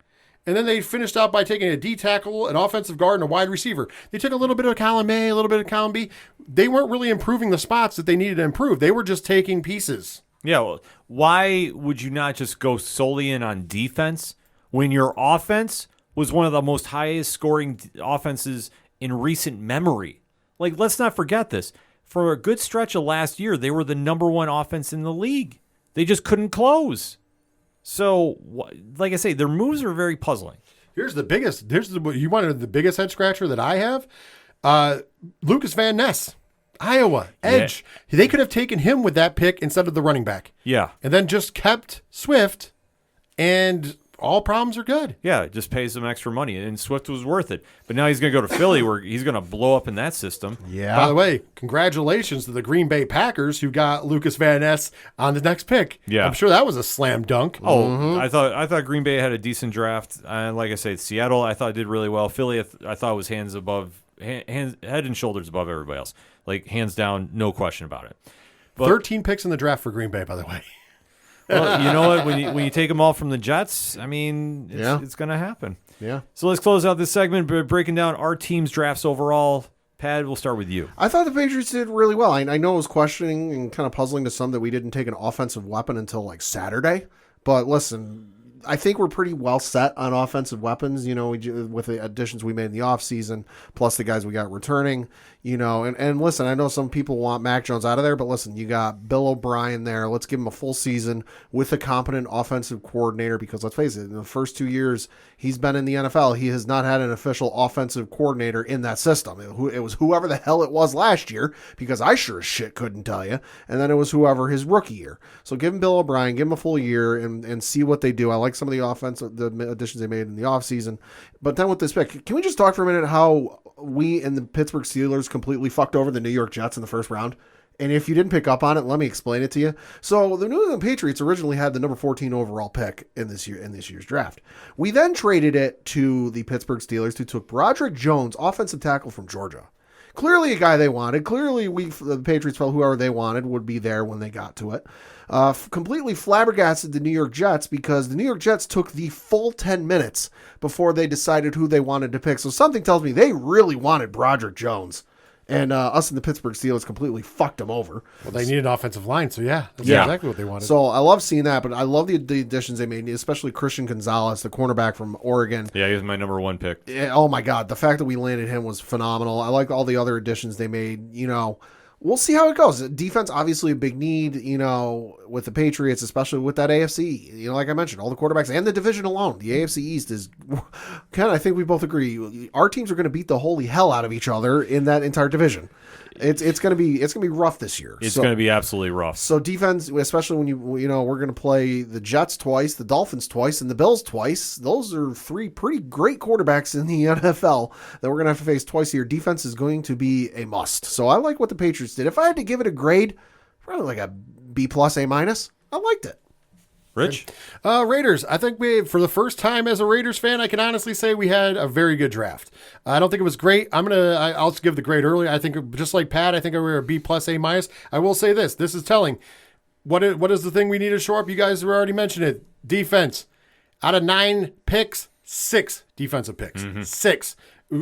Speaker 4: And then they finished out by taking a D tackle, an offensive guard, and a wide receiver. They took a little bit of column A, a little bit of column B. They weren't really improving the spots that they needed to improve. They were just taking pieces.
Speaker 1: Yeah, well, why would you not just go solely in on defense when your offense was one of the most highest scoring offenses in recent memory? Like, let's not forget this. For a good stretch of last year, they were the number 1 offense in the league. They just couldn't close. So, like I say, their moves are very puzzling.
Speaker 4: You wanted the biggest head scratcher that I have. Lucas Van Ness, Iowa, edge. Yeah. They could have taken him with that pick instead of the running back.
Speaker 1: Yeah.
Speaker 4: And then just kept Swift, and all problems are good.
Speaker 1: Yeah, it just pays them extra money, and Swift was worth it. But now he's going to go to Philly where he's going to blow up in that system.
Speaker 3: Yeah.
Speaker 4: By the way, congratulations to the Green Bay Packers who got Lucas Van Ness on the next pick.
Speaker 1: Yeah.
Speaker 4: I'm sure that was a slam dunk.
Speaker 1: Oh, I thought Green Bay had a decent draft. And like I said, Seattle I thought did really well. Philly I thought was head and shoulders above everybody else. Like, hands down, no question about it. But
Speaker 4: 13 picks in the draft for Green Bay, by the way.
Speaker 1: Well, you know what? When you take them all from the Jets, I mean, it's going to happen.
Speaker 3: Yeah.
Speaker 1: So let's close out this segment by breaking down our team's drafts overall. Pad, we'll start with you.
Speaker 3: I thought the Patriots did really well. I know it was questioning and kind of puzzling to some that we didn't take an offensive weapon until like Saturday. But listen, I think we're pretty well set on offensive weapons, with the additions we made in the offseason, plus the guys we got returning, and listen, I know some people want Mac Jones out of there, but listen, you got Bill O'Brien there. Let's give him a full season with a competent offensive coordinator, because let's face it, in the first 2 years he's been in the NFL, he has not had an official offensive coordinator in that system. It was whoever the hell it was last year, because I sure as shit couldn't tell you, and then it was whoever his rookie year. So give him Bill O'Brien, give him a full year, and see what they do. I like some of the additions they made in the offseason. But then with this pick, can we just talk for a minute how we and the Pittsburgh Steelers completely fucked over the New York Jets in the first round? And if you didn't pick up on it, let me explain it to you. So the New England Patriots originally had the number 14 overall pick in this year's draft. We then traded it to the Pittsburgh Steelers, who took Broderick Jones, offensive tackle from Georgia. Clearly a guy they wanted. Clearly the Patriots felt whoever they wanted would be there when they got to it. Completely flabbergasted the New York Jets, because the New York Jets took the full 10 minutes before they decided who they wanted to pick. So something tells me they really wanted Broderick Jones. And us and the Pittsburgh Steelers completely fucked them over.
Speaker 4: Well, they need an offensive line, so that's exactly what they wanted.
Speaker 3: So I love seeing that, but I love the additions they made, especially Christian Gonzalez, the cornerback from Oregon.
Speaker 1: Yeah, he was my number 1 pick.
Speaker 3: Oh, my God. The fact that we landed him was phenomenal. I like all the other additions they made. We'll see how it goes. Defense, obviously a big need, with the Patriots, especially with that AFC. Like I mentioned, all the quarterbacks and the division alone. The AFC East is kind of, I think we both agree, our teams are going to beat the holy hell out of each other in that entire division. It's going to be rough this year.
Speaker 1: It's going to be absolutely rough.
Speaker 3: So defense, especially when we're going to play the Jets twice, the Dolphins twice, and the Bills twice. Those are 3 pretty great quarterbacks in the NFL that we're going to have to face twice a year. Defense is going to be a must. So I like what the Patriots did. If I had to give it a grade, probably like a B+, A-. I liked it.
Speaker 1: Rich?
Speaker 4: Raiders. I think for the first time as a Raiders fan, I can honestly say we had a very good draft. I don't think it was great. I'll just give the grade early. I think just like Pat, I think we were a B+, A-. I will say this. This is telling. What is the thing we need to shore up? You guys have already mentioned it. Defense. Out of 9 picks, 6 defensive picks. 6.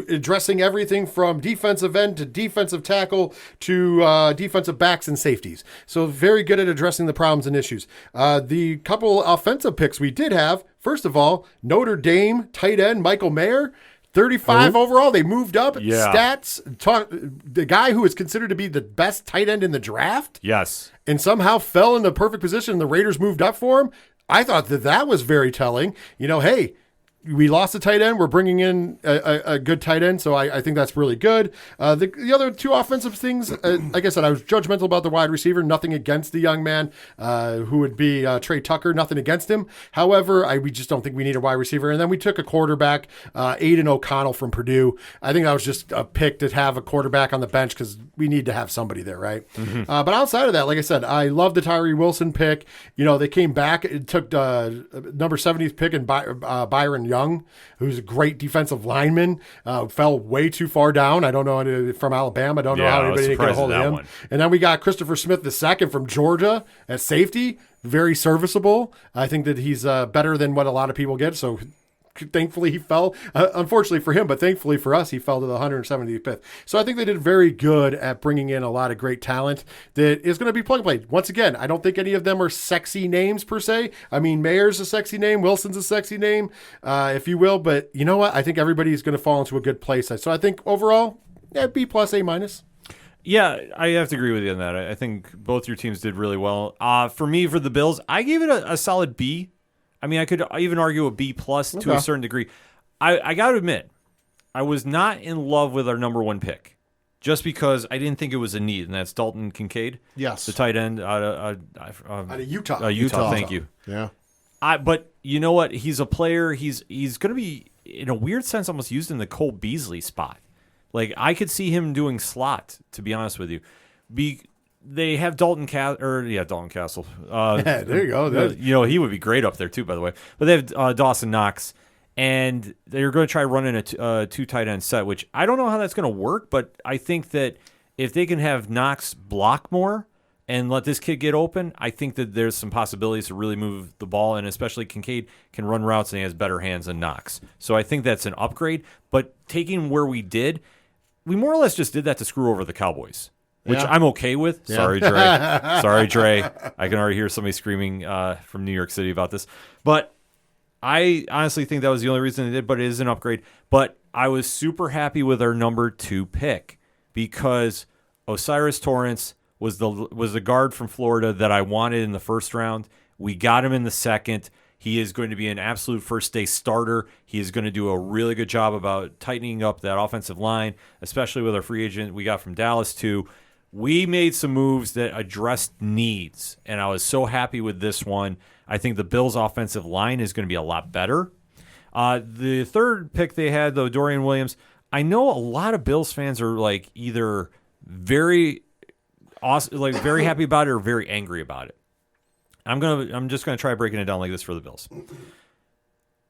Speaker 4: Addressing everything from defensive end to defensive tackle to defensive backs and safeties. So very good at addressing the problems and issues. The couple offensive picks we did have, first of all, Notre Dame tight end Michael Mayer, 35 overall. They moved up.
Speaker 1: Yeah.
Speaker 4: Stats. The guy who is considered to be the best tight end in the draft.
Speaker 1: Yes.
Speaker 4: And somehow fell in the perfect position and the Raiders moved up for him. I thought that was very telling. Hey, we lost a tight end. We're bringing in a good tight end, so I think that's really good. The other two offensive things, like I said, I was judgmental about the wide receiver. Nothing against the young man who would be Trey Tucker. Nothing against him. However, we just don't think we need a wide receiver. And then we took a quarterback, Aiden O'Connell from Purdue. I think that was just a pick to have a quarterback on the bench because we need to have somebody there, right? Mm-hmm. But outside of that, like I said, I love the Tyree Wilson pick. They came back. It took number 70th pick and Byron Young, who's a great defensive lineman, fell way too far down. I don't know, from Alabama. I don't know how anybody didn't get a hold of him. One. And then we got Christopher Smith II from Georgia at safety, very serviceable. I think that he's better than what a lot of people get. So thankfully he fell, unfortunately for him, but thankfully for us, he fell to the 175th. So I think they did very good at bringing in a lot of great talent that is going to be plug and play. Once again, I don't think any of them are sexy names per se. I mean, Mayer's a sexy name. Wilson's a sexy name, if you will. But you know what? I think everybody's going to fall into a good place. So I think overall, B+, A-.
Speaker 1: Yeah, I have to agree with you on that. I think both your teams did really well. For me, for the Bills, I gave it a solid B. I mean, I could even argue a B+ to a certain degree. I got to admit, I was not in love with our number one pick just because I didn't think it was a need, and that's Dalton Kincaid.
Speaker 3: Yes.
Speaker 1: The tight end out
Speaker 4: of Utah.
Speaker 1: Utah, thank you.
Speaker 3: Yeah.
Speaker 1: But you know what? He's a player. He's going to be, in a weird sense, almost used in the Cole Beasley spot. Like, I could see him doing slot, to be honest with you. They have Dalton Castle.
Speaker 4: There you go.
Speaker 1: He would be great up there too, by the way. But they have Dawson Knox, and they're going to try running a two tight end set, which I don't know how that's going to work. But I think that if they can have Knox block more and let this kid get open, I think that there's some possibilities to really move the ball, and especially Kincaid can run routes and he has better hands than Knox. So I think that's an upgrade. But taking where we did, we more or less just did that to screw over the Cowboys. Which I'm okay with. Yeah. Sorry, Dre. Sorry, Dre. I can already hear somebody screaming from New York City about this. But I honestly think that was the only reason they did, but it is an upgrade. But I was super happy with our number 2 pick because Osiris Torrance was the guard from Florida that I wanted in the first round. We got him in the second. He is going to be an absolute first-day starter. He is going to do a really good job about tightening up that offensive line, especially with our free agent we got from Dallas too. We made some moves that addressed needs, and I was so happy with this one. I think the Bills' offensive line is going to be a lot better. The third pick they had, though, Dorian Williams, I know a lot of Bills fans are like either very awesome, like very happy about it or very angry about it. I'm just gonna try breaking it down like this for the Bills.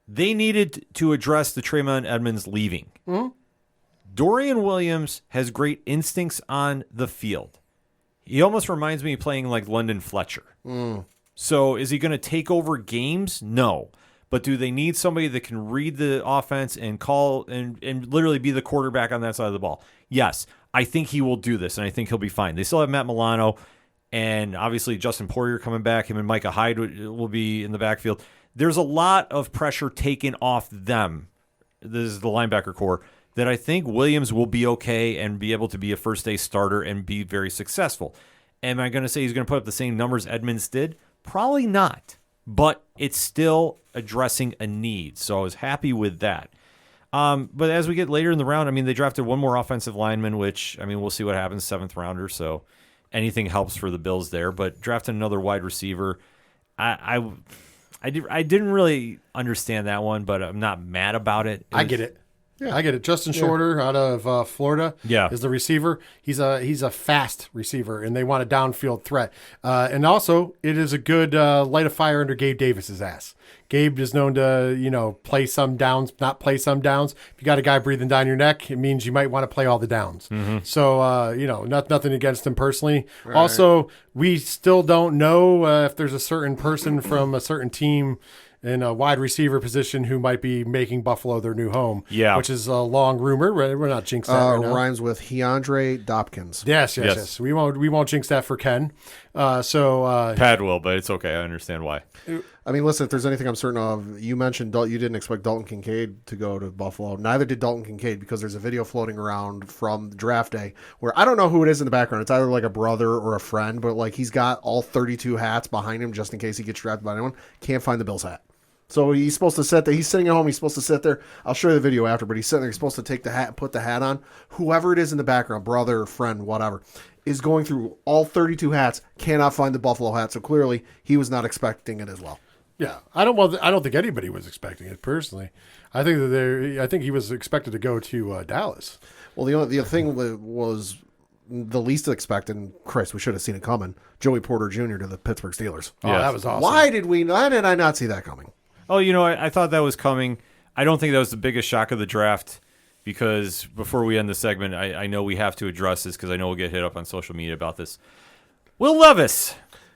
Speaker 1: They needed to address the Trayvon Edmonds leaving. Mm-hmm. Dorian Williams has great instincts on the field. He almost reminds me of playing like London Fletcher. So is he going to take over games? No. But do they need somebody that can read the offense and call and literally be the quarterback on that side of the ball? Yes. I think he will do this, and I think he'll be fine. They still have Matt Milano, and obviously Justin Poirier coming back. Him and Micah Hyde will be in the backfield. There's a lot of pressure taken off them. This is the linebacker core. That I think Williams will be okay and be able to be a first-day starter and be very successful. Am I going to say he's going to put up the same numbers Edmonds did? Probably not, but it's still addressing a need, so I was happy with that. But as we get later in the round, I mean, they drafted one more offensive lineman, which, I mean, we'll see what happens, 7th rounder, so anything helps for the Bills there. But drafting another wide receiver, I didn't really understand that one, but I'm not mad about it.
Speaker 4: I get it. Yeah, I get it. Justin Shorter out of Florida is the receiver. He's a fast receiver, and they want a downfield threat. And also, it is a good light of fire under Gabe Davis's ass. Gabe is known to, play some downs, not play some downs. If you got a guy breathing down your neck, it means you might want to play all the downs. Mm-hmm. So, nothing against him personally. Right. Also, we still don't know if there's a certain person from a certain team in a wide receiver position who might be making Buffalo their new home. Yeah. Which is a long rumor. We're not jinxing that right now.
Speaker 3: Rhymes with Heandre Dopkins.
Speaker 4: Yes. We won't jinx that for Ken. So
Speaker 1: Pad will, but it's okay. I understand why.
Speaker 3: I mean, listen, if there's anything I'm certain of, you mentioned you didn't expect Dalton Kincaid to go to Buffalo. Neither did Dalton Kincaid, because there's a video floating around from draft day where I don't know who it is in the background. It's either like a brother or a friend, but like he's got all 32 hats behind him just in case he gets drafted by anyone. Can't find the Bills hat. So he's supposed to sit there. He's sitting at home. He's supposed to sit there. I'll show you the video after, but he's sitting there. He's supposed to take the hat and put the hat on. Whoever it is in the background, brother, friend, whatever, is going through all 32 hats, cannot find the Buffalo hat. So clearly he was not expecting it as well.
Speaker 4: Yeah, I don't think anybody was expecting it personally. I think he was expected to go to Dallas.
Speaker 3: Well, the other thing that was the least expected, and Christ, we should have seen it coming, Joey Porter Jr. to the Pittsburgh Steelers.
Speaker 4: Oh,
Speaker 1: Yes.
Speaker 4: that was awesome.
Speaker 3: Why did I not see that coming?
Speaker 1: Oh, I thought that was coming. I don't think that was the biggest shock of the draft, because before we end the segment, I know we have to address this because I know we'll get hit up on social media about this. Will Levis.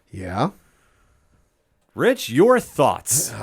Speaker 3: Yeah.
Speaker 1: Rich, your thoughts?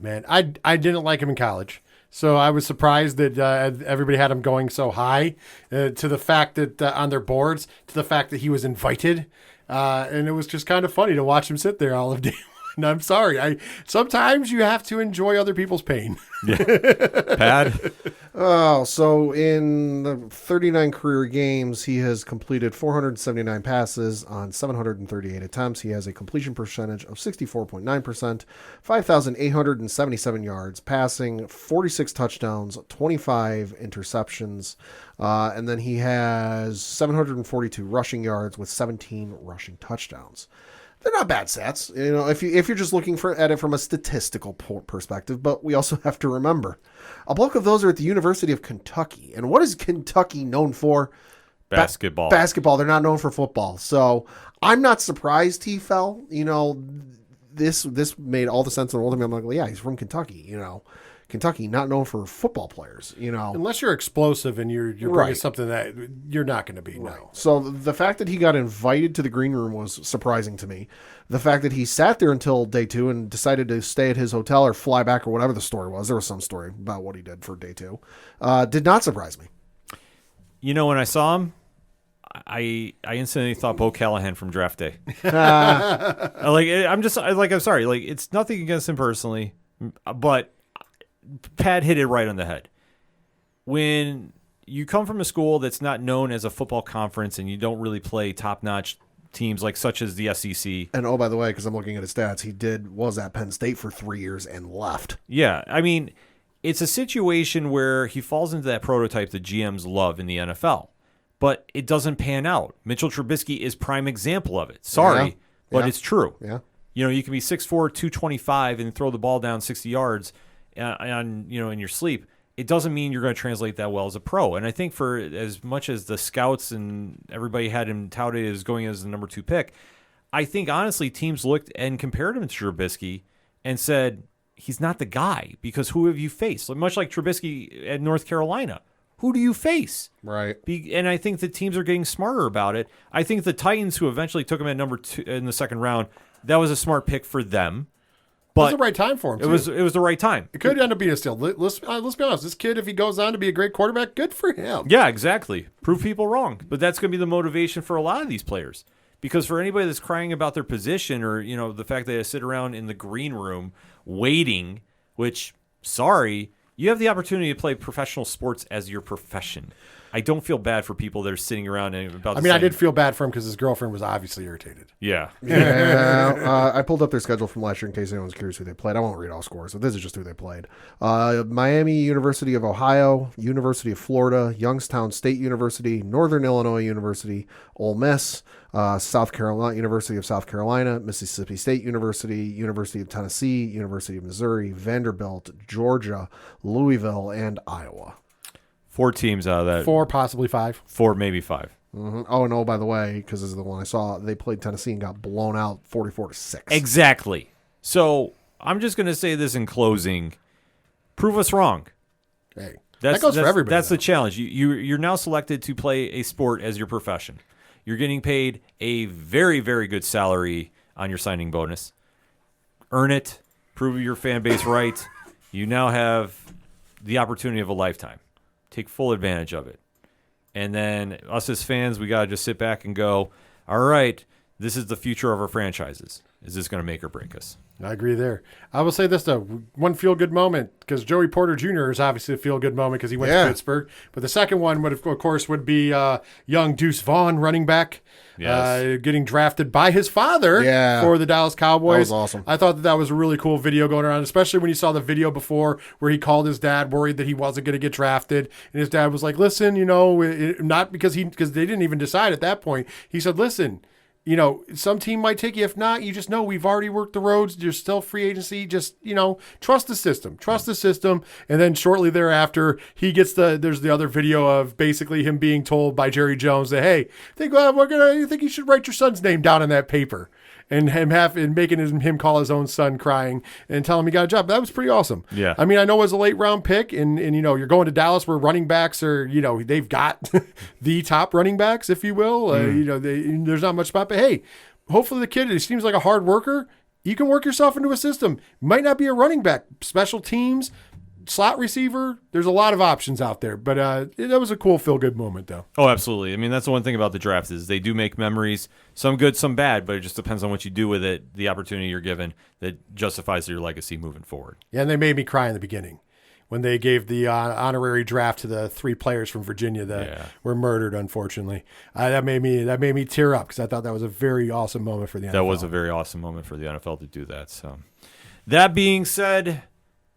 Speaker 4: Man, I didn't like him in college. So I was surprised that everybody had him going so high, to the fact that on their boards, to the fact that he was invited. And it was just kind of funny to watch him sit there all of day. And I'm sorry. Sometimes you have to enjoy other people's pain.
Speaker 1: Pad?
Speaker 3: Oh, so in the 39 career games, he has completed 479 passes on 738 attempts. He has a completion percentage of 64.9%, 5,877 yards passing, 46 touchdowns, 25 interceptions, and then he has 742 rushing yards with 17 rushing touchdowns. They're not bad stats, if you're just looking at it from a statistical perspective. But we also have to remember, a bulk of those are at the University of Kentucky. And what is Kentucky known for?
Speaker 1: Basketball.
Speaker 3: Basketball. They're not known for football. So I'm not surprised he fell. This made all the sense in the world to me. I'm like, well, yeah, he's from Kentucky. Kentucky, not known for football players,
Speaker 4: Unless you're explosive and you're bringing
Speaker 3: Right.
Speaker 4: something that you're not going to be, no.
Speaker 3: So the fact that he got invited to the green room was surprising to me. The fact that he sat there until day 2 and decided to stay at his hotel or fly back or whatever the story was, there was some story about what he did for day 2, did not surprise me.
Speaker 1: When I saw him, I instantly thought Bo Callahan from draft day. I'm sorry. Like, it's nothing against him personally, but Pat hit it right on the head. When you come from a school that's not known as a football conference and you don't really play top-notch teams such as the SEC.
Speaker 3: And oh, by the way, because I'm looking at his stats, he was at Penn State for 3 years and left.
Speaker 1: Yeah, I mean, it's a situation where he falls into that prototype that GMs love in the NFL, but it doesn't pan out. Mitchell Trubisky is prime example of it. Sorry, but it's true.
Speaker 3: Yeah.
Speaker 1: You can be 6'4", 225 and throw the ball down 60 yards in your sleep. It doesn't mean you're going to translate that well as a pro. And I think for as much as the scouts and everybody had him touted as going as the number 2 pick, I think honestly teams looked and compared him to Trubisky and said, he's not the guy, because who have you faced? Much like Trubisky at North Carolina. Who do you face?
Speaker 3: Right.
Speaker 1: And I think the teams are getting smarter about it. I think the Titans, who eventually took him at number 2 in the second round, that was a smart pick for them.
Speaker 4: It was the right time for him, too.
Speaker 1: It was the right time.
Speaker 4: It could end up being a steal. Let's be honest. This kid, if he goes on to be a great quarterback, good for him.
Speaker 1: Yeah, exactly. Prove people wrong. But that's going to be the motivation for a lot of these players. Because for anybody that's crying about their position or, the fact that they sit around in the green room waiting, which, sorry, you have the opportunity to play professional sports as your profession. I don't feel bad for people that are sitting around and about.
Speaker 4: I did feel bad for him because his girlfriend was obviously irritated.
Speaker 1: Yeah.
Speaker 3: Yeah. I pulled up their schedule from last year in case anyone's curious who they played. I won't read all scores, so this is just who they played. Miami University of Ohio, University of Florida, Youngstown State University, Northern Illinois University, Ole Miss, South Carolina, University of South Carolina, Mississippi State University, University of Tennessee, University of Missouri, Vanderbilt, Georgia, Louisville, and Iowa.
Speaker 1: 4 teams out of that.
Speaker 4: 4, possibly 5.
Speaker 1: 4, maybe 5.
Speaker 3: Mm-hmm. Oh, and by the way, because this is the one I saw, they played Tennessee and got blown out 44-6.
Speaker 1: Exactly. So I'm just going to say this in closing. Prove us wrong.
Speaker 4: Hey, that goes for everybody.
Speaker 1: That's the challenge. You're now selected to play a sport as your profession. You're getting paid a very, very good salary on your signing bonus. Earn it. Prove your fan base right. You now have the opportunity of a lifetime. Take full advantage of it. And then us as fans, we got to just sit back and go, all right, this is the future of our franchises. is this going to make or break us?
Speaker 4: I agree there. I will say this, though. One feel-good moment, because Joey Porter Jr. is obviously a feel-good moment because he went to Pittsburgh. But the second one, of course, would be young Deuce Vaughn, running back, getting drafted by his father for the Dallas Cowboys.
Speaker 3: That was awesome.
Speaker 4: I thought that was a really cool video going around, especially when you saw the video before where he called his dad, worried that he wasn't going to get drafted. And his dad was like, listen, not because they didn't even decide at that point. He said, listen, some team might take you. If not, you just know we've already worked the roads. You're still free agency. Just, trust the system. Trust the system. And then shortly thereafter, he gets there's the other video of basically him being told by Jerry Jones that, hey, I think you should write your son's name down on that paper. And making him call his own son crying and tell him he got a job. That was pretty awesome.
Speaker 1: Yeah.
Speaker 4: I mean, I know it was a late round pick, and you're going to Dallas where running backs are, they've got the top running backs, if you will. There's not much spot, but hey, hopefully the kid, he seems like a hard worker. You can work yourself into a system. Might not be a running back, special teams, slot receiver. There's a lot of options out there, but that was a cool feel-good moment, though.
Speaker 1: Oh, absolutely. I mean, that's the one thing about the draft is they do make memories, some good, some bad, but it just depends on what you do with it, the opportunity you're given that justifies your legacy moving forward.
Speaker 4: Yeah, and they made me cry in the beginning when they gave the honorary draft to the 3 players from Virginia that were murdered, unfortunately. That made me tear up because I thought that was a very awesome moment for the NFL.
Speaker 1: That was a very awesome moment for the NFL to do that. So, that being said,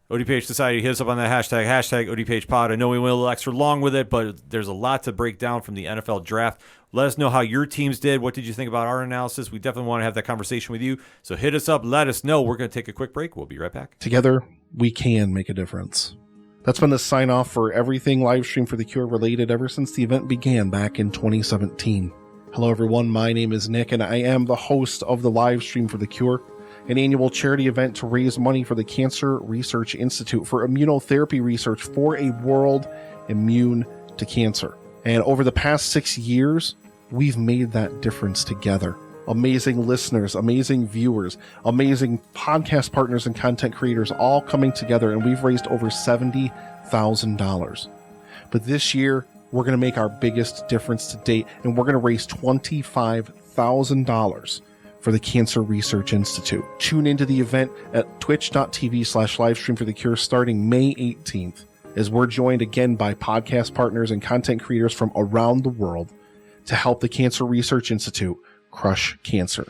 Speaker 1: ODPH Society, hit us up on that hashtag ODPH Pod. I know we went a little extra long with it, but there's a lot to break down from the NFL draft. Let us know how your teams did. What did you think about our analysis? We definitely want to have that conversation with you. So hit us up. Let us know. We're going to take a quick break. We'll be right back.
Speaker 5: Together, we can make a difference. That's been the sign off for everything Livestream for the Cure related ever since the event began back in 2017. Hello, everyone. My name is Nick, and I am the host of the Livestream for the Cure, an annual charity event to raise money for the Cancer Research Institute for immunotherapy research for a world immune to cancer. And over the past 6 years, we've made that difference together. Amazing listeners, amazing viewers, amazing podcast partners and content creators all coming together, and we've raised over $70,000. But this year, we're going to make our biggest difference to date, and we're going to raise $25,000 for the Cancer Research Institute. Tune into the event at twitch.tv/livestreamforthecure starting May 18th, as we're joined again by podcast partners and content creators from around the world to help the Cancer Research Institute crush cancer.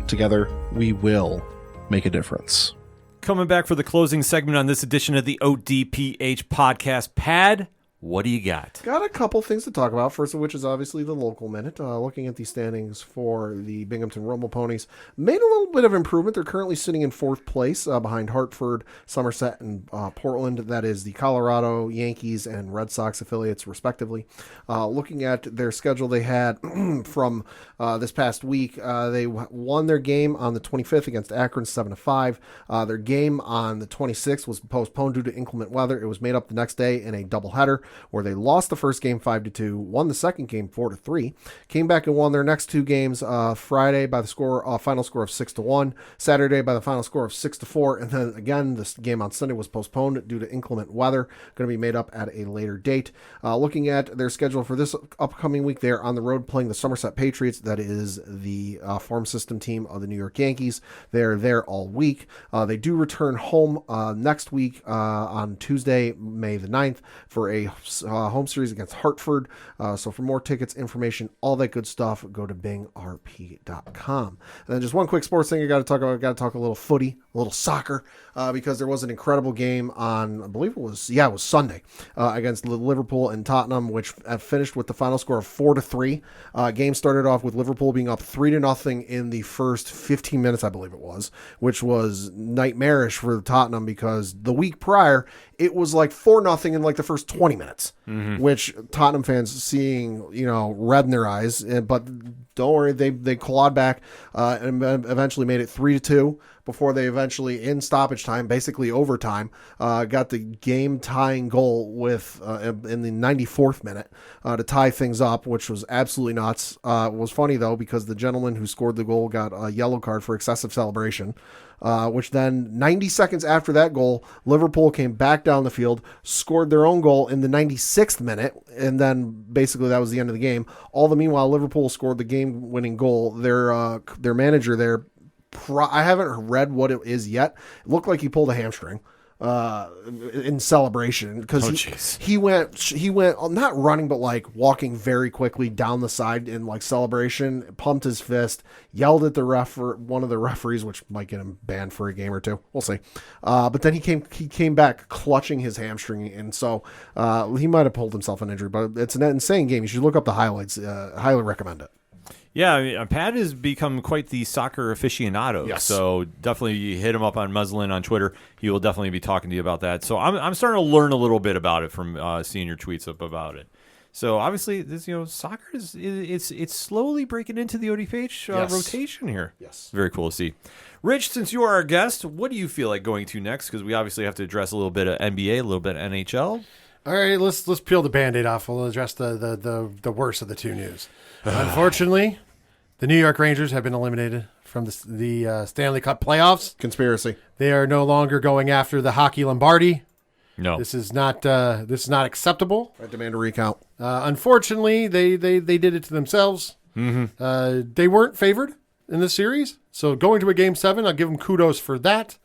Speaker 5: Together, we will make a difference.
Speaker 1: Coming back for the closing segment on this edition of the ODPH podcast. Pad, what do you got?
Speaker 3: Got a couple things to talk about. First of which is obviously the local minute. Looking at the standings for the Binghamton Rumble Ponies, made a little bit of improvement. They're currently sitting in 4th place behind Hartford, Somerset, and Portland. That is the Colorado Yankees and Red Sox affiliates, respectively. Looking at their schedule they had from this past week, they won their game on the 25th against Akron 7-5. Their game on the 26th was postponed due to inclement weather. It was made up the next day in a doubleheader, where they lost the first game 5-2, won the second game 4-3, came back and won their next 2 games Friday by the final score of 6-1, Saturday by the final score of 6-4, and then again this game on Sunday was postponed due to inclement weather, going to be made up at a later date. Looking at their schedule for this upcoming week, they're on the road playing the Somerset Patriots. That is the farm system team of the New York Yankees. They're there all week. They do return home next week on Tuesday, May the 9th, for a home series against Hartford. So for more tickets, information, all that good stuff, go to bingrp.com. And then just one quick sports thing I got to talk about. I got to talk a little footy, a little soccer, because there was an incredible game on, I believe it was Sunday, against Liverpool and Tottenham, which finished with the final score of 4-3. Game started off with Liverpool being up 3-0 in the first 15 minutes, I believe it was, which was nightmarish for Tottenham because the week prior it was like 4-0 in like the first 20 minutes, which Tottenham fans seeing, red in their eyes. But don't worry, they clawed back and eventually made it 3-2 before they eventually, in stoppage time, basically overtime, got the game-tying goal with in the 94th minute to tie things up, which was absolutely nuts. It was funny, though, because the gentleman who scored the goal got a yellow card for excessive celebration. Which then 90 seconds after that goal, Liverpool came back down the field, scored their own goal in the 96th minute, and then basically that was the end of the game. All the meanwhile, Liverpool scored the game-winning goal. Their manager there I haven't read what it is yet. It looked like he pulled a hamstring in celebration because he went not running but like walking very quickly down the side in like celebration, pumped his fist, yelled at the one of the referees, which might get him banned for a game or two. We'll see. But then he came back clutching his hamstring, and so he might have pulled himself an injury. But it's an insane game. You should look up the highlights. Highly recommend it.
Speaker 1: Yeah, I mean, Pat has become quite the soccer aficionado.
Speaker 3: Yes.
Speaker 1: So definitely you hit him up on Muslin on Twitter. He will definitely be talking to you about that. So I'm starting to learn a little bit about it from seeing your tweets up about it. So obviously, this soccer it's slowly breaking into the ODPH rotation here.
Speaker 3: Yes.
Speaker 1: Very cool to see. Rich, since you are our guest, what do you feel like going to next? Because we obviously have to address a little bit of NBA, a little bit of NHL.
Speaker 4: All right, let's peel the Band-Aid off. We'll address the worst of the two news. Unfortunately, the New York Rangers have been eliminated from the Stanley Cup playoffs.
Speaker 3: Conspiracy.
Speaker 4: They are no longer going after the Hockey Lombardi.
Speaker 1: No,
Speaker 4: This is not acceptable.
Speaker 3: I demand a recount.
Speaker 4: Unfortunately, they did it to themselves. Mm-hmm. They weren't favored in this series, so going to a Game 7, I'll give them kudos for that.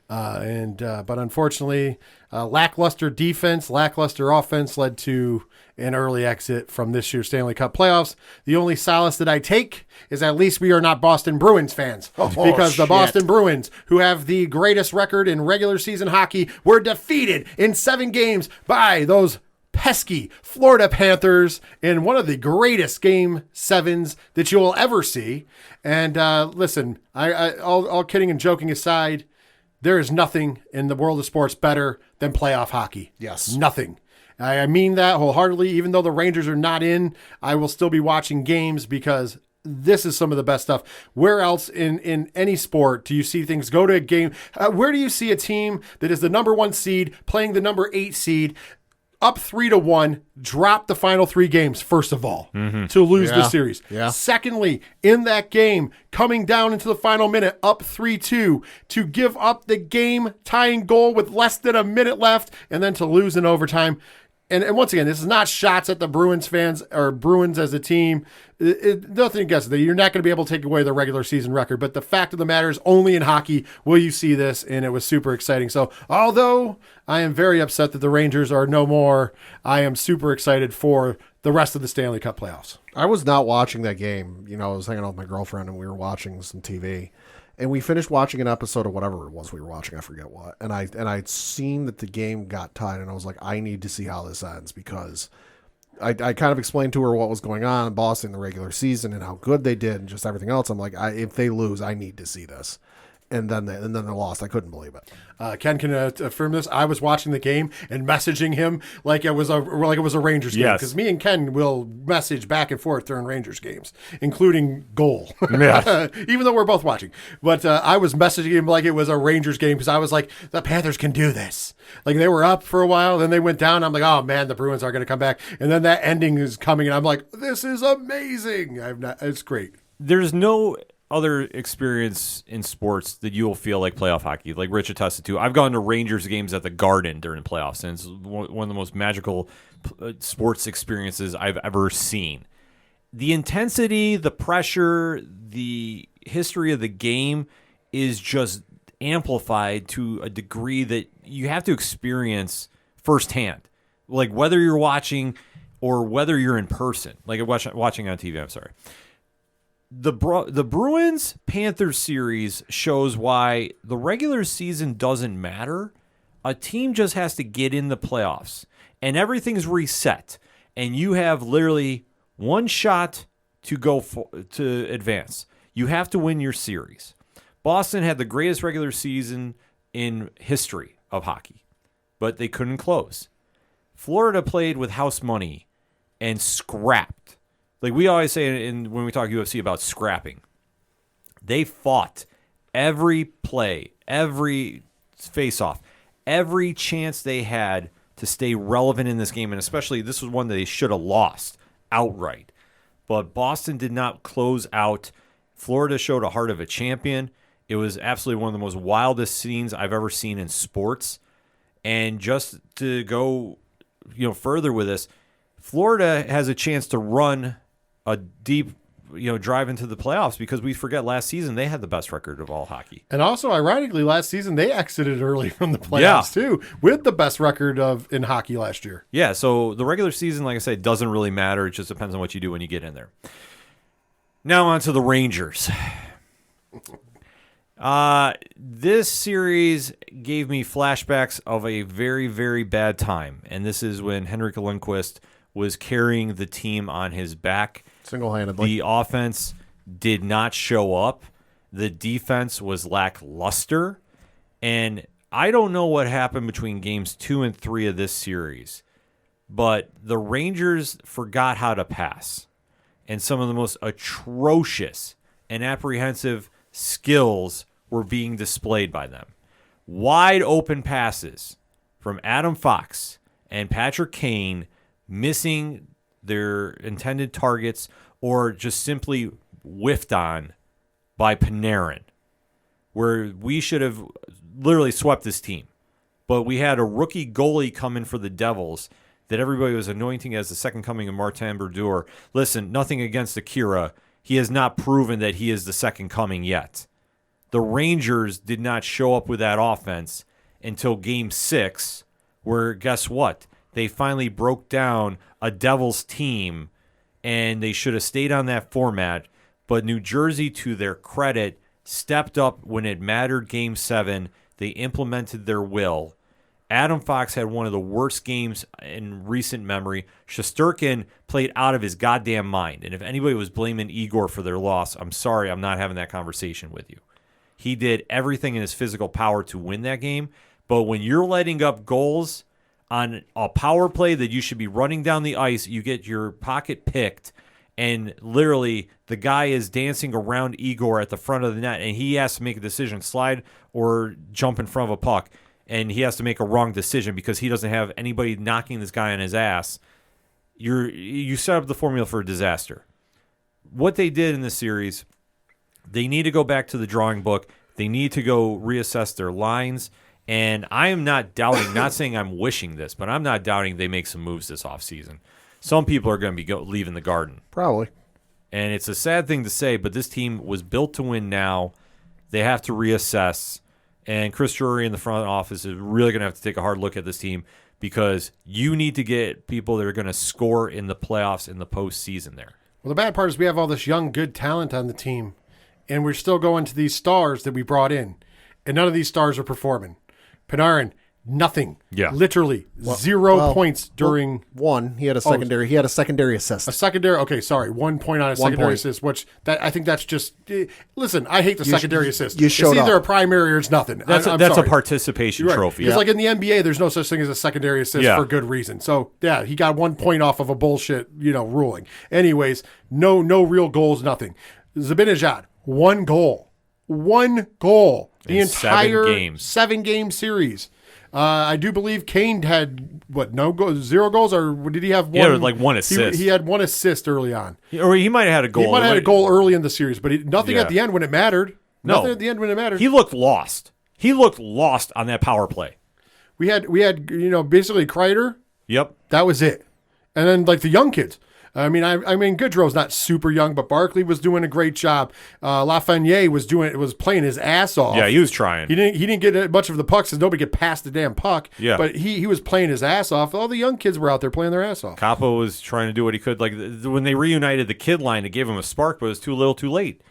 Speaker 4: But unfortunately, lackluster defense, lackluster offense led to an early exit from this year's Stanley Cup playoffs. The only solace that I take is at least we are not Boston Bruins fans, because the Boston Bruins, who have the greatest record in regular season hockey, were defeated in 7 games by those pesky Florida Panthers in one of the greatest Game 7s that you will ever see. And listen, all kidding and joking aside, there is nothing in the world of sports better than playoff hockey.
Speaker 3: Yes.
Speaker 4: Nothing. I mean that wholeheartedly. Even though the Rangers are not in, I will still be watching games because this is some of the best stuff. Where else in any sport do you see things go to a game? Where do you see a team that is the number 1 seed playing the number 8 seed up 3-1, drop the final 3 games, first of all, to lose the series?
Speaker 3: Yeah.
Speaker 4: Secondly, in that game, coming down into the final minute, up 3-2, to give up the game-tying goal with less than a minute left, and then to lose in overtime. And once again, this is not shots at the Bruins fans or Bruins as a team. Nothing against it. You're not going to be able to take away the regular season record. But the fact of the matter is, only in hockey will you see this, and it was super exciting. So although I am very upset that the Rangers are no more, I am super excited for the rest of the Stanley Cup playoffs.
Speaker 3: I was not watching that game. I was hanging out with my girlfriend, and we were watching some TV. And we finished watching an episode of whatever it was we were watching. I forget what. And I'd seen that the game got tied, and I was like, I need to see how this ends, because I kind of explained to her what was going on in Boston in the regular season and how good they did and just everything else. I'm like, if they lose, I need to see this. And then they lost. I couldn't believe it.
Speaker 4: Ken can affirm this. I was watching the game and messaging him like it was a Rangers game, because me and Ken will message back and forth during Rangers games, including goal.
Speaker 1: Yeah.
Speaker 4: Even though we're both watching. But I was messaging him like it was a Rangers game, because I was like, the Panthers can do this. Like, they were up for a while, then they went down. I'm like, oh man, the Bruins are going to come back. And then that ending is coming, and I'm like, this is amazing. It's great.
Speaker 1: There's no other experience in sports that you will feel like playoff hockey, like Rich attested to. I've gone to Rangers games at the Garden during the playoffs, and it's one of the most magical sports experiences I've ever seen. The intensity, the pressure, the history of the game is just amplified to a degree that you have to experience firsthand, like whether you're watching or whether you're in person, like watching on TV. I'm sorry. The Bruins-Panthers series shows why the regular season doesn't matter. A team just has to get in the playoffs, and everything's reset, and you have literally one shot to go to advance. You have to win your series. Boston had the greatest regular season in history of hockey, but they couldn't close. Florida played with house money and scrapped. Like we always say when we talk UFC about scrapping, they fought every play, every face-off, every chance they had to stay relevant in this game, and especially this was one that they should have lost outright. But Boston did not close out. Florida showed a heart of a champion. It was absolutely one of the most wildest scenes I've ever seen in sports. And just to go, further with this, Florida has a chance to run a deep drive into the playoffs, because we forget last season they had the best record of all hockey.
Speaker 4: And also, ironically, last season they exited early from the playoffs too, with the best record in hockey last year.
Speaker 1: Yeah, so the regular season, like I said, doesn't really matter. It just depends on what you do when you get in there. Now on to the Rangers. This series gave me flashbacks of a very, very bad time, and this is when Henrik Lundqvist was carrying the team on his back.
Speaker 3: Single-handedly.
Speaker 1: The offense did not show up. The defense was lackluster. And I don't know what happened between games 2 and 3 of this series, but the Rangers forgot how to pass. And some of the most atrocious and apprehensive skills were being displayed by them. Wide open passes from Adam Fox and Patrick Kane missing their intended targets, or just simply whiffed on by Panarin, where we should have literally swept this team. But we had a rookie goalie come in for the Devils that everybody was anointing as the second coming of Martin Brodeur. Listen, nothing against Akira. He has not proven that he is the second coming yet. The Rangers did not show up with that offense until Game 6, where, guess what? They finally broke down a Devils team, and they should have stayed on that format. But New Jersey, to their credit, stepped up when it mattered. Game 7, they implemented their will. Adam Fox had one of the worst games in recent memory. Shesterkin played out of his goddamn mind. And if anybody was blaming Igor for their loss, I'm sorry, I'm not having that conversation with you. He did everything in his physical power to win that game. But when you're letting up goals on a power play that you should be running down the ice, you get your pocket picked, and literally the guy is dancing around Igor at the front of the net, and he has to make a decision, slide or jump in front of a puck, and he has to make a wrong decision because he doesn't have anybody knocking this guy on his ass. You set up the formula for a disaster. What they did in this series, they need to go back to the drawing book. They need to go reassess their lines. And I am not doubting, not saying I'm wishing this, but I'm not doubting they make some moves this offseason. Some people are going to be leaving the Garden.
Speaker 3: Probably.
Speaker 1: And it's a sad thing to say, but this team was built to win now. They have to reassess. And Chris Drury in the front office is really going to have to take a hard look at this team, because you need to get people that are going to score in the playoffs in the postseason there.
Speaker 4: Well, the bad part is we have all this young, good talent on the team, and we're still going to these stars that we brought in, and none of these stars are performing. Panarin, nothing.
Speaker 1: Yeah.
Speaker 4: Literally 0 points during
Speaker 3: one. He had a secondary. He had a secondary assist.
Speaker 4: a secondary. Okay, sorry, 1 point on a secondary assist. Which I think that's just. Listen, I hate the secondary assist.
Speaker 3: you showed
Speaker 4: it's either
Speaker 3: up.
Speaker 4: a primary or it's nothing.
Speaker 1: That's
Speaker 4: I'm
Speaker 1: a
Speaker 4: sorry.
Speaker 1: participation
Speaker 4: Right.
Speaker 1: trophy.
Speaker 4: It's like in the NBA, there's no such thing as a secondary assist
Speaker 1: Yeah.
Speaker 4: for good reason. So yeah, he got 1 point off of a bullshit, ruling. Anyways, no real goals, nothing. Zabinajad, 1 goal. 1 goal. The
Speaker 1: In
Speaker 4: entire
Speaker 1: 7 games.
Speaker 4: 7-game series. I do believe Kane had no goals, 0 goals, or did he have one?
Speaker 1: Yeah, like 1 assist.
Speaker 4: He had 1 assist early on.
Speaker 1: Or he might have had a goal.
Speaker 4: He might have had a goal early in the series, but nothing
Speaker 1: Yeah.
Speaker 4: at the end when it mattered.
Speaker 1: No.
Speaker 4: Nothing at the end when it mattered.
Speaker 1: He looked lost. He looked lost on that power play.
Speaker 4: We had basically Kreider.
Speaker 1: Yep.
Speaker 4: That was it. And then like the young kids. I mean, Goodrow's not super young, but Barkley was doing a great job. Lafreniere was playing his ass off.
Speaker 1: Yeah, he was trying.
Speaker 4: He didn't get much of the pucks because nobody could pass the damn puck.
Speaker 1: Yeah.
Speaker 4: But he was playing his ass off. All the young kids were out there playing their ass off.
Speaker 1: Capo was trying to do what he could. Like when they reunited the kid line, it gave him a spark, but it was too little too late.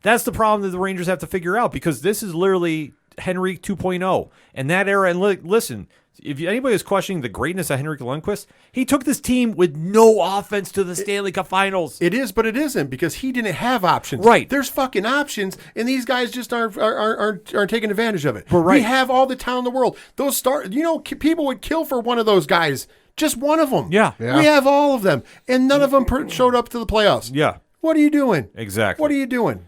Speaker 1: That's the problem that the Rangers have to figure out, because this is literally Henrik 2.0. And that era, and listen, if anybody is questioning the greatness of Henrik Lundqvist, he took this team with no offense to the Stanley Cup Finals.
Speaker 4: It is, but it isn't, because he didn't have options.
Speaker 1: Right.
Speaker 4: There's fucking options, and these guys just aren't taking advantage of it.
Speaker 1: But right.
Speaker 4: We have all the talent in the world. Those people would kill for one of those guys. Just one of them.
Speaker 1: Yeah.
Speaker 3: Yeah.
Speaker 4: We have all of them, and none of them showed up to the playoffs.
Speaker 1: Yeah,
Speaker 4: What are you doing?
Speaker 1: exactly.
Speaker 4: What are you doing?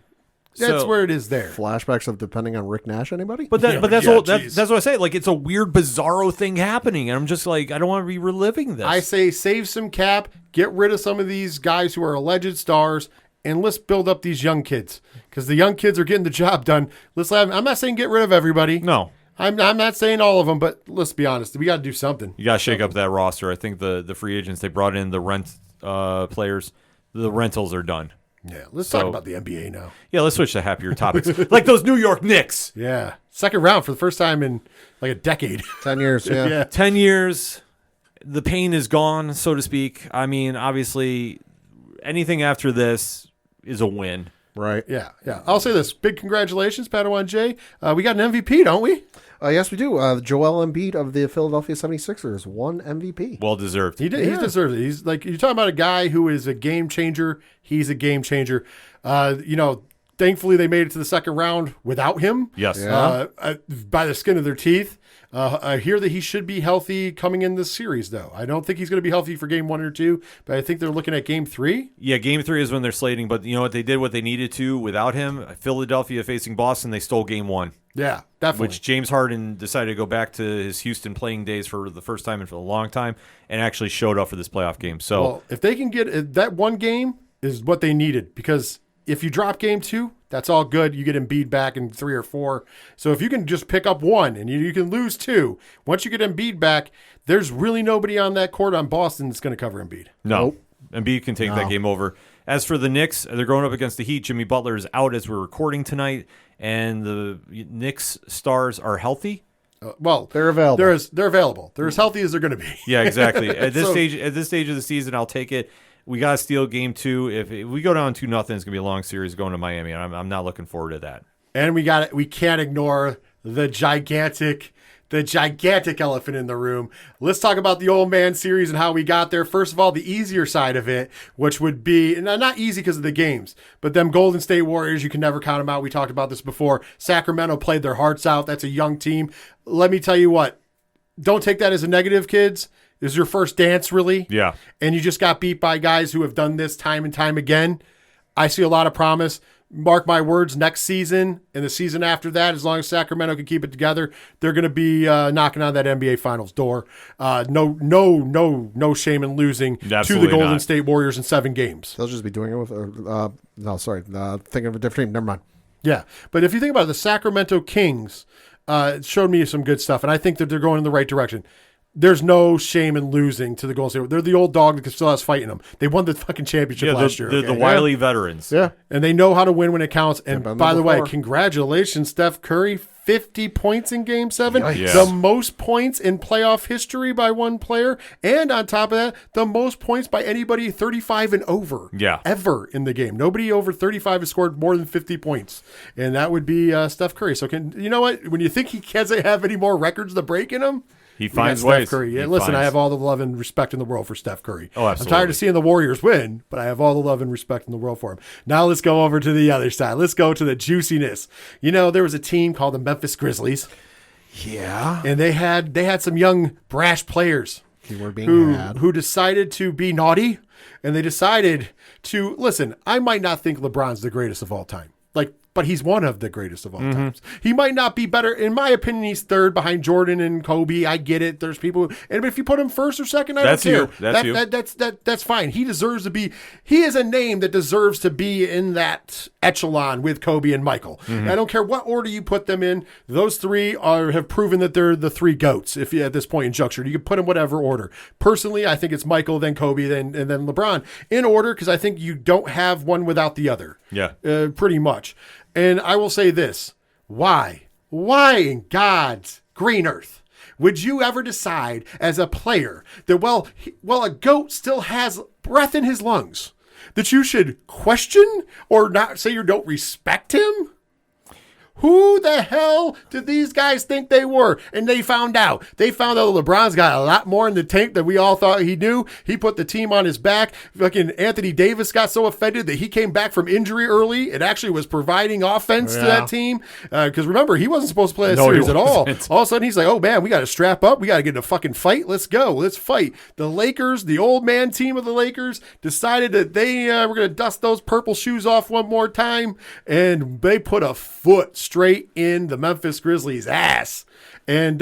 Speaker 4: That's
Speaker 1: So-
Speaker 4: where it is there.
Speaker 3: Flashbacks of depending on Rick Nash. Anybody?
Speaker 1: But that's
Speaker 4: geez.
Speaker 1: that's what I say. Like, it's a weird, bizarro thing happening, and I'm just like, I don't want to be reliving this.
Speaker 4: I say save some cap, get rid of some of these guys who are alleged stars, and let's build up these young kids, because the young kids are getting the job done. I'm not saying get rid of everybody.
Speaker 1: No,
Speaker 4: I'm not saying all of them, but let's be honest. We got to do something.
Speaker 1: you got to shake up that roster. I think the free agents they brought in, the rent players, the rentals are done.
Speaker 4: Yeah, let's
Speaker 1: So-
Speaker 4: talk about the NBA now.
Speaker 1: Yeah, let's switch to happier topics. Like those New York Knicks.
Speaker 4: Yeah, second round for the first time in like a decade.
Speaker 3: 10 years, yeah.
Speaker 4: Yeah.
Speaker 1: 10 years, the pain is gone, so to speak. I mean, obviously, anything after this is a win.
Speaker 3: Right.
Speaker 4: Yeah. I'll say this: big congratulations, Padawan Jay. We got an MVP, don't we?
Speaker 3: Yes, we do. Joel Embiid of the Philadelphia 76ers won MVP.
Speaker 1: Well deserved.
Speaker 4: He did. He deserves it. He's like, you're talking about a guy who is a game changer. He's a game changer. Thankfully they made it to the second round without him.
Speaker 1: Yes.
Speaker 3: Yeah.
Speaker 4: By the skin of their teeth. I hear that he should be healthy coming in this series, though. I don't think he's going to be healthy for game 1 or 2, but I think they're looking at game 3.
Speaker 1: Yeah, game 3 is when they're slating, but you know what? They did what they needed to without him. Philadelphia facing Boston, they stole game 1.
Speaker 4: Yeah, definitely.
Speaker 1: Which James Harden decided to go back to his Houston playing days for the first time in for a long time and actually showed up for this playoff game. So
Speaker 4: Well, if they can get that one game is what they needed, because if you drop game 2, that's all good. You get Embiid back in 3 or 4. So if you can just pick up 1 and you can lose 2, once you get Embiid back, there's really nobody on that court on Boston that's going to cover Embiid.
Speaker 1: no, Embiid can take that game over. As for the Knicks, they're going up against the Heat. Jimmy Butler is out as we're recording tonight, and the Knicks stars are healthy.
Speaker 4: Well,
Speaker 3: They're available.
Speaker 4: They're available. They're as healthy as they're going to be.
Speaker 1: Yeah, exactly. At this
Speaker 4: So-
Speaker 1: stage of the season, I'll take it. We got to steal game 2. If we go down 2-0, it's going to be a long series going to Miami, and I'm not looking forward to that.
Speaker 4: And we can't ignore the gigantic elephant in the room. Let's talk about the old man series and how we got there. First of all, the easier side of it, which would be, and not easy because of the games, but them Golden State Warriors, you can never count them out. We talked about this before. Sacramento played their hearts out. That's a young team. Let me tell you what, don't take that as a negative, kids. This is your first dance, really.
Speaker 1: Yeah.
Speaker 4: And you just got beat by guys who have done this time and time again. I see a lot of promise. Mark my words, next season and the season after that, as long as Sacramento can keep it together, they're going to be knocking on that NBA Finals door. No shame in losing to
Speaker 1: Absolutely
Speaker 4: the Golden
Speaker 1: not.
Speaker 4: State Warriors in 7 games.
Speaker 3: They'll just be doing it with. Thinking of a different team. Never mind.
Speaker 4: Yeah, but if you think about it, the Sacramento Kings showed me some good stuff, and I think that they're going in the right direction. There's no shame in losing to the Golden State. They're the old dog that still has fight in them. They won the fucking championship
Speaker 1: Yeah,
Speaker 4: last year.
Speaker 1: they're the
Speaker 4: okay?
Speaker 1: wily veterans.
Speaker 3: Yeah.
Speaker 4: And they know how to win when it counts. And
Speaker 3: been
Speaker 4: by
Speaker 3: there
Speaker 4: the way,
Speaker 3: before.
Speaker 4: congratulations, Steph Curry, 50 points in Game 7.
Speaker 1: Yikes.
Speaker 4: The most points in playoff history by one player. And on top of that, the most points by anybody 35 and over.
Speaker 1: Yeah.
Speaker 4: Ever in the game. Nobody over 35 has scored more than 50 points. And that would be Steph Curry. So you know what? When you think he doesn't have any more records to break in him,
Speaker 1: He
Speaker 4: we got
Speaker 1: finds
Speaker 4: Steph
Speaker 1: ways.
Speaker 4: Curry. Yeah,
Speaker 1: He
Speaker 4: listen, I
Speaker 1: finds.
Speaker 4: have all the love and respect in the world for Steph Curry.
Speaker 1: Oh,
Speaker 4: I'm
Speaker 1: absolutely.
Speaker 4: tired of seeing the Warriors win, but I have all the love and respect in the world for him. Now let's go over to the other side. Let's go to the juiciness. You know, there was a team called the Memphis Grizzlies,
Speaker 3: Yeah.
Speaker 4: and they had some young brash players
Speaker 3: Keyword being had.
Speaker 4: who decided to be naughty, and they decided to listen. I might not think LeBron's the greatest of all time, but he's one of the greatest of all
Speaker 1: Mm-hmm.
Speaker 4: times. He might not be better. In my opinion, he's third behind Jordan and Kobe. I get it. There's people, and if you put him first or second, I
Speaker 1: That's
Speaker 4: don't
Speaker 1: you.
Speaker 4: care.
Speaker 1: That's you.
Speaker 4: That's fine. He deserves to be. He is a name that deserves to be in that echelon with Kobe and Michael.
Speaker 1: Mm-hmm.
Speaker 4: I don't care what order you put them in. Those three have proven that they're the three goats. If you at this point in juncture, you can put them whatever order. Personally, I think it's Michael, then Kobe, and then LeBron in order, because I think you don't have one without the other.
Speaker 1: Yeah.
Speaker 4: Pretty much. And I will say this. Why in God's green earth would you ever decide as a player that, well, a GOAT still has breath in his lungs, that you should question or not say you don't respect him? Who the hell did these guys think they were? And they found out. They found out LeBron's got a lot more in the tank than we all thought he knew. He put the team on his back. Fucking Anthony Davis got so offended that he came back from injury early. It actually was providing offense to that team. Because remember, he wasn't supposed to play that
Speaker 1: No, he
Speaker 4: series at all.
Speaker 1: wasn't.
Speaker 4: All of a sudden, he's like, oh, man, we got to strap up. We got to get in a fucking fight. Let's go. Let's fight. The Lakers, the old man team of the Lakers, decided that they were going to dust those purple shoes off one more time. And they put a foot straight in the Memphis Grizzlies' ass. And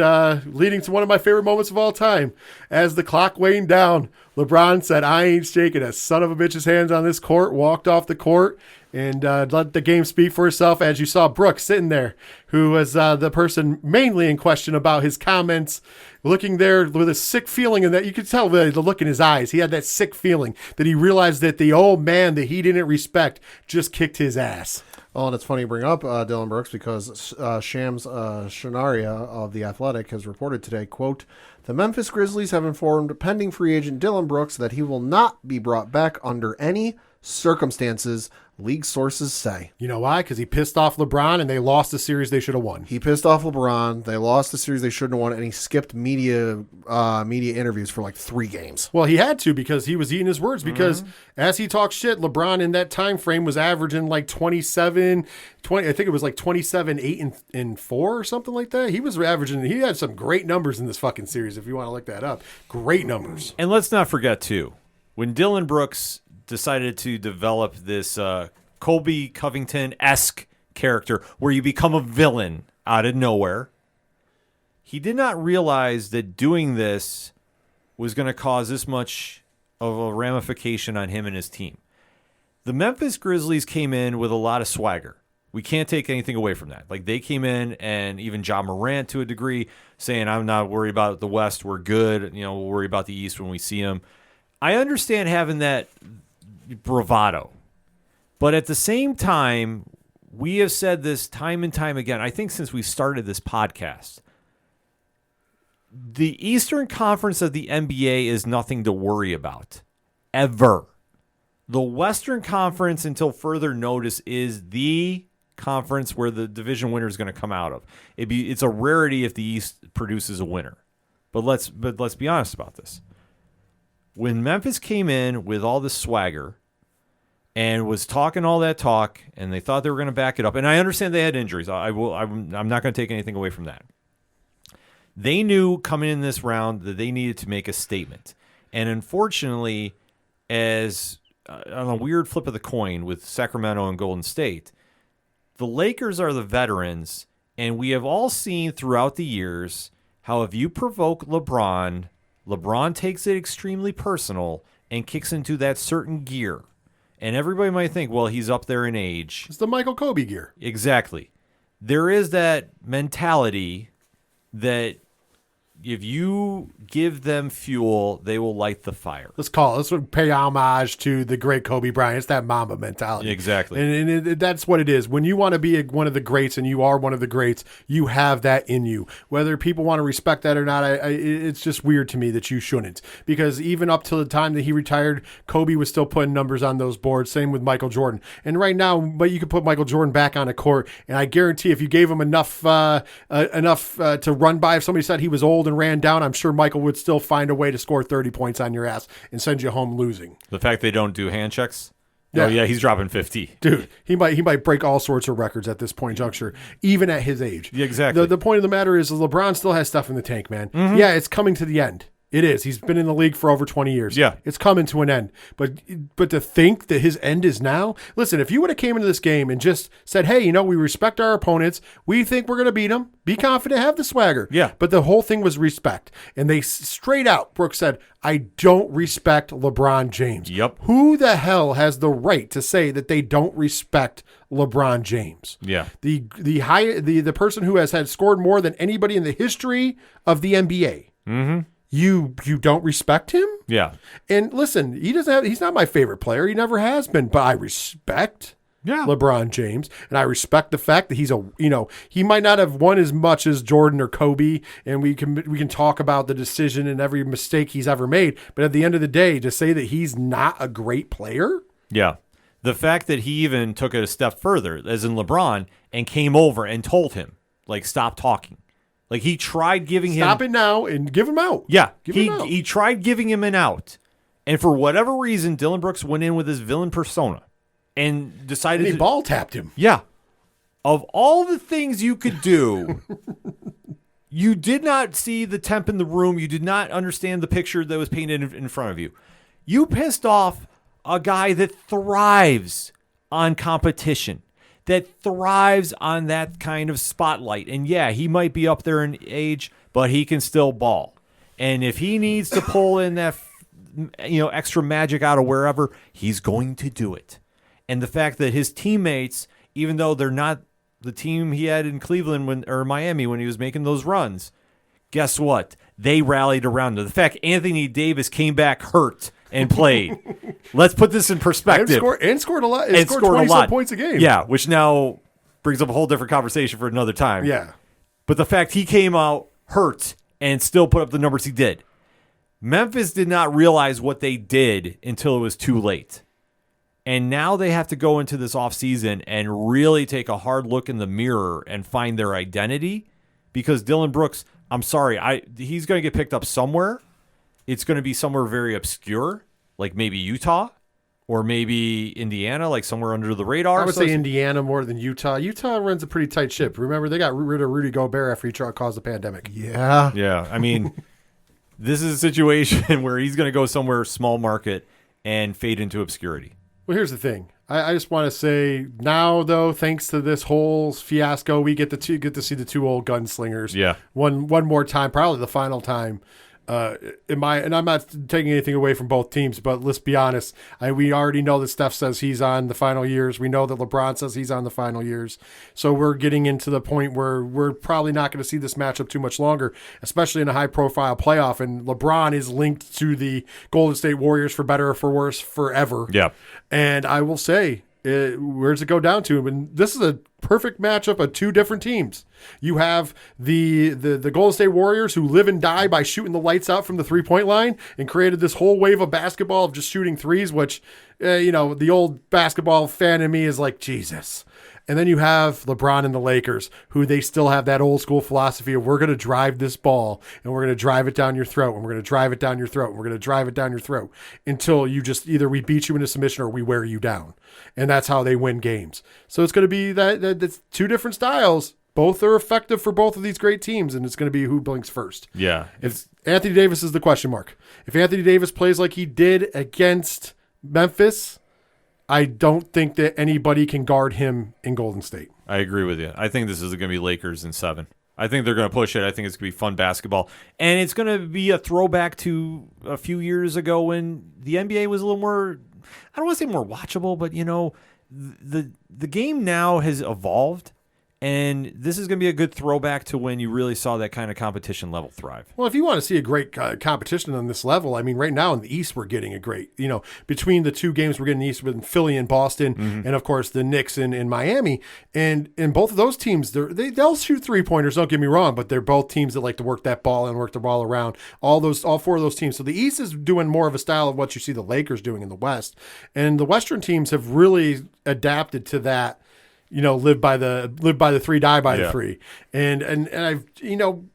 Speaker 4: leading to one of my favorite moments of all time. As the clock waned down, LeBron said, I ain't shaking a son of a bitch's hands on this court, walked off the court. and let the game speak for itself. As you saw Brooks sitting there, who was the person mainly in question about his comments, looking there with a sick feeling, and that you could tell the look in his eyes. He had that sick feeling that he realized that the old man that he didn't respect just kicked his ass.
Speaker 3: Oh, and it's funny you bring up Dylan Brooks because Shams Shanaria of The Athletic has reported today, quote, "The Memphis Grizzlies have informed pending free agent Dylan Brooks that he will not be brought back under any circumstances, league sources say."
Speaker 4: You know why? Because he pissed off LeBron, and they lost the series they should have won.
Speaker 3: He pissed off LeBron. They lost the series they shouldn't have won, and he skipped media interviews for like 3 games.
Speaker 4: Well, he had to because he was eating his words. Because as he talked shit, LeBron in that time frame was averaging like 27, 20. I think it was like 27, 8, and 4 or something like that. He was averaging. He had some great numbers in this fucking series. If you want to look that up, great numbers.
Speaker 1: And let's not forget too, when Dylan Brooks decided to develop this Colby Covington-esque character where you become a villain out of nowhere, he did not realize that doing this was going to cause this much of a ramification on him and his team. The Memphis Grizzlies came in with a lot of swagger. We can't take anything away from that. Like, they came in, and even Ja Morant to a degree, saying, "I'm not worried about the West. We're good. We'll worry about the East when we see them." I understand having that bravado, but at the same time, we have said this time and time again, I think since we started this podcast, the Eastern Conference of the NBA is nothing to worry about, ever. The Western Conference, until further notice, is the conference where the division winner is going to come out of. It's a rarity if the East produces a winner, but let's be honest about this. When Memphis came in with all this swagger and was talking all that talk, and they thought they were going to back it up, and I understand they had injuries. I'm not going to take anything away from that. They knew coming in this round that they needed to make a statement. And unfortunately, as on a weird flip of the coin with Sacramento and Golden State, the Lakers are the veterans, and we have all seen throughout the years how if you provoke LeBron takes it extremely personal and kicks into that certain gear. And everybody might think, well, he's up there in age.
Speaker 4: It's the Michael Kobe gear.
Speaker 1: Exactly. There is that mentality that if you give them fuel, they will light the fire.
Speaker 4: Let's pay homage to the great Kobe Bryant. It's that Mamba mentality.
Speaker 1: Exactly.
Speaker 4: And that's what it is. When you want to be one of the greats, and you are one of the greats, you have that in you. Whether people want to respect that or not, it's just weird to me that you shouldn't. Because even up till the time that he retired, Kobe was still putting numbers on those boards. Same with Michael Jordan. And right now, but you could put Michael Jordan back on a court, and I guarantee if you gave him enough to run by, if somebody said he was old and ran down, I'm sure Michael would still find a way to score 30 points on your ass and send you home losing.
Speaker 1: The fact they don't do hand checks?
Speaker 4: Yeah.
Speaker 1: Oh, yeah, he's dropping 50.
Speaker 4: Dude, he might break all sorts of records at this point juncture, even at his age.
Speaker 1: Yeah, exactly.
Speaker 4: The point of the matter is LeBron still has stuff in the tank, man. Mm-hmm. Yeah, it's coming to the end. It is. He's been in the league for over 20 years.
Speaker 1: Yeah.
Speaker 4: It's coming to an end. But to think that his end is now, listen, if you would have came into this game and just said, hey, we respect our opponents. We think we're going to beat them. Be confident, have the swagger.
Speaker 1: Yeah.
Speaker 4: But the whole thing was respect. And they straight out, Brooks said, I don't respect LeBron James.
Speaker 1: Yep.
Speaker 4: Who the hell has the right to say that they don't respect LeBron James?
Speaker 1: Yeah.
Speaker 4: The person who has had scored more than anybody in the history of the NBA.
Speaker 1: Mm-hmm.
Speaker 4: You don't respect him?
Speaker 1: Yeah.
Speaker 4: And listen, he's not my favorite player. He never has been, but I respect LeBron James, and I respect the fact that he's he might not have won as much as Jordan or Kobe, and we can talk about the decision and every mistake he's ever made, but at the end of the day, to say that he's not a great player?
Speaker 1: Yeah. The fact that he even took it a step further, as in LeBron, and came over and told him, stop talking. He tried giving him...
Speaker 4: Stop it now and give him out.
Speaker 1: Yeah.
Speaker 4: Give him out.
Speaker 1: He tried giving him an out. And for whatever reason, Dylan Brooks went in with his villain persona and decided
Speaker 4: and he ball tapped him.
Speaker 1: Yeah. Of all the things you could do, you did not see the temp in the room. You did not understand the picture that was painted in front of you. You pissed off a guy that thrives on competition, that thrives on that kind of spotlight. And yeah, he might be up there in age, but he can still ball. And if he needs to pull in that extra magic out of wherever, he's going to do it. And the fact that his teammates, even though they're not the team he had in Cleveland or Miami when he was making those runs, guess what? They rallied around him. The fact Anthony Davis came back hurt and played. Let's put this in perspective.
Speaker 4: And scored a lot.
Speaker 1: And
Speaker 4: Scored
Speaker 1: scored a
Speaker 4: 20-some
Speaker 1: lot.
Speaker 4: points a game.
Speaker 1: Yeah, which now brings up a whole different conversation for another time.
Speaker 4: Yeah.
Speaker 1: But the fact he came out hurt and still put up the numbers he did. Memphis did not realize what they did until it was too late. And now they have to go into this offseason and really take a hard look in the mirror and find their identity. Because Dylan Brooks, I'm sorry, he's going to get picked up somewhere. It's going to be somewhere very obscure, like maybe Utah or maybe Indiana, like somewhere under the radar.
Speaker 4: I would say Indiana more than Utah. Utah runs a pretty tight ship. Remember, they got rid of Rudy Gobert after he caused the pandemic.
Speaker 3: Yeah.
Speaker 1: Yeah, I mean, this is a situation where he's going to go somewhere small market and fade into obscurity.
Speaker 4: Well, here's the thing. I just want to say now, though, thanks to this whole fiasco, we get to see the two old gunslingers.
Speaker 1: Yeah.
Speaker 4: One more time, probably the final time. And I'm not taking anything away from both teams, but let's be honest. We already know that Steph says he's on the final years. We know that LeBron says he's on the final years. So we're getting into the point where we're probably not going to see this matchup too much longer, especially in a high-profile playoff. And LeBron is linked to the Golden State Warriors for better or for worse forever.
Speaker 1: Yeah.
Speaker 4: And I will say, where does it go down to? And this is a perfect matchup of two different teams. You have the Golden State Warriors who live and die by shooting the lights out from the three-point line and created this whole wave of basketball of just shooting threes, which, the old basketball fan in me is like, Jesus. And then you have LeBron and the Lakers, who they still have that old school philosophy of we're going to drive this ball and we're going to drive it down your throat and we're going to drive it down your throat and we're going to drive it down your throat until you just either we beat you into submission or we wear you down. And that's how they win games. So it's going to be that's two different styles. Both are effective for both of these great teams, and it's going to be who blinks first.
Speaker 1: Yeah.
Speaker 4: If Anthony Davis is the question mark. If Anthony Davis plays like he did against Memphis, I don't think that anybody can guard him in Golden State.
Speaker 1: I agree with you. I think this is going to be Lakers in 7. I think they're going to push it. I think it's going to be fun basketball. And it's going to be a throwback to a few years ago when the NBA was a little more, I don't want to say more watchable, but, the game now has evolved. And this is going to be a good throwback to when you really saw that kind of competition level thrive.
Speaker 4: Well, if you want to see a great competition on this level, I mean, right now in the East, we're getting a great, between the two games we're getting in the East with Philly and Boston, and of course the Knicks in Miami. And both of those teams, they'll shoot three-pointers, don't get me wrong, but they're both teams that like to work that ball and work the ball around. All 4 of those teams. So the East is doing more of a style of what you see the Lakers doing in the West. And the Western teams have really adapted to that. Live by the 3, die by the 3. And I've,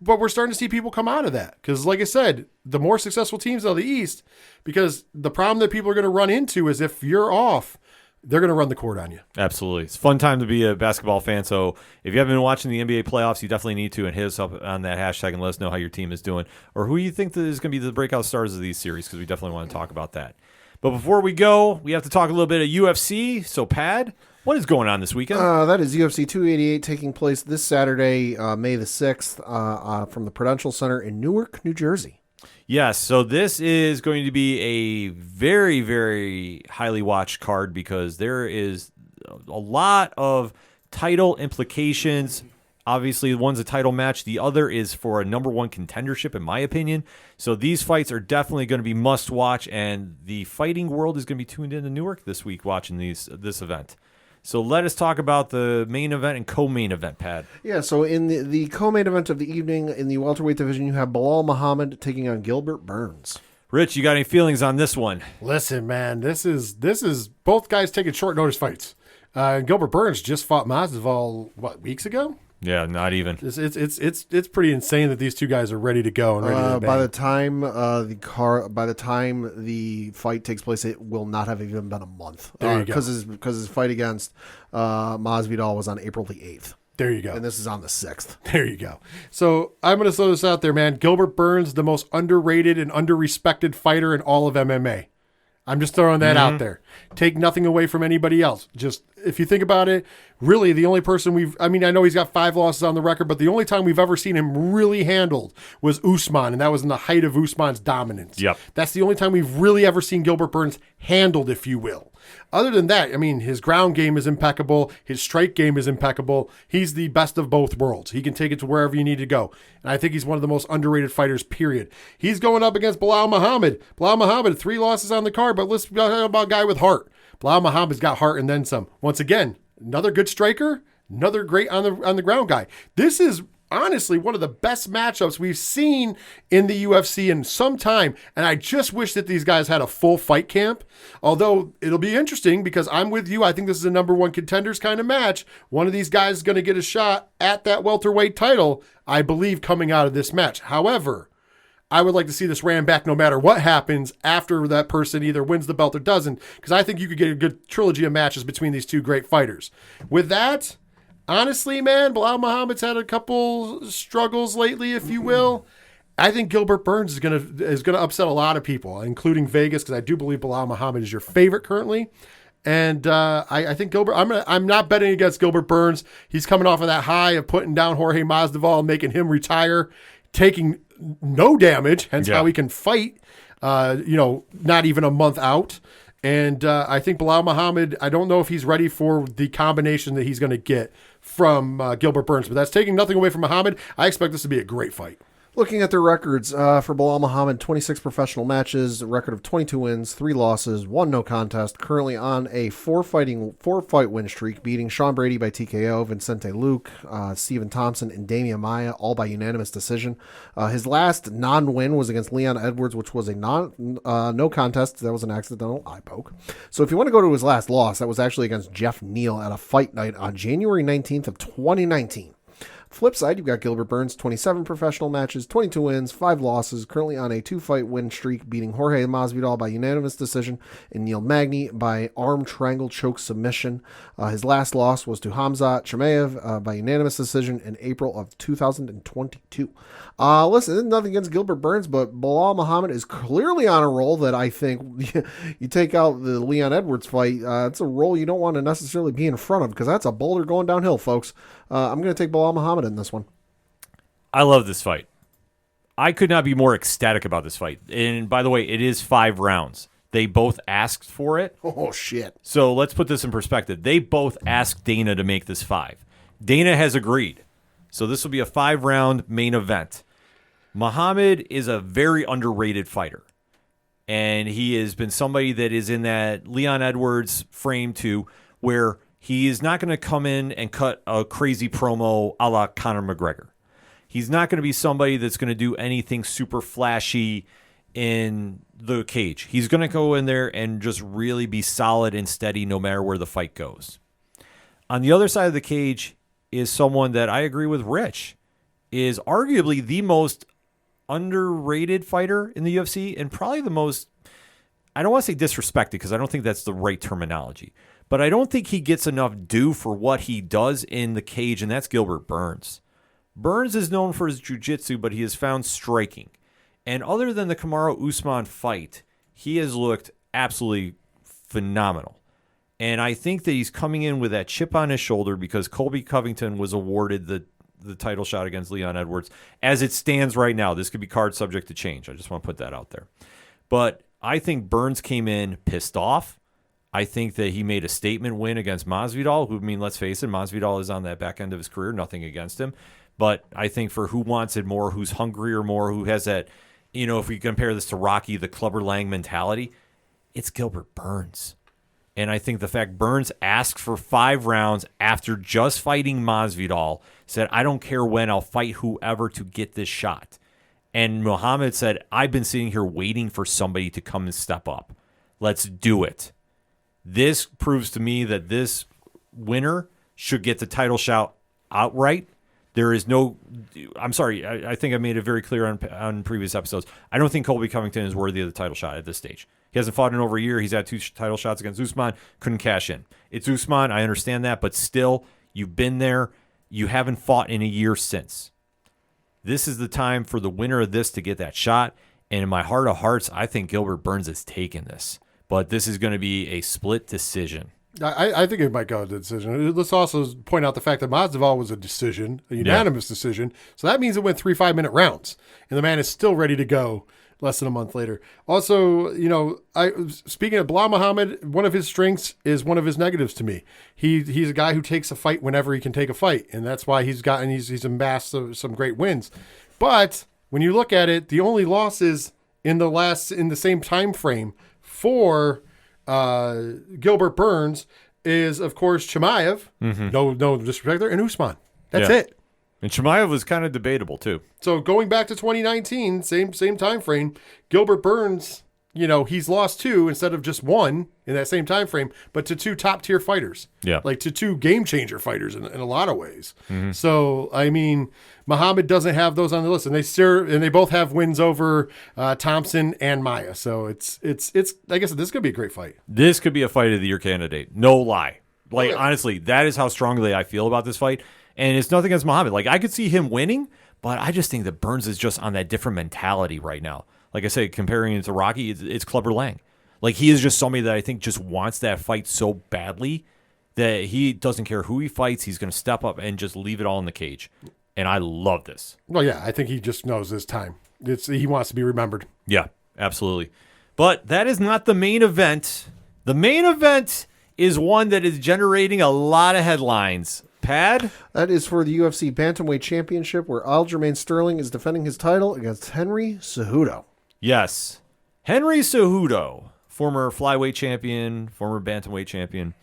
Speaker 4: but we're starting to see people come out of that. Because like I said, the more successful teams out of the East, because the problem that people are going to run into is if you're off, they're going to run the court on you.
Speaker 1: Absolutely. It's a fun time to be a basketball fan. So if you haven't been watching the NBA playoffs, you definitely need to, and hit us up on that hashtag and let us know how your team is doing or who you think is going to be the breakout stars of these series, because we definitely want to talk about that. But before we go, we have to talk a little bit of UFC. So, Pad, what is going on this weekend?
Speaker 3: That is UFC 288 taking place this Saturday, May the 6th, from the Prudential Center in Newark, New Jersey.
Speaker 1: Yes, so this is going to be a very, very highly watched card because there is a lot of title implications. Obviously, one's a title match. The other is for a number 1 contendership, in my opinion. So these fights are definitely going to be must watch, and the fighting world is going to be tuned into Newark this week watching this event. So let us talk about the main event and co-main event, Pat.
Speaker 3: Yeah, so in the co-main event of the evening, in the welterweight division, you have Bilal Muhammad taking on Gilbert Burns.
Speaker 1: Rich, you got any feelings on this one?
Speaker 4: Listen, man, this is both guys taking short notice fights. Gilbert Burns just fought Masvidal, weeks ago?
Speaker 1: Yeah, not even.
Speaker 4: It's pretty insane that these two guys are ready to go and ready to bang.
Speaker 3: By the time the fight takes place, it will not have even been a month.
Speaker 4: There you go.
Speaker 3: Because his fight against Masvidal was on April the 8th.
Speaker 4: There you go.
Speaker 3: And this is on the 6th.
Speaker 4: There you go. So I'm going to throw this out there, man. Gilbert Burns, the most underrated and underrespected fighter in all of MMA. I'm just throwing that out there. Take nothing away from anybody else. Just, if you think about it, really the only person I know he's got 5 losses on the record, but the only time we've ever seen him really handled was Usman, and that was in the height of Usman's dominance.
Speaker 1: Yep.
Speaker 4: That's the only time we've really ever seen Gilbert Burns handled, if you will. Other than that, I mean, his ground game is impeccable. His strike game is impeccable. He's the best of both worlds. He can take it to wherever you need to go. And I think he's one of the most underrated fighters, period. He's going up against Bilal Muhammad. Bilal Muhammad, 3 losses on the card, but let's talk about a guy with heart. Bilal Muhammad's got heart and then some. Once again, another good striker, another great on the ground guy. This is honestly one of the best matchups we've seen in the UFC in some time, and I just wish that these guys had a full fight camp. Although it'll be interesting because I'm with you. I think this is a number 1 contenders kind of match. One of these guys is going to get a shot at that welterweight title, I believe, coming out of this match. However, I would like to see this ran back no matter what happens after that person either wins the belt or doesn't, because I think you could get a good trilogy of matches between these two great fighters. With that, honestly, man, Bilal Muhammad's had a couple struggles lately, if you will. I think Gilbert Burns is gonna upset a lot of people, including Vegas, because I do believe Bilal Muhammad is your favorite currently. And I think Gilbert. I'm not betting against Gilbert Burns. He's coming off of that high of putting down Jorge Masvidal, making him retire, taking no damage, hence how he can fight. Not even a month out. And I think Bilal Muhammad, I don't know if he's ready for the combination that he's going to get from Gilbert Burns, but that's taking nothing away from Muhammad. I expect this to be a great fight.
Speaker 3: Looking at their records, for Bilal Muhammad, 26 professional matches, a record of 22 wins, 3 losses, 1 no contest, currently on a 4-fight win streak, beating Sean Brady by TKO, Vincente Luke, Stephen Thompson, and Damian Maia, all by unanimous decision. His last non-win was against Leon Edwards, which was a no contest. That was an accidental eye poke. So if you want to go to his last loss, that was actually against Jeff Neal at a fight night on January 19th of 2019. Flip side, you've got Gilbert Burns, 27 professional matches, 22 wins, 5 losses, currently on a 2-fight win streak, beating Jorge Masvidal by unanimous decision and Neil Magny by arm triangle choke submission. His last loss was to Hamzat Chimaev by unanimous decision in April of 2022. Listen, nothing against Gilbert Burns, but Bilal Muhammad is clearly on a roll that I think you take out the Leon Edwards fight. It's a roll you don't want to necessarily be in front of because that's a boulder going downhill, folks. I'm going to take Bilal Muhammad in this one.
Speaker 1: I love this fight. I could not be more ecstatic about this fight. And by the way, it is 5 rounds. They both asked for it.
Speaker 3: Oh, shit.
Speaker 1: So let's put this in perspective. They both asked Dana to make this 5. Dana has agreed. So this will be a 5-round main event. Muhammad is a very underrated fighter. And he has been somebody that is in that Leon Edwards frame too, where he is not going to come in and cut a crazy promo a la Conor McGregor. He's not going to be somebody that's going to do anything super flashy in the cage. He's going to go in there and just really be solid and steady no matter where the fight goes. On the other side of the cage is someone that I agree with Rich, is arguably the most underrated fighter in the UFC and probably the most, I don't want to say disrespected because I don't think that's the right terminology, but I don't think he gets enough due for what he does in the cage, and that's Gilbert Burns. Burns is known for his jiu-jitsu, but he has found striking. And other than the Kamaru Usman fight, he has looked absolutely phenomenal. And I think that he's coming in with that chip on his shoulder because Colby Covington was awarded the title shot against Leon Edwards. As it stands right now, this could be card subject to change. I just want to put that out there. But I think Burns came in pissed off. I think that he made a statement win against Masvidal, who, I mean, let's face it, Masvidal is on that back end of his career, nothing against him. But I think for who wants it more, who's hungrier more, who has that, if we compare this to Rocky, the Clubber Lang mentality, it's Gilbert Burns. And I think the fact Burns asked for 5 rounds after just fighting Masvidal, said, I don't care when, I'll fight whoever to get this shot. And Muhammad said, I've been sitting here waiting for somebody to come and step up. Let's do it. This proves to me that this winner should get the title shot outright. There is no, I'm sorry, I think I made it very clear on previous episodes. I don't think Colby Covington is worthy of the title shot at this stage. He hasn't fought in over a year. He's had 2 title shots against Usman, couldn't cash in. It's Usman, I understand that, but still, you've been there. You haven't fought in a year since. This is the time for the winner of this to get that shot, and in my heart of hearts, I think Gilbert Burns has taken this. But this is going to be a split decision.
Speaker 4: I think it might go to a decision. Let's also point out the fact that Masvidal was a decision, a unanimous decision. So that means it went 3 5-minute rounds. And the man is still ready to go less than a month later. Also, speaking of Bilal Muhammad, one of his strengths is one of his negatives to me. He's a guy who takes a fight whenever he can take a fight, and that's why he's amassed some great wins. But when you look at it, the only losses in the same time frame for Gilbert Burns is, of course, Chimaev. No disrespect there, and Usman. That's it.
Speaker 1: And Chimaev was kind of debatable too.
Speaker 4: So going back to 2019, same time frame, Gilbert Burns, he's lost 2 instead of just 1 in that same time frame, but to 2 top tier fighters.
Speaker 1: Yeah.
Speaker 4: Like to 2 game changer fighters in a lot of ways. So I mean, Muhammad doesn't have those on the list, and they both have wins over Thompson and Maia. So it's like I said, this could be a great fight.
Speaker 1: This could be a fight of the year candidate. No lie. Like, honestly, that is how strongly I feel about this fight. And it's nothing against Muhammad. Like, I could see him winning, but I just think that Burns is just on that different mentality right now. Like I say, comparing it to Rocky, it's Clubber Lang. Like, he is just somebody that I think just wants that fight so badly that he doesn't care who he fights. He's going to step up and just leave it all in the cage. And I love this.
Speaker 4: Well, yeah, I think he just knows his time. He wants to be remembered.
Speaker 1: Yeah, absolutely. But that is not the main event. The main event is one that is generating a lot of headlines. Pad?
Speaker 3: That is for the UFC Bantamweight Championship, where Aljamain Sterling is defending his title against Henry Cejudo.
Speaker 1: Yes. Henry Cejudo, former flyweight champion, former bantamweight champion,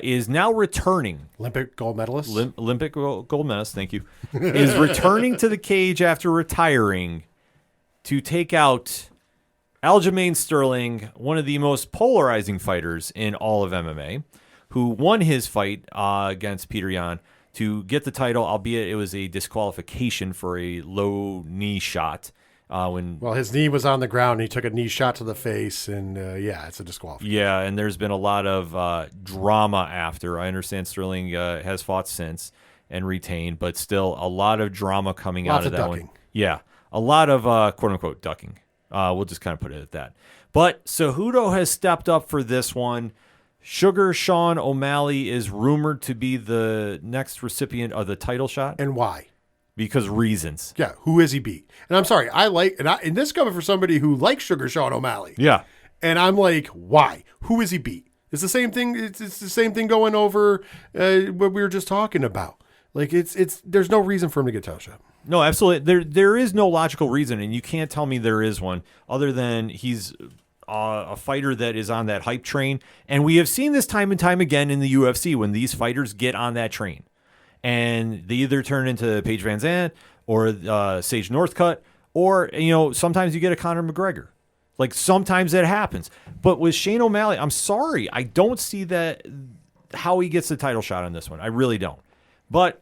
Speaker 1: is now returning.
Speaker 4: Olympic gold medalist?
Speaker 1: Olympic gold medalist, thank you. Is returning to the cage after retiring to take out Aljamain Sterling, one of the most polarizing fighters in all of MMA, who won his fight against Peter Yan to get the title, albeit it was a disqualification for a low knee shot.
Speaker 4: Well, his knee was on the ground. And he took a knee shot to the face, and it's a disqualification.
Speaker 1: Yeah, and there's been a lot of drama after. I understand Sterling has fought since and retained, but still a lot of drama coming out of that
Speaker 4: ducking.
Speaker 1: one. Yeah, a lot of quote-unquote ducking. We'll just kind of put it at that. But Cejudo has stepped up for this one. Sugar Sean O'Malley is rumored to be the next recipient of the title shot.
Speaker 4: And why?
Speaker 1: Because reasons.
Speaker 4: Yeah, who is he beat? And I'm sorry, and this is coming from somebody who likes Sugar Sean O'Malley.
Speaker 1: Yeah.
Speaker 4: And I'm like, why? Who is he beat? It's the same thing. It's the same thing going over what we were just talking about. Like there's no reason for him to get a title shot.
Speaker 1: No, absolutely. There is no logical reason, and you can't tell me there is one other than he's a fighter that is on that hype train. And we have seen this time and time again in the UFC when these fighters get on that train. And they either turn into Paige Van Zandt or Sage Northcutt, or, sometimes you get a Conor McGregor. Like, sometimes that happens. But with Shane O'Malley, I'm sorry, I don't see that how he gets the title shot on this one. I really don't. But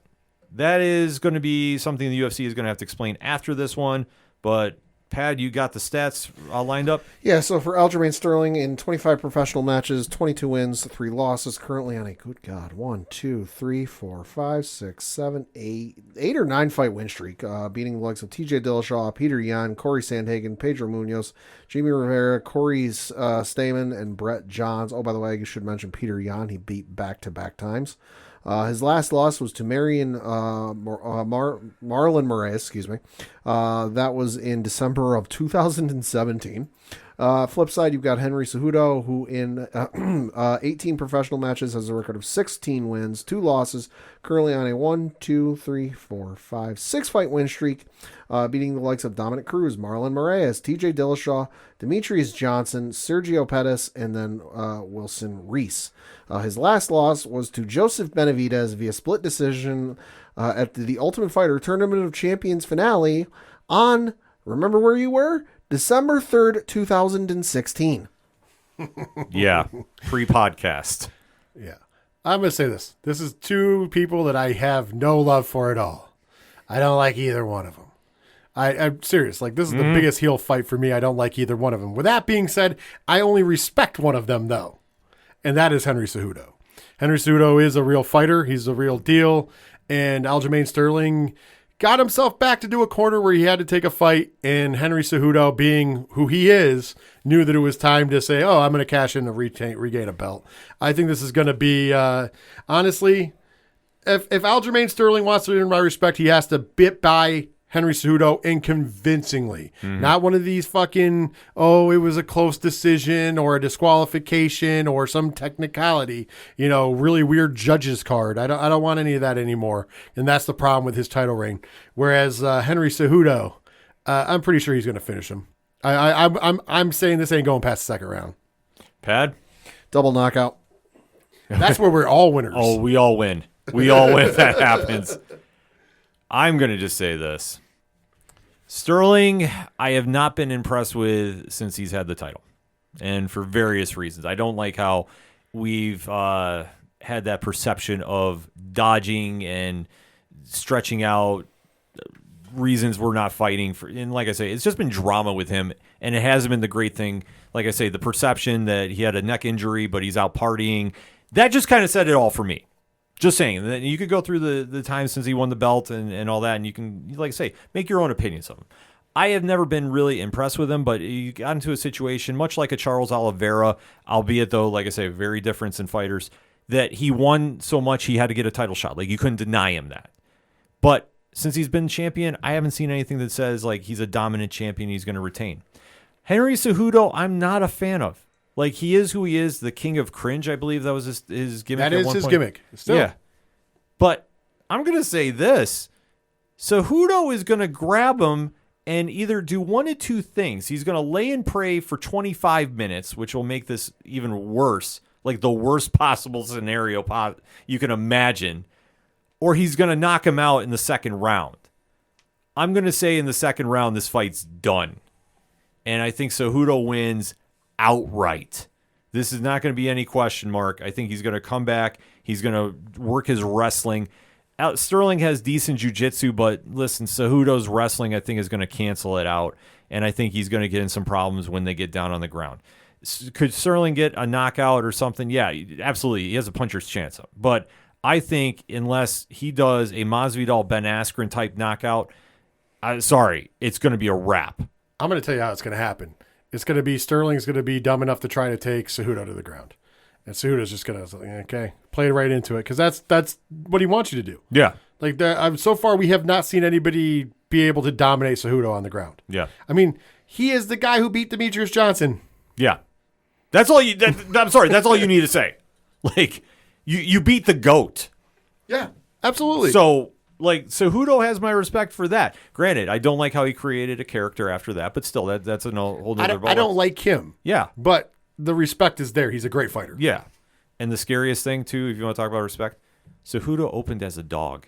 Speaker 1: that is going to be something the UFC is going to have to explain after this one. But Pad, you got the stats lined up?
Speaker 3: Yeah, so for Aljamain Sterling, in 25 professional matches, 22 wins, 3 losses, currently on a, good God, 1, 2, 3, 4, 5, 6, 7, 8 or 9 fight win streak, beating the likes of TJ Dillashaw, Peter Yan, Corey Sandhagen, Pedro Munoz, Jamie Rivera, Corey Stamen, and Brett Johns. Oh, by the way, I should mention Peter Yan. He beat back-to-back times. His last loss was to Marlon Moraes, that was in December of 2017. Flip side, you've got Henry Cejudo, who in 18 professional matches has a record of 16 wins, 2 losses, currently on a 1, 2, 3, 4, 5, 6 fight win streak, beating the likes of Dominic Cruz, Marlon Moraes, TJ Dillashaw, Demetrius Johnson, Sergio Pettis, and then Wilson Reese. His last loss was to Joseph Benavidez via split decision at the Ultimate Fighter Tournament of Champions finale on, remember where you were? December 3rd, 2016.
Speaker 1: Yeah, pre-podcast.
Speaker 4: Yeah. I'm going to say this. This is 2 people that I have no love for at all. I don't like either one of them. I'm serious. Like, this is the biggest heel fight for me. I don't like either one of them. With that being said, I only respect one of them, though. And that is Henry Cejudo. Henry Cejudo is a real fighter. He's a real deal. And Aljamain Sterling got himself back to do a corner where he had to take a fight. And Henry Cejudo, being who he is, knew that it was time to say, I'm going to cash in and regain a belt. I think this is going to be, honestly, if Aljamain Sterling wants to earn my respect, he has to bit by Henry Cejudo and convincingly. Not one of these fucking, oh, it was a close decision or a disqualification or some technicality, really weird judges card. I don't want any of that anymore. And that's the problem with his title reign. Whereas Henry Cejudo, I'm pretty sure he's going to finish him. I'm saying this ain't going past the second round.
Speaker 1: Pad?
Speaker 3: Double knockout.
Speaker 4: That's where we're all winners.
Speaker 1: Oh, we all win. We all win if that happens. I'm going to just say this. Sterling, I have not been impressed with since he's had the title. And for various reasons. I don't like how we've had that perception of dodging and stretching out reasons we're not fighting for. And like I say, it's just been drama with him. And it hasn't been the great thing. Like I say, the perception that he had a neck injury, but he's out partying. That just kind of said it all for me. Just saying that you could go through the time since he won the belt and all that, and you can, like I say, make your own opinions of him. I have never been really impressed with him, but you got into a situation much like a Charles Oliveira, albeit though, like I say, very different in fighters, that he won so much he had to get a title shot. Like you couldn't deny him that. But since he's been champion, I haven't seen anything that says like he's a dominant champion he's going to retain. Henry Cejudo, I'm not a fan of. Like, he is who he is, the king of cringe, I believe that was his gimmick.
Speaker 4: That is his gimmick. Still.
Speaker 1: Yeah. But I'm going to say this. Cejudo is going to grab him and either do one of two things. He's going to lay and pray for 25 minutes, which will make this even worse, like the worst possible scenario you can imagine, or he's going to knock him out in the second round. I'm going to say in the second round, this fight's done. And I think Cejudo wins outright. This is not going to be any question mark. I think he's going to come back. He's going to work his wrestling. Sterling has decent jiu-jitsu, but listen, Cejudo's wrestling, I think, is going to cancel it out, and I think he's going to get in some problems when they get down on the ground. Could Sterling get a knockout or something? Yeah, absolutely. He has a puncher's chance. But I think unless he does a Masvidal Ben Askren type knockout, sorry, it's going to be a wrap.
Speaker 4: I'm going to tell you how it's going to happen. It's going to be Sterling's going to be dumb enough to try to take Cejudo to the ground. And Cejudo's just going to, okay, play right into it. Because that's what he wants you to do.
Speaker 1: Yeah.
Speaker 4: Like, so far, we have not seen anybody be able to dominate Cejudo on the ground.
Speaker 1: Yeah.
Speaker 4: I mean, he is the guy who beat Demetrius Johnson.
Speaker 1: Yeah. That's all I'm sorry, that's all you need to say. Like, you beat the GOAT.
Speaker 4: Yeah, absolutely.
Speaker 1: So, like, Cejudo has my respect for that. Granted, I don't like how he created a character after that, but still, that's a whole other ball.
Speaker 4: I don't like him.
Speaker 1: Yeah.
Speaker 4: But the respect is there. He's a great fighter.
Speaker 1: Yeah. And the scariest thing, too, if you want to talk about respect, Cejudo opened as a dog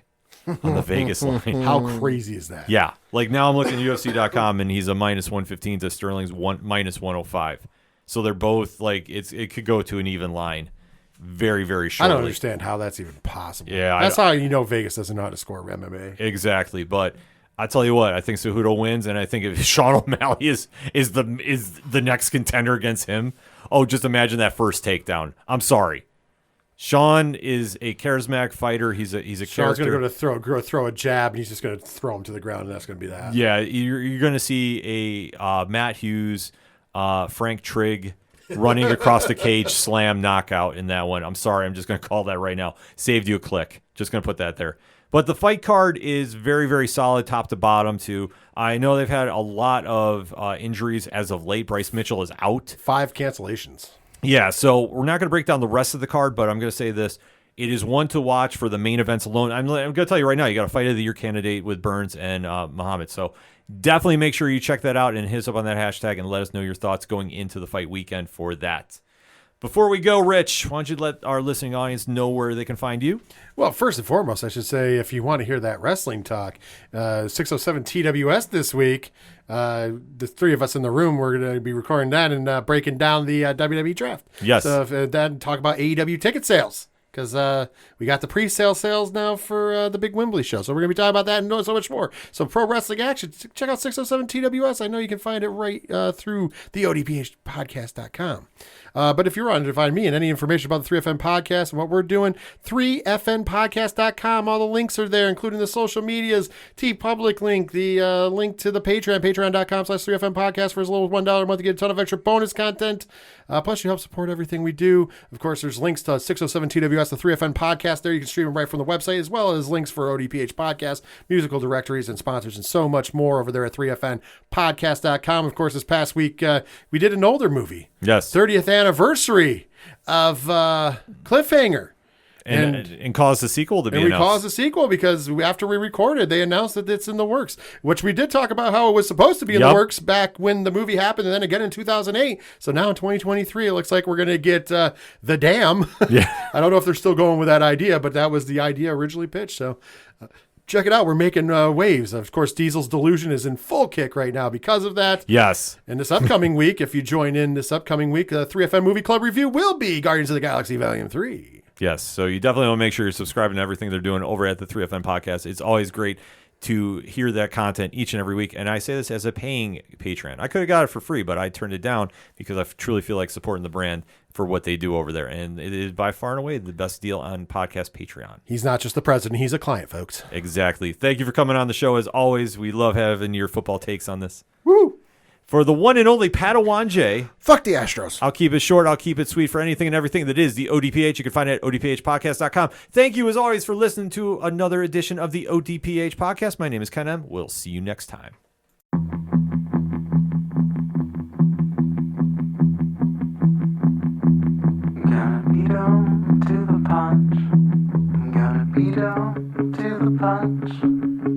Speaker 1: on the Vegas line.
Speaker 4: How crazy is that?
Speaker 1: Yeah. Like, now I'm looking at UFC.com, and he's a minus 115 to Sterling's minus 105. So they're both, like, it could go to an even line very, very shortly.
Speaker 4: I don't understand how that's even possible.
Speaker 1: Yeah,
Speaker 4: that's how you know Vegas doesn't know how to score MMA.
Speaker 1: Exactly, but I tell you what, I think Cejudo wins, and I think if Sean O'Malley is the next contender against him, oh, just imagine that first takedown. I'm sorry, Sean is a charismatic fighter. He's a
Speaker 4: Sean's
Speaker 1: character.
Speaker 4: going to throw a jab, and he's just going to throw him to the ground, and that's going to be that.
Speaker 1: Yeah, you're going to see a Matt Hughes, Frank Trigg running across the cage, slam, knockout in that one. I'm sorry, I'm just going to call that right now. Saved you a click. Just going to put that there. But the fight card is very, very solid top to bottom, too. I know they've had a lot of injuries as of late. Bryce Mitchell is out.
Speaker 4: 5 cancellations. Yeah,
Speaker 1: so we're not going to break down the rest of the card, but I'm going to say this. It is one to watch for the main events alone. I'm going to tell you right now, you got a Fight of the Year candidate with Burns and Muhammad. So definitely make sure you check that out and hit us up on that hashtag and let us know your thoughts going into the fight weekend for that. Before we go, Rich, why don't you let our listening audience know where they can find you?
Speaker 4: Well, first and foremost, I should say, if you want to hear that wrestling talk, 607 TWS this week, the three of us in the room, we're going to be recording that and breaking down the WWE draft.
Speaker 1: Yes.
Speaker 4: So then talk about AEW ticket sales. Because we got the pre-sale sales now for the big Wembley show. So we're going to be talking about that and so much more. So Pro Wrestling Action, check out 607 TWS. I know you can find it right through the ODPH But if you wanted to find me and any information about the 3FN Podcast and what we're doing, 3FNpodcast.com. All the links are there, including the social medias, TeePublic link, the link to the Patreon, patreon.com/3FN Podcast for as little as $1 a month to get a ton of extra bonus content. Plus, you help support everything we do. Of course, there's links to 607 TWS the 3FN podcast there. You can stream them right from the website, as well as links for ODPH podcast, musical directories, and sponsors, and so much more over there at 3FNpodcast.com. Of course, this past week, we did an older movie.
Speaker 1: Yes.
Speaker 4: 30th anniversary of Cliffhanger.
Speaker 1: And caused a sequel to be
Speaker 4: And we
Speaker 1: announced.
Speaker 4: caused a sequel because after we recorded, they announced that it's in the works, which we did talk about how it was supposed to be in the works back when the movie happened, and then again in 2008. So now in 2023, it looks like we're going to get The Dam.
Speaker 1: Yeah.
Speaker 4: I don't know if they're still going with that idea, but that was the idea originally pitched. So check it out. We're making waves. Of course, Diesel's Delusion is in full kick right now because of that.
Speaker 1: Yes.
Speaker 4: And this upcoming week, if you join in this upcoming week, the 3FN Movie Club review will be Guardians of the Galaxy Volume 3.
Speaker 1: Yes, so you definitely want to make sure you're subscribing to everything they're doing over at the 3FN podcast. It's always great to hear that content each and every week. And I say this as a paying patron. I could have got it for free, but I turned it down because I truly feel like supporting the brand for what they do over there. And it is by far and away the best deal on podcast Patreon.
Speaker 4: He's not just the president, he's a client, folks.
Speaker 1: Exactly. Thank you for coming on the show. As always, we love having your football takes on this.
Speaker 4: Woo!
Speaker 1: For the one and only Padawan J,
Speaker 3: Fuck the Astros.
Speaker 1: I'll keep it short. I'll keep it sweet for anything and everything that is the ODPH. You can find it at odphpodcast.com. Thank you, as always, for listening to another edition of the ODPH podcast. My name is Ken M. We'll see you next time.
Speaker 2: Gonna beat 'em to the punch. I'm gonna beat 'em to the punch.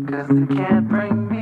Speaker 2: 'Cause they can't bring me